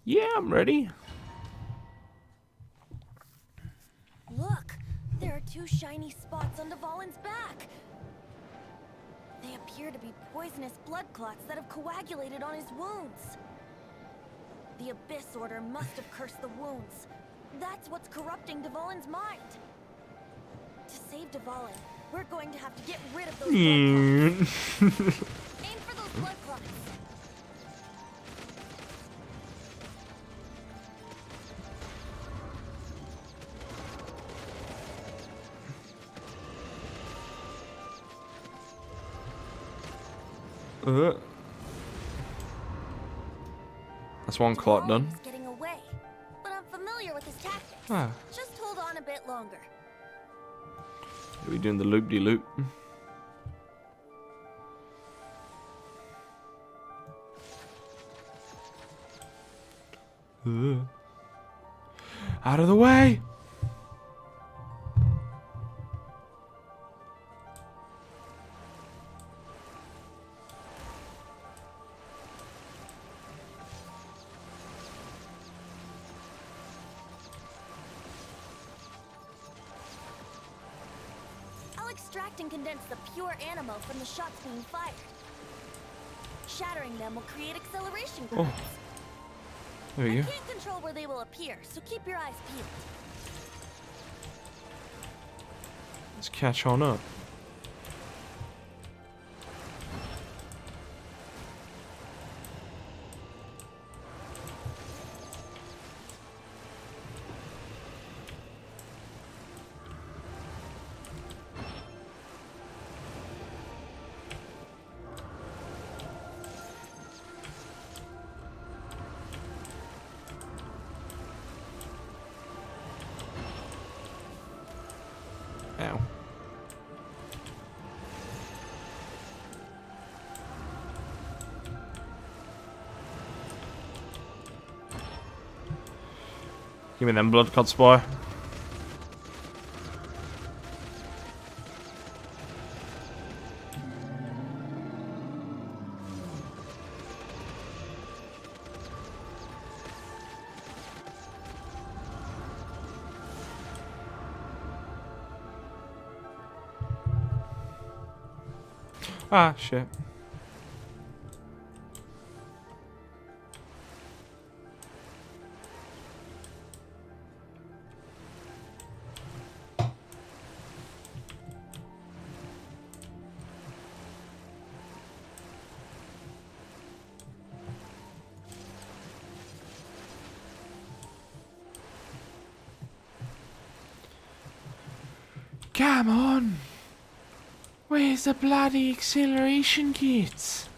Yeah, I'm ready. Look, there are 2 shiny spots on Dvalin's back. They appear to be poisonous blood clots that have coagulated on his wounds. The Abyss Order must have cursed the wounds. That's what's corrupting Dvalin's mind. To save Dvalin, we're going to have to get rid of those blood clots. Aim for those blood clots. That's one clot done. He's getting away, but I'm familiar with his tactics. Ah. Just hold on a bit longer. Are we doing the loop-de-loop? Out of the way! I'll extract and condense the pure animo from the shots being fired. Shattering them will create acceleration currents. There you I go. can't control where they will appear, so keep your eyes peeled. Let's catch on up. Ow. Give me them blood clot spore. Ah, shit. Come on! Where's the bloody acceleration kits?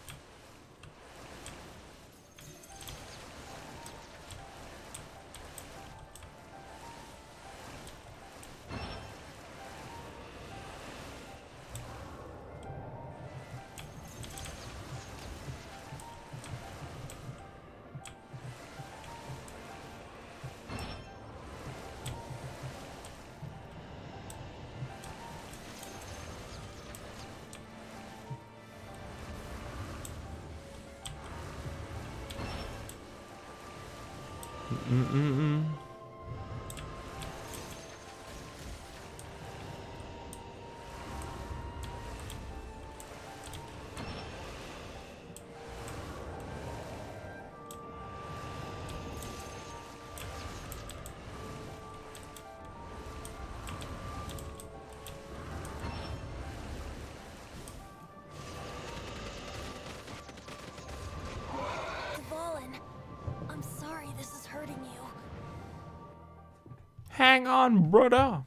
I'm sorry this is hurting you. Hang on, brother.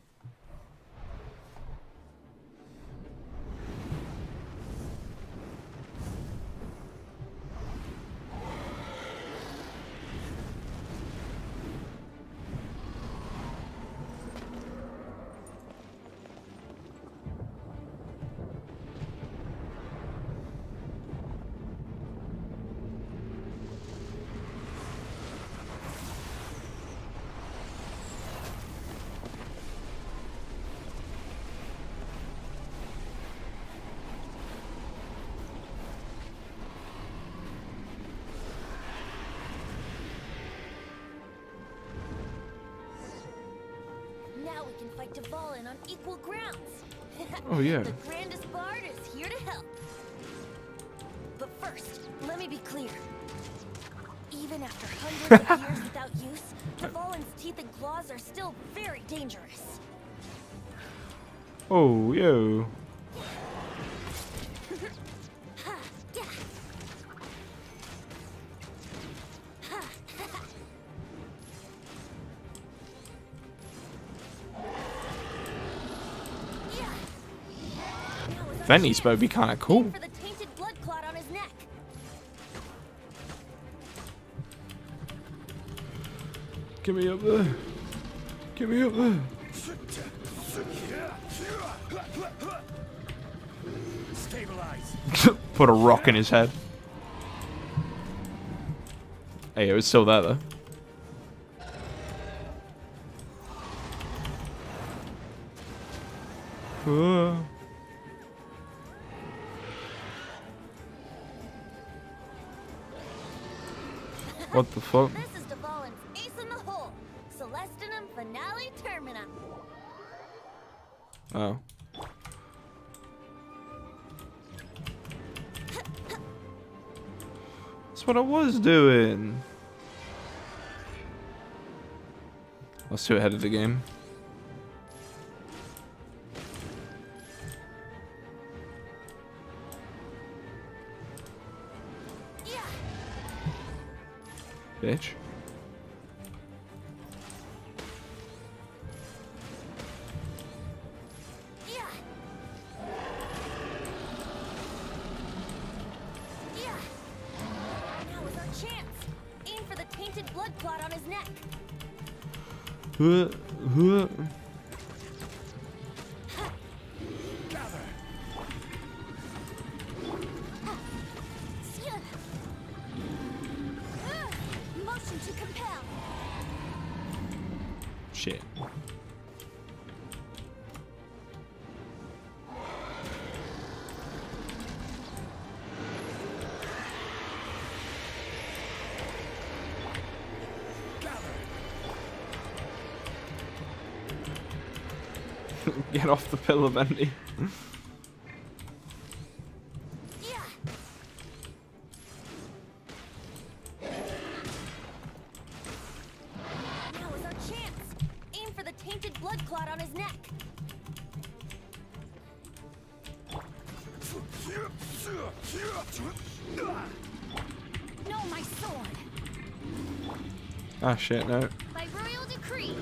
Now we can fight Dvalin on equal grounds. Oh, yeah. The grandest bard is here to help. But first, let me be clear. Even after hundreds of years without use, Dvalin's teeth and claws are still very dangerous. Oh, yo. Veni's supposed to be kind of cool. For the tainted blood clot on his neck. Get me up there. Get me up there. Stabilize. Put a rock in his head. Hey, it was still there though. What the fuck? This is Dvalin's ace in the hole. Celestinum finale terminum. Oh. That's what I was doing. I was too ahead of the game. Bitch. Now is our chance. Aim for the tainted blood clot on his neck. Motion to compel. Shit. Get off the pillar, Bendy. Now is our chance. Aim for the tainted blood clot on his neck. No, my sword. Ah, shit, no. By royal decree.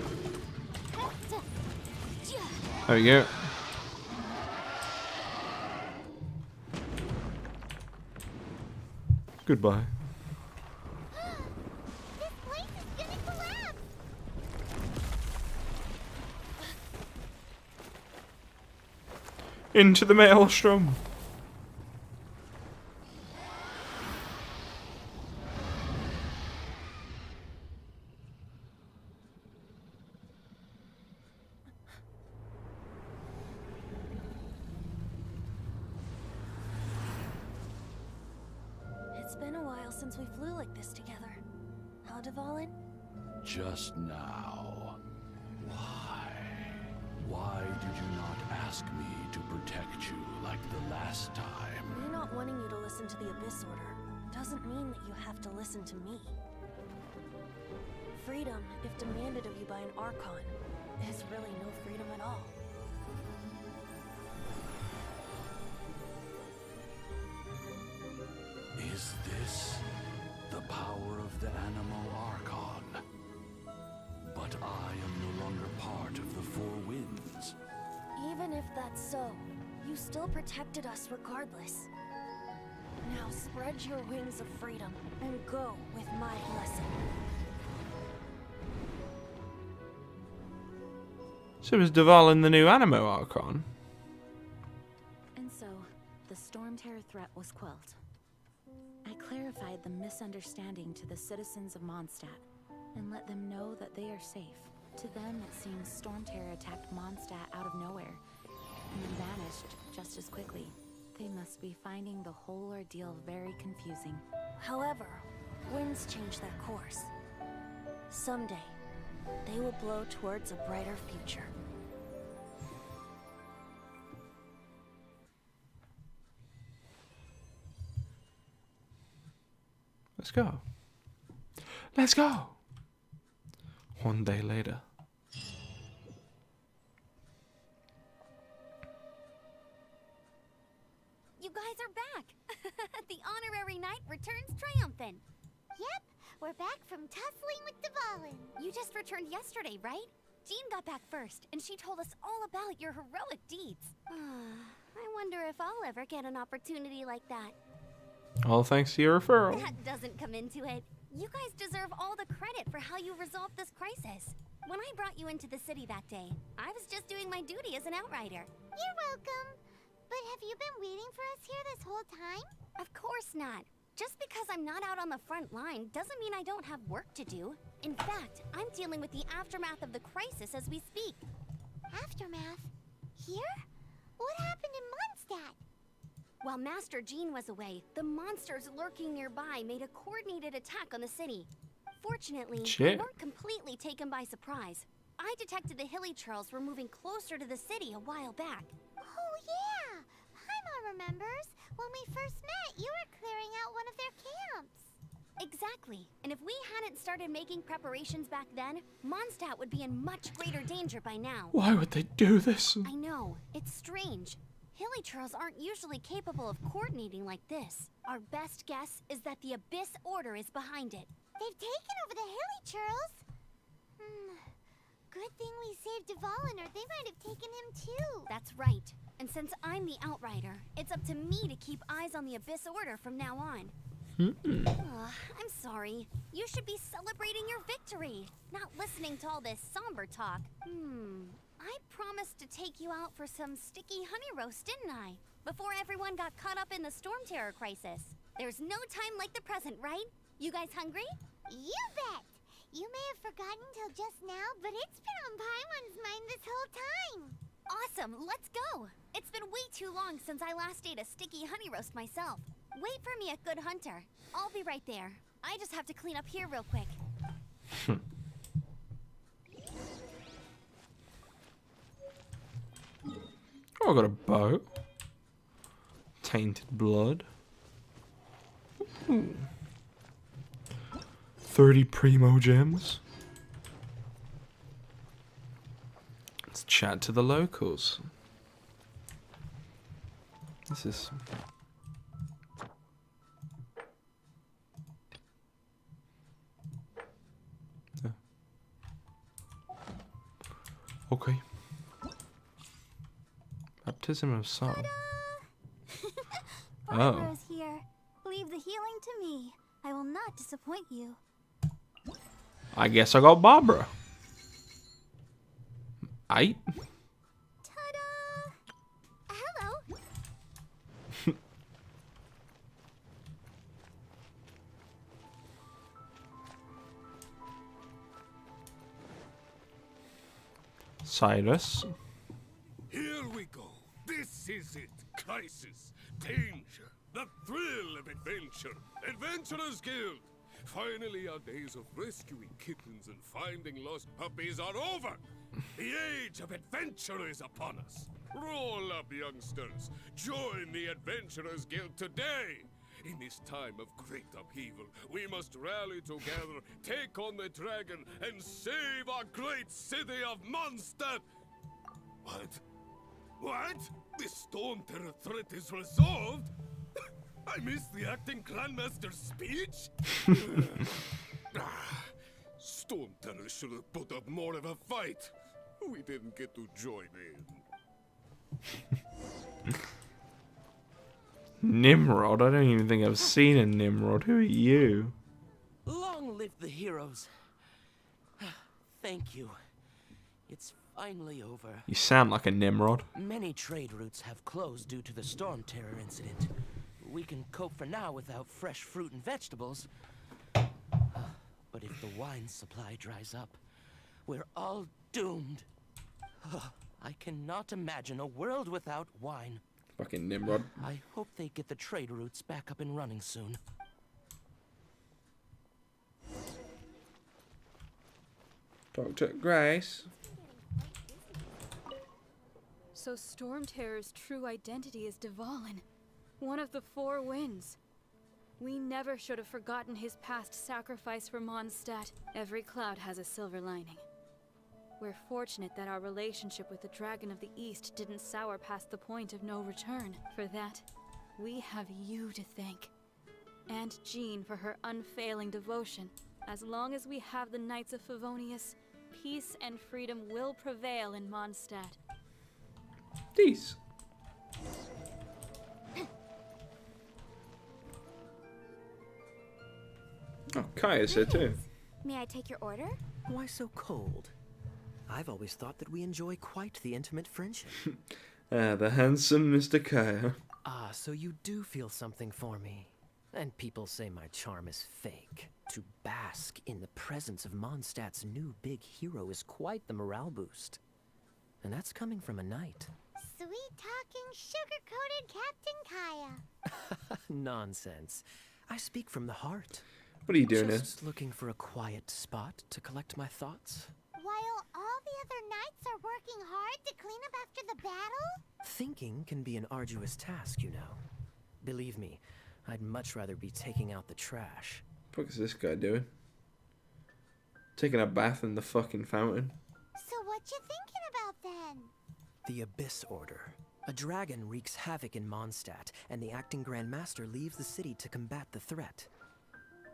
There we go. Goodbye. This place is gonna collapse! Into the maelstrom. It's been a while since we flew like this together. Huh, Dvalin? Just now. Why? Why did you not ask me to protect you like the last time? Me not wanting you to listen to the Abyss Order doesn't mean that you have to listen to me. Freedom, if demanded of you by an Archon, is really no freedom at all. Is this the power of the Animo Archon? But I am no longer part of the Four Winds. Even if that's so, you still protected us regardless. Now spread your wings of freedom and go with my blessing. So is Dvalin the new Animo Archon? And so, the Storm Terror threat was quelled. I clarified the misunderstanding to the citizens of Mondstadt and let them know that they are safe. To them, it seems Storm Terror attacked Mondstadt out of nowhere and then vanished just as quickly. They must be finding the whole ordeal very confusing. However, winds change their course. Someday, they will blow towards a brighter future. Let's go. Let's go. One day later. You guys are back! The honorary knight returns triumphant. Yep, we're back from tussling with Dvalin. You just returned yesterday, right? Jean got back first, and she told us all about your heroic deeds. I wonder if I'll ever get an opportunity like that. All thanks to your referral. That doesn't come into it. You guys deserve all the credit for how you resolved this crisis. When I brought you into the city that day, I was just doing my duty as an outrider. You're welcome. But have you been waiting for us here this whole time? Of course not. Just because I'm not out on the front line doesn't mean I don't have work to do. In fact, I'm dealing with the aftermath of the crisis as we speak. Aftermath? Here? What happened in Mondstadt? While Master Jean was away, the monsters lurking nearby made a coordinated attack on the city. Fortunately, we weren't completely taken by surprise. I detected the Hilly Churls were moving closer to the city a while back. Oh yeah! Paimon remembers. When we first met, you were clearing out one of their camps. Exactly. And if we hadn't started making preparations back then, Mondstadt would be in much greater danger by now. Why would they do this? I know. It's strange. Hilly Churls aren't usually capable of coordinating like this. Our best guess is that the Abyss Order is behind it. They've taken over the Hilly Churls? Good thing we saved Duvall, or they might have taken him too. That's right. And since I'm the Outrider, it's up to me to keep eyes on the Abyss Order from now on. I'm sorry. You should be celebrating your victory, not listening to all this somber talk. I promised to take you out for some sticky honey roast, didn't I? Before everyone got caught up in the Storm Terror crisis. There's no time like the present, right? You guys hungry? You bet! You may have forgotten till just now, but it's been on Paimon's mind this whole time. Awesome, let's go! It's been way too long since I last ate a sticky honey roast myself. Wait for me at Good Hunter. I'll be right there. I just have to clean up here real quick. Oh, I got a bow. Tainted blood. Ooh. 30 primo gems. Let's chat to the locals. This is... Yeah. Okay. Baptism of Soul. Barbara's here. Leave the healing to me. I will not disappoint you. I guess I got Barbara. Aight. Ta-da! Hello. Cyrus. Here we go. This is it. Crisis. Danger. The thrill of adventure. Adventurers Guild. Finally, our days of rescuing kittens and finding lost puppies are over. The age of adventure is upon us. Roll up, youngsters. Join the Adventurers Guild today. In this time of great upheaval, we must rally together, take on the dragon, and save our great city of Mondstadt. What? What? The Storm Terror threat is resolved? I missed the acting Grandmaster's speech? Storm Terror should have put up more of a fight. We didn't get to join in. Nimrod? I don't even think I've seen a Nimrod. Who are you? Long live the heroes. Thank you. It's finally over. You sound like a Nimrod. Many trade routes have closed due to the Storm Terror incident. We can cope for now without fresh fruit and vegetables. But if the wine supply dries up, we're all doomed. I cannot imagine a world without wine. Fucking Nimrod. I hope they get the trade routes back up and running soon. Dr. Grace. So Storm Terror's true identity is Duvallin, one of the Four Winds. We never should have forgotten his past sacrifice for Mondstadt. Every cloud has a silver lining. We're fortunate that our relationship with the Dragon of the East didn't sour past the point of no return. For that, we have you to thank. And Jean for her unfailing devotion. As long as we have the Knights of Favonius, peace and freedom will prevail in Mondstadt. These. Oh, Kaya's here too. May I take your order? Why so cold? I've always thought that we enjoy quite the intimate friendship. The handsome Mr. Kaya. Ah, so you do feel something for me. And people say my charm is fake. To bask in the presence of Mondstadt's new big hero is quite the morale boost. And that's coming from a knight. Sweet-talking, sugar-coated Captain Kaya. Nonsense. I speak from the heart. What are you doing Just looking for a quiet spot to collect my thoughts. While all the other knights are working hard to clean up after the battle? Thinking can be an arduous task, you know. Believe me, I'd much rather be taking out the trash. What is this guy doing? Taking a bath in the fucking fountain. So what you thinking about then? The Abyss Order. A dragon wreaks havoc in Mondstadt, and the acting Grand Master leaves the city to combat the threat.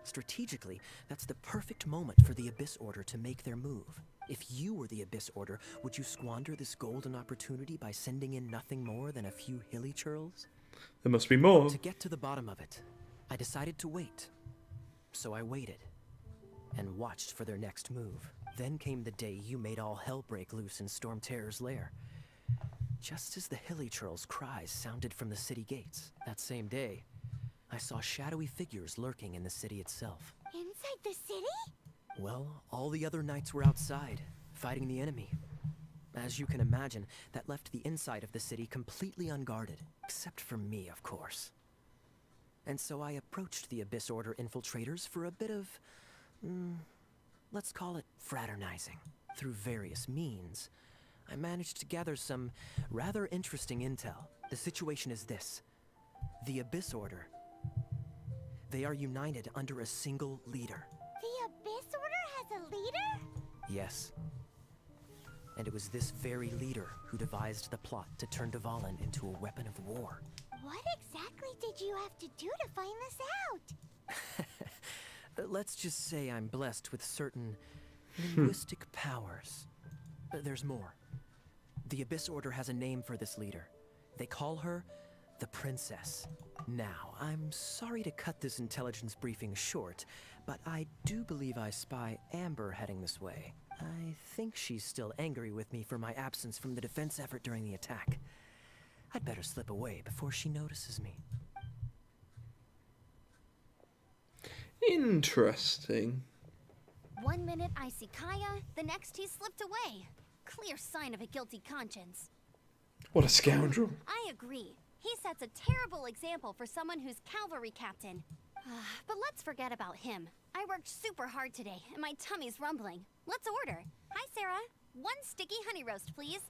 Strategically, that's the perfect moment for the Abyss Order to make their move. If you were the Abyss Order, would you squander this golden opportunity by sending in nothing more than a few hilly churls? There must be more. To get to the bottom of it, I decided to wait. So I waited, and watched for their next move. Then came the day you made all hell break loose in Storm Terror's lair. Just as the hilly churls' cries sounded from the city gates, that same day, I saw shadowy figures lurking in the city itself. Inside the city? Well, all the other knights were outside, fighting the enemy. As you can imagine, that left the inside of the city completely unguarded, except for me, of course. And so I approached the Abyss Order infiltrators for a bit of, let's call it fraternizing. Through various means, I managed to gather some rather interesting intel. The situation is this. The Abyss Order, they are united under a single leader. The Abyss Order has a leader? Yes. And it was this very leader who devised the plot to turn Dvalin into a weapon of war. What exactly did you have to do to find this out? Let's just say I'm blessed with certain linguistic powers. There's more. The Abyss Order has a name for this leader. They call her the Princess. Now, I'm sorry to cut this intelligence briefing short, but I do believe I spy Amber heading this way. I think she's still angry with me for my absence from the defense effort during the attack. I'd better slip away before she notices me. Interesting. 1 minute I see Kaya, the next he slipped away. Clear sign of a guilty conscience. What a scoundrel. I agree. He sets a terrible example for someone who's cavalry captain. But let's forget about him. I worked super hard today, and my tummy's rumbling. Let's order. Hi, Sarah. 1 sticky honey roast, please.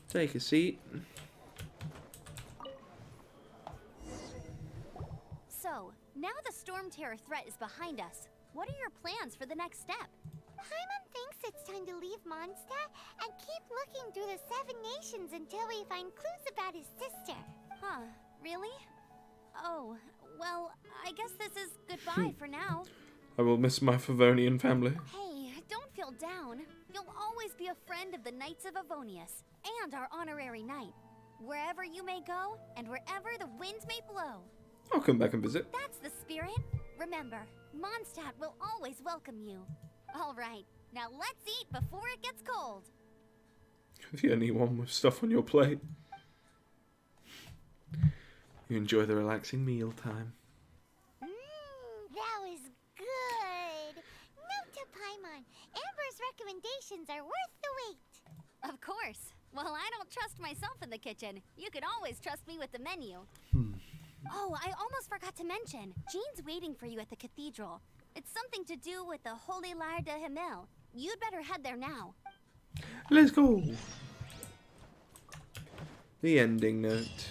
Take a seat. So, now the Storm Terror threat is behind us. What are your plans for the next step? Paimon thinks it's time to leave Mondstadt and keep looking through the 7 nations until we find clues about his sister. Huh, really? Oh, well, I guess this is goodbye for now. I will miss my Favonian family. Hey, don't feel down. You'll always be a friend of the Knights of Avonius, and our honorary knight. Wherever you may go, and wherever the winds may blow. I'll come back and visit. That's the spirit. Remember, Mondstadt will always welcome you. All right, now let's eat before it gets cold. If you're anyone with stuff on your plate, you enjoy the relaxing meal time. That was good. Note to Paimon, Amber's recommendations are worth the wait. Of course. Well, I don't trust myself in the kitchen. You can always trust me with the menu. Oh, I almost forgot to mention. Jean's waiting for you at the cathedral. It's something to do with the Holy Lyre de Himmel. You'd better head there now. Let's go. The ending note.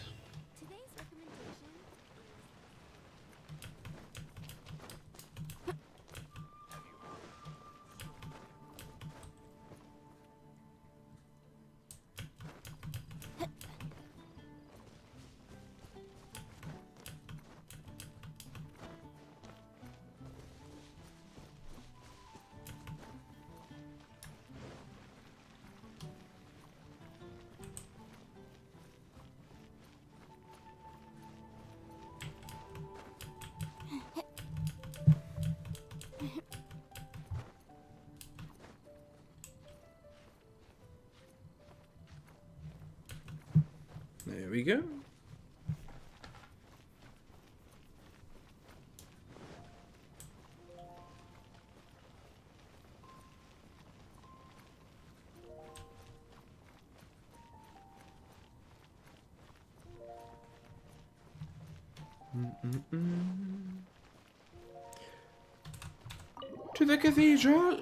There we go. To the cathedral.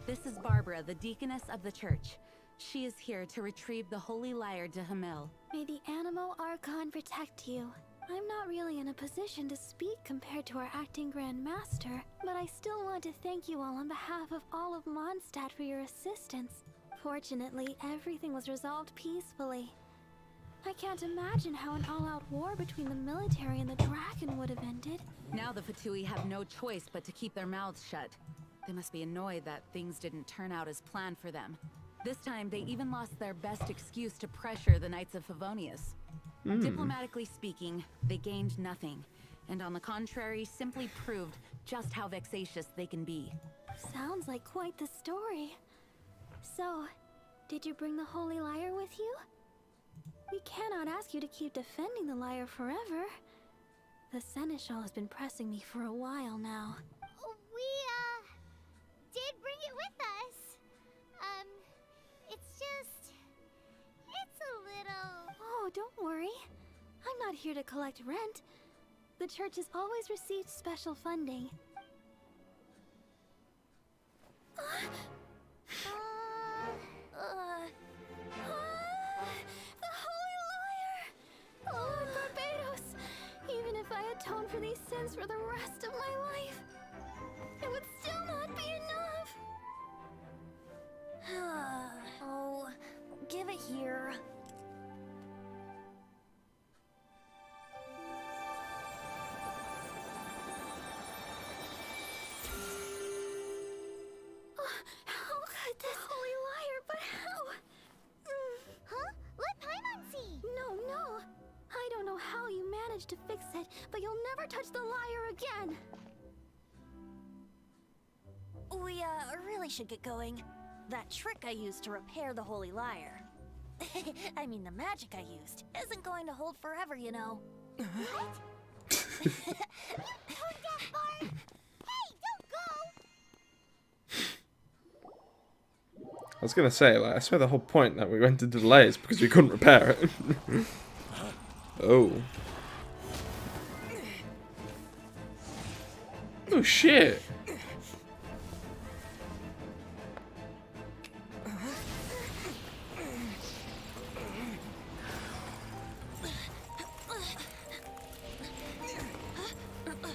This is Barbara, the deaconess of the church. She is here to retrieve the holy lyre to Hamil. May the Animo Archon protect you. I'm not really in a position to speak compared to our acting Grand Master, but I still want to thank you all on behalf of all of Mondstadt for your assistance. Fortunately, everything was resolved peacefully. I can't imagine how an all-out war between the military and the dragon would have ended. Now the Fatui have no choice but to keep their mouths shut. They must be annoyed that things didn't turn out as planned for them. This time, they even lost their best excuse to pressure the Knights of Favonius. Diplomatically speaking, they gained nothing, and on the contrary, simply proved just how vexatious they can be. Sounds like quite the story. So, did you bring the Holy Lyre with you? We cannot ask you to keep defending the lyre forever. The Seneschal has been pressing me for a while now. We, did bring it with us. It's a little... Oh, don't worry. I'm not here to collect rent. The church has always received special funding. The Holy Lyre! Lord Barbados! Even if I atone for these sins for the rest of my life, it would still not be enough! Oh, give it here. How could this Holy Lyre, but how? Huh? Let Paimon see! No. I don't know how you managed to fix it, but you'll never touch the lyre again! We, really should get going. That trick I used to repair the Holy Lyre. I mean, the magic I used isn't going to hold forever, you know. What? You tone-deaf bard! Hey, don't go! I was gonna say, like, I swear the whole point that we went to delay is because we couldn't repair it. Oh. Oh shit.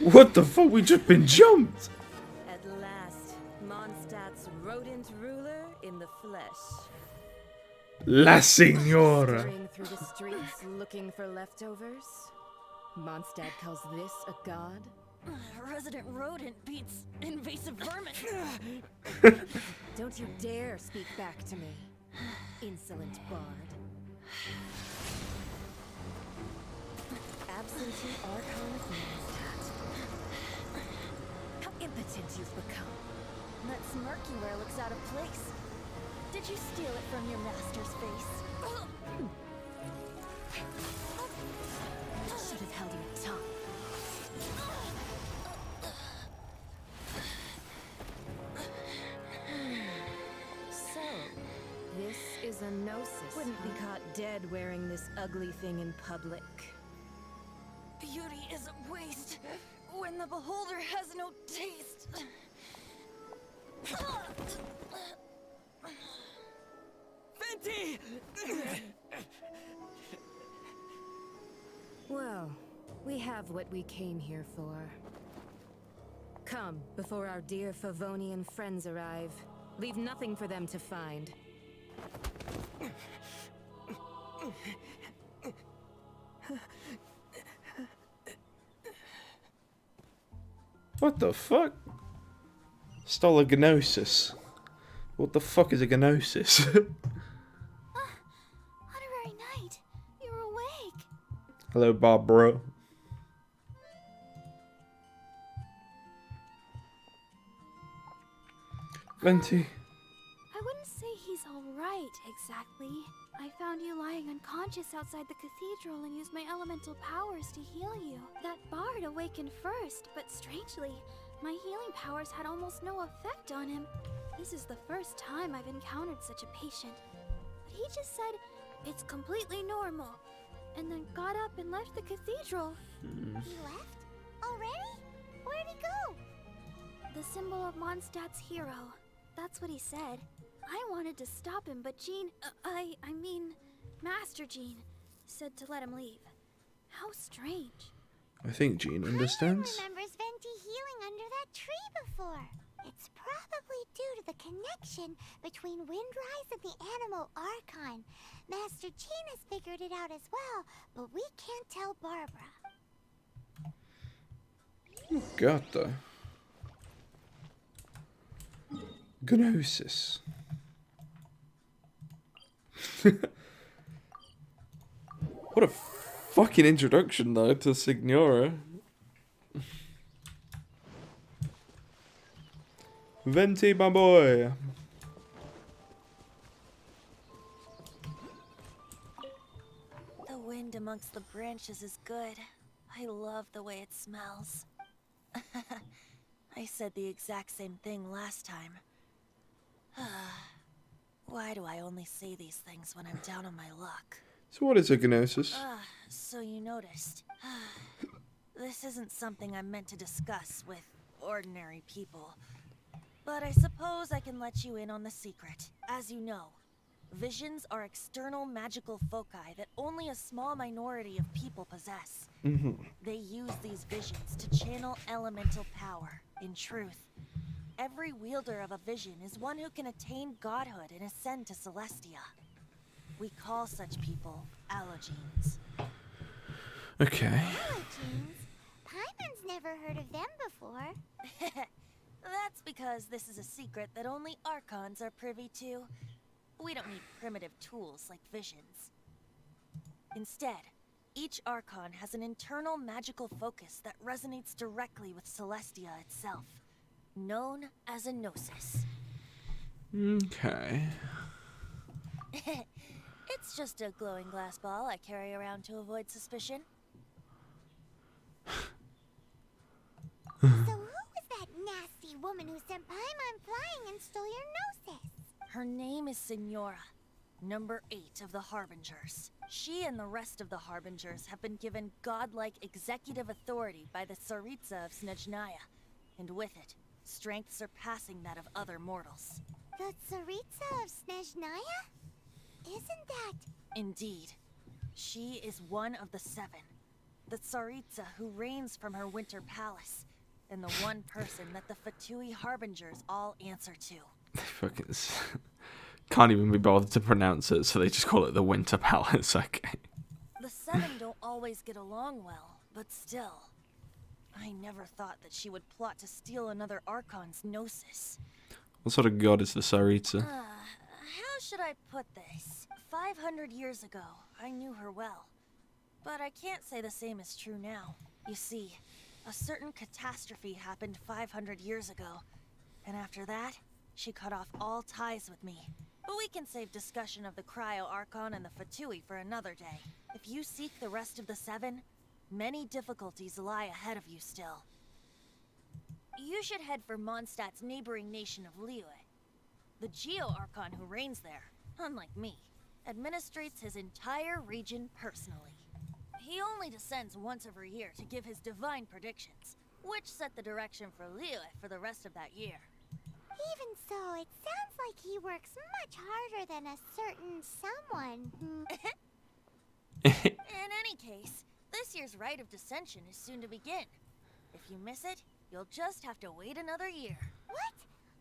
What the fuck? We just been jumped. At last, Mondstadt's rodent ruler in the flesh. La Signora. Scurrying through the streets looking for leftovers. Mondstadt calls this a god? Resident rodent beats invasive vermin. Don't you dare speak back to me, insolent bard. Absentee Archon of Mondstadt. How impotent you've become. That smirk you wear looks out of place. Did you steal it from your master's face? Should have held your tongue. So, this is a gnosis. Wouldn't be caught dead wearing this ugly thing in public. Beauty is a waste when the beholder has no taste. Fenty! Well, we have what we came here for. Come, before our dear Favonian friends arrive. Leave nothing for them to find. What the fuck? Stole a gnosis. What the fuck is a gnosis? Honorary Knight, you're awake. Hello, Barbara. Venti. I wouldn't say he's alright, exactly. I found you lying unconscious outside the cathedral and used my elemental powers to heal you. That bard awakened first, but strangely, my healing powers had almost no effect on him. This is the first time I've encountered such a patient. But he just said, it's completely normal, and then got up and left the cathedral. He left? Already? Where'd he go? The symbol of Mondstadt's hero. That's what he said. I wanted to stop him, but Jean, I mean, Master Jean, said to let him leave. How strange. I think Jean understands. Remembers Venti healing under that tree before. It's probably due to the connection between Windrise and the Animal Archon. Master Jean has figured it out as well, but we can't tell Barbara. Oh god, though. Gnosis. What a fucking introduction, though, to Signora. Venti, my boy. The wind amongst the branches is good. I love the way it smells. I said the exact same thing last time. Why do I only say these things when I'm down on my luck? So what is a gnosis? So you noticed. This isn't something I'm meant to discuss with ordinary people. But I suppose I can let you in on the secret. As you know, visions are external magical foci that only a small minority of people possess. They use these visions to channel elemental power. In truth, every wielder of a vision is one who can attain godhood and ascend to Celestia. We call such people Allogenes. Okay. Allogenes? Paimon's never heard of them before. That's because this is a secret that only Archons are privy to. We don't need primitive tools like visions. Instead, each Archon has an internal magical focus that resonates directly with Celestia itself, known as a gnosis. Okay. It's just a glowing glass ball I carry around to avoid suspicion. So who was that nasty woman who sent Paimon flying and stole your gnosis? Her name is Signora, number 8 of the Harbingers. She and the rest of the Harbingers have been given godlike executive authority by the Tsaritsa of Snezhnaya, and with it, strength surpassing that of other mortals. The Tsaritsa of Snezhnaya? Isn't that... Indeed. She is one of the 7. The Tsaritsa who reigns from her winter palace, and the one person that the Fatui Harbingers all answer to. Fucking can't even be bothered to pronounce it, so they just call it the Winter Palace. Okay. The 7 don't always get along well, but still. I never thought that she would plot to steal another Archon's gnosis. What sort of god is the Tsaritsa? How should I put this? 500 years ago, I knew her well. But I can't say the same is true now. You see, a certain catastrophe happened 500 years ago, and after that, she cut off all ties with me. But we can save discussion of the Cryo Archon and the Fatui for another day. If you seek the rest of the 7, many difficulties lie ahead of you still. You should head for Mondstadt's neighboring nation of Liyue. The Geo Archon who reigns there, unlike me, administrates his entire region personally. He only descends once every year to give his divine predictions, which set the direction for Liyue for the rest of that year. Even so, it sounds like he works much harder than a certain someone. In any case, this year's Rite of Descension is soon to begin. If you miss it, you'll just have to wait another year. What?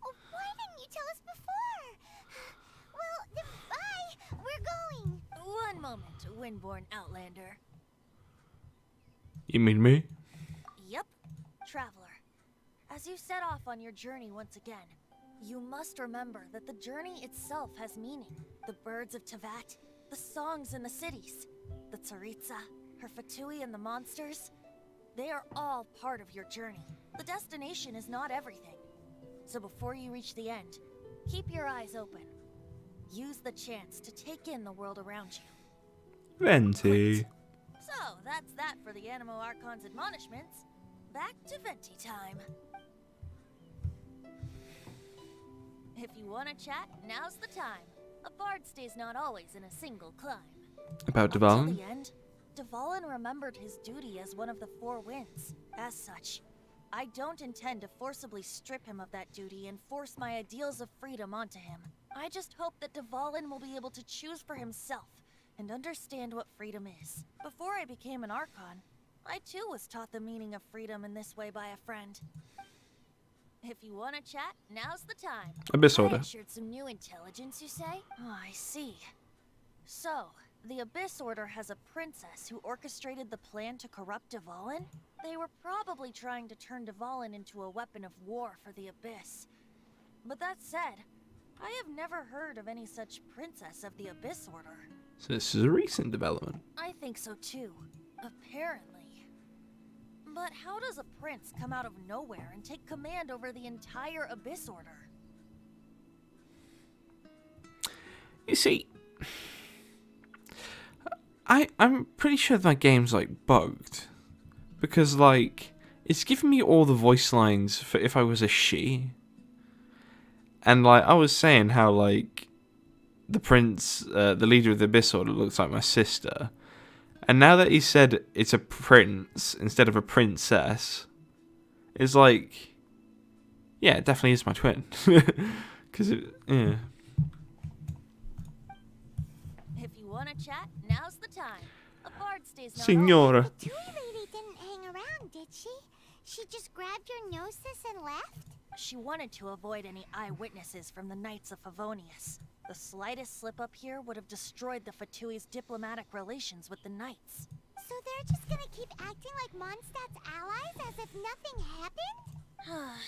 Oh, why didn't you tell us before? Well, then bye! We're going! One moment, Windborn Outlander. You mean me? Yep, Traveler. As you set off on your journey once again, you must remember that the journey itself has meaning. The birds of Tevat, the songs in the cities, the Tsaritsa, her Fatui and the monsters, they are all part of your journey. The destination is not everything. So before you reach the end, Keep your eyes open. Use the chance to take in the world around you. Venti. So, that's that for the Animo Archon's admonishments. Back to Venti time. If you want to chat, now's the time. A bard stays not always in a single climb. About Until Dvalin? the end, Dvalin remembered his duty as one of the Four Winds. As such, I don't intend to forcibly strip him of that duty and force my ideals of freedom onto him. I just hope that Dvalin will be able to choose for himself and understand what freedom is. Before I became an Archon, I too was taught the meaning of freedom in this way by a friend. If you want to chat, now's the time. Abyss I Order. ensured some new intelligence, you say? Oh, I see. So, the Abyss Order has a princess who orchestrated the plan to corrupt Dvalin? They were probably trying to turn Dvalin into a weapon of war for the Abyss. But that said, I have never heard of any such princess of the Abyss Order. So this is a recent development. I think so too. Apparently. But how does a prince come out of nowhere and take command over the entire Abyss Order? You see, I'm pretty sure my game's like bugged. Because like, it's giving me all the voice lines for if I was a she. And like, I was saying how like, the prince, the leader of the Abyss Order looks like my sister. And now that he said it's a prince instead of a princess, it's like, yeah, it definitely is my twin. Because yeah. If you want to chat, now's the time. A bard stays not Signora. always- The Tui lady didn't hang around, did she? She just grabbed your gnosis and left? She wanted to avoid any eyewitnesses from the Knights of Favonius. The slightest slip-up here would have destroyed the Fatui's diplomatic relations with the Knights. So they're just gonna keep acting like Mondstadt's allies as if nothing happened?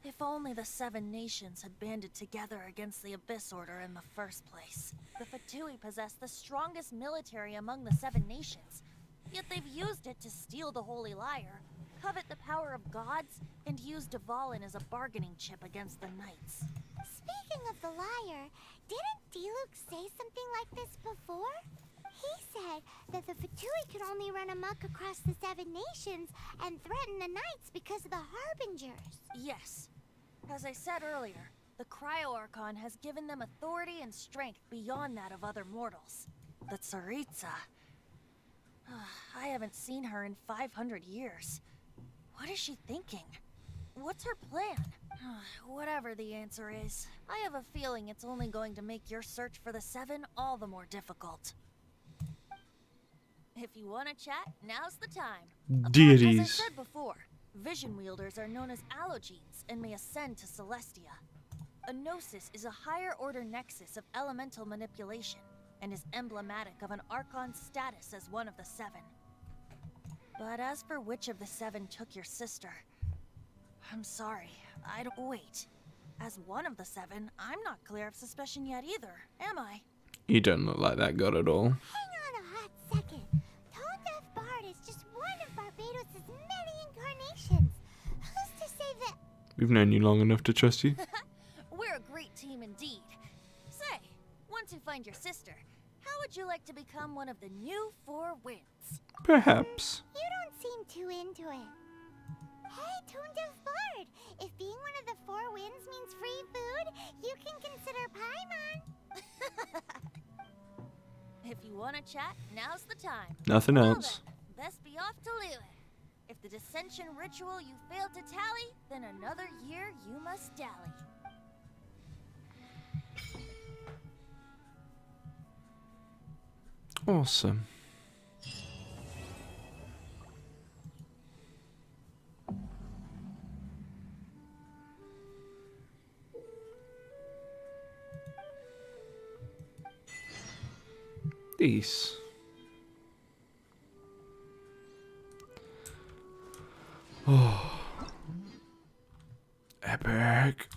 If only the Seven Nations had banded together against the Abyss Order in the first place. The Fatui possess the strongest military among the Seven Nations, yet they've used it to steal the Holy Lyre, covet the power of gods, and use Dvalin as a bargaining chip against the Knights. Speaking of the lyre, didn't Diluc say something like this before? He said that the Fatui could only run amok across the Seven Nations and threaten the Knights because of the Harbingers. Yes. As I said earlier, the Cryo-Archon has given them authority and strength beyond that of other mortals. The Tsaritsa. I haven't seen her in 500 years. What is she thinking? What's her plan? Whatever the answer is, I have a feeling it's only going to make your search for the Seven all the more difficult. If you want to chat, now's the time. Deities. As I said before, vision wielders are known as allogenes and may ascend to Celestia. A gnosis is a higher order nexus of elemental manipulation and is emblematic of an Archon's status as one of the Seven. But as for which of the Seven took your sister, I'm sorry, I don't wait. As one of the Seven, I'm not clear of suspicion yet either, am I? You don't look like that god at all. Hang on a hot second. Tone Deaf Bard is just one of Barbados' many incarnations. Who's to say that... We've known you long enough to trust you. We're a great team indeed. Say, once you find your sister, how would you like to become one of the new Four Winds? Perhaps. You don't seem too into it. Hey, Tone Deaf Bard, if being one of the Four Winds means free food, you can consider Paimon. If you want to chat, now's the time. Nothing Well else. then, best be off to Liyue. If the dissension ritual you failed to tally, then another year you must dally. Awesome. These. Oh. Epic.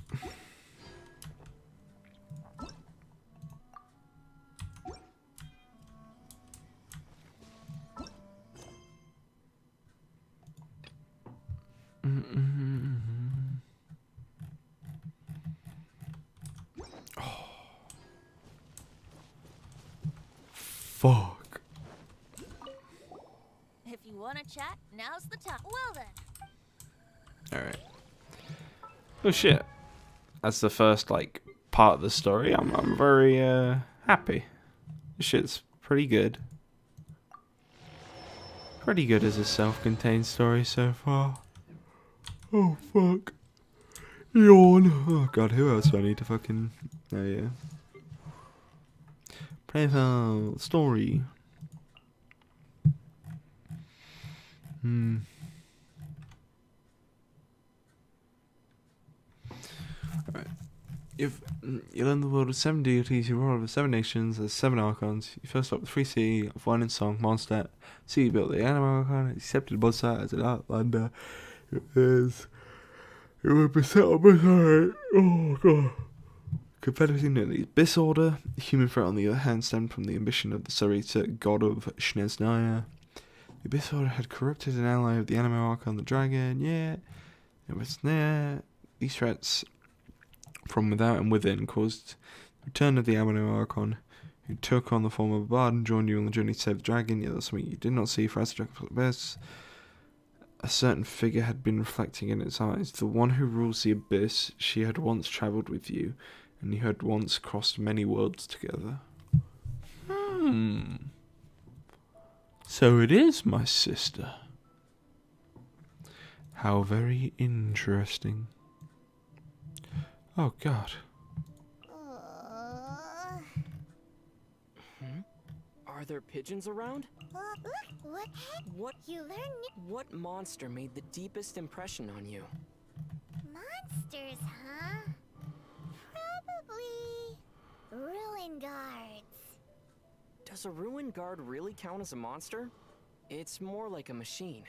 fuck. If you want to chat, now's the time. Well then. Alright. Oh shit. That's the first, like, part of the story. I'm very, happy. This shit's pretty good. Pretty good as a self-contained story so far. Oh, fuck. Yawn. Oh, God, who else do I need to fucking... Oh, yeah. Profile. Story. Alright. You learn the world of 7 deities, you rule over 7 nations, there's 7 archons. You first start with 3C of 1 in Song, Mondstadt. So you built the anime archon, accepted Bodsa as an outlander. It would be set up beside. Oh god. Confederacy in the Abyss Order. The human threat, on the other hand, stemmed from the ambition of the Sarita, god of Shneznaya. The Abyss Order had corrupted an ally of the anime archon, the dragon. Yeah, it was there. These threats from without and within caused the return of the anime archon, who took on the form of a bard and joined you on the journey to save the dragon. Yet that's something you did not see, for as the dragon fell abyss, a certain figure had been reflecting in its eyes. The one who rules the abyss, she had once travelled with you, and you had once crossed many worlds together. So it is my sister. How very interesting. Oh god. Are there pigeons around? Look, What? you learn What monster made the deepest impression on you? monsters, huh? Probably ruin guards. Does a ruin guard really count as a monster? It's more like a machine.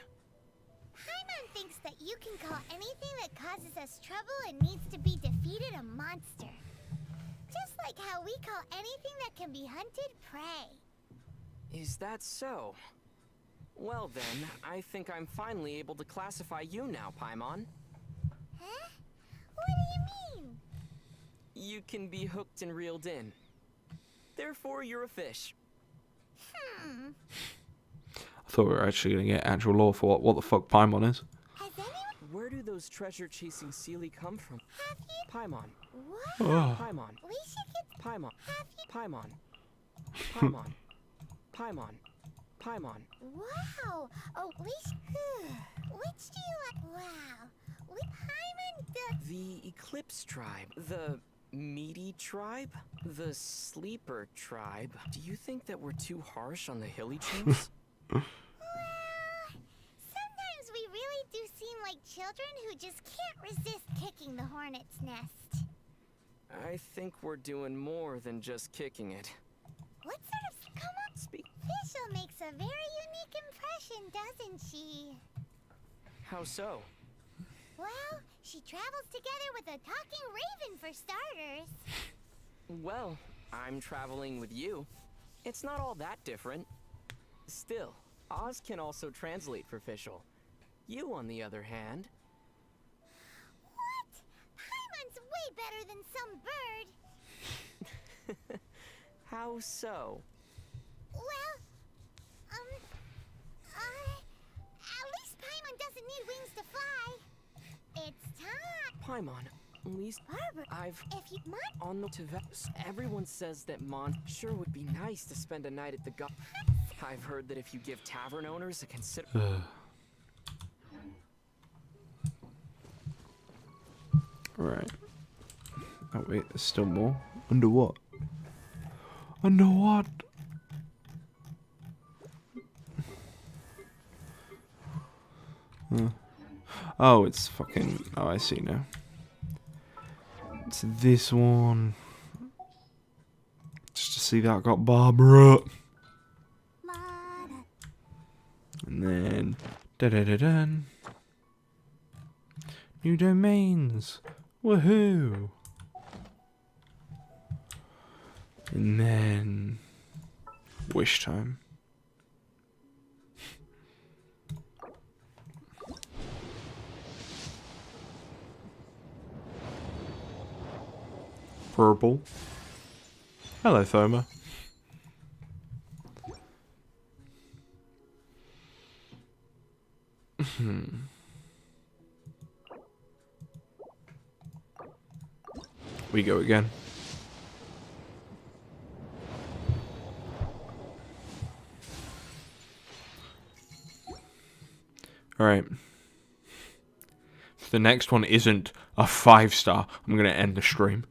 Paimon thinks that you can call anything that causes us trouble and needs to be defeated a monster. Just like how we call anything that can be hunted prey. Is that so? Well then, I think I'm finally able to classify you now, Paimon. Huh? What do you mean? You can be hooked and reeled in. Therefore, you're a fish. I thought we were actually going to get actual lore for what the fuck Paimon is. Where do those treasure-chasing Seelie come from? Paimon. What? Oh. Paimon. We should get Paimon. Paimon. Paimon. Paimon. Paimon. Wow! Oh, which do you like? Wow! With Paimon The Eclipse Tribe. The Meaty Tribe? The Sleeper Tribe. Do you think that we're too harsh on the Hilly Chimps? Well, sometimes we really do seem like children who just can't resist kicking the hornet's nest. I think we're doing more than just kicking it. What sort of... Come on. Fischl makes a very unique impression, doesn't she? How so? Well, she travels together with a talking raven for starters. Well, I'm traveling with you. It's not all that different. Still, Oz can also translate for Fischl. You, on the other hand... What? Paimon's way better than some bird. How so? Well, at least Paimon doesn't need wings to fly. It's time. Paimon, at least Barbara, if you mind... on the Teves, everyone says that sure would be nice to spend a night at the I've heard that if you give tavern owners a Right. Oh wait, there's still more? Under what? Under what? Oh, it's fucking... Oh, I see now. It's this one. Just to see that I got Barbara. And then... Da-da-da-dun. New domains. Woohoo. And then... Wish time. Purple. Hello, Thoma. We go again. Alright. If the next one isn't a 5-star, I'm going to end the stream.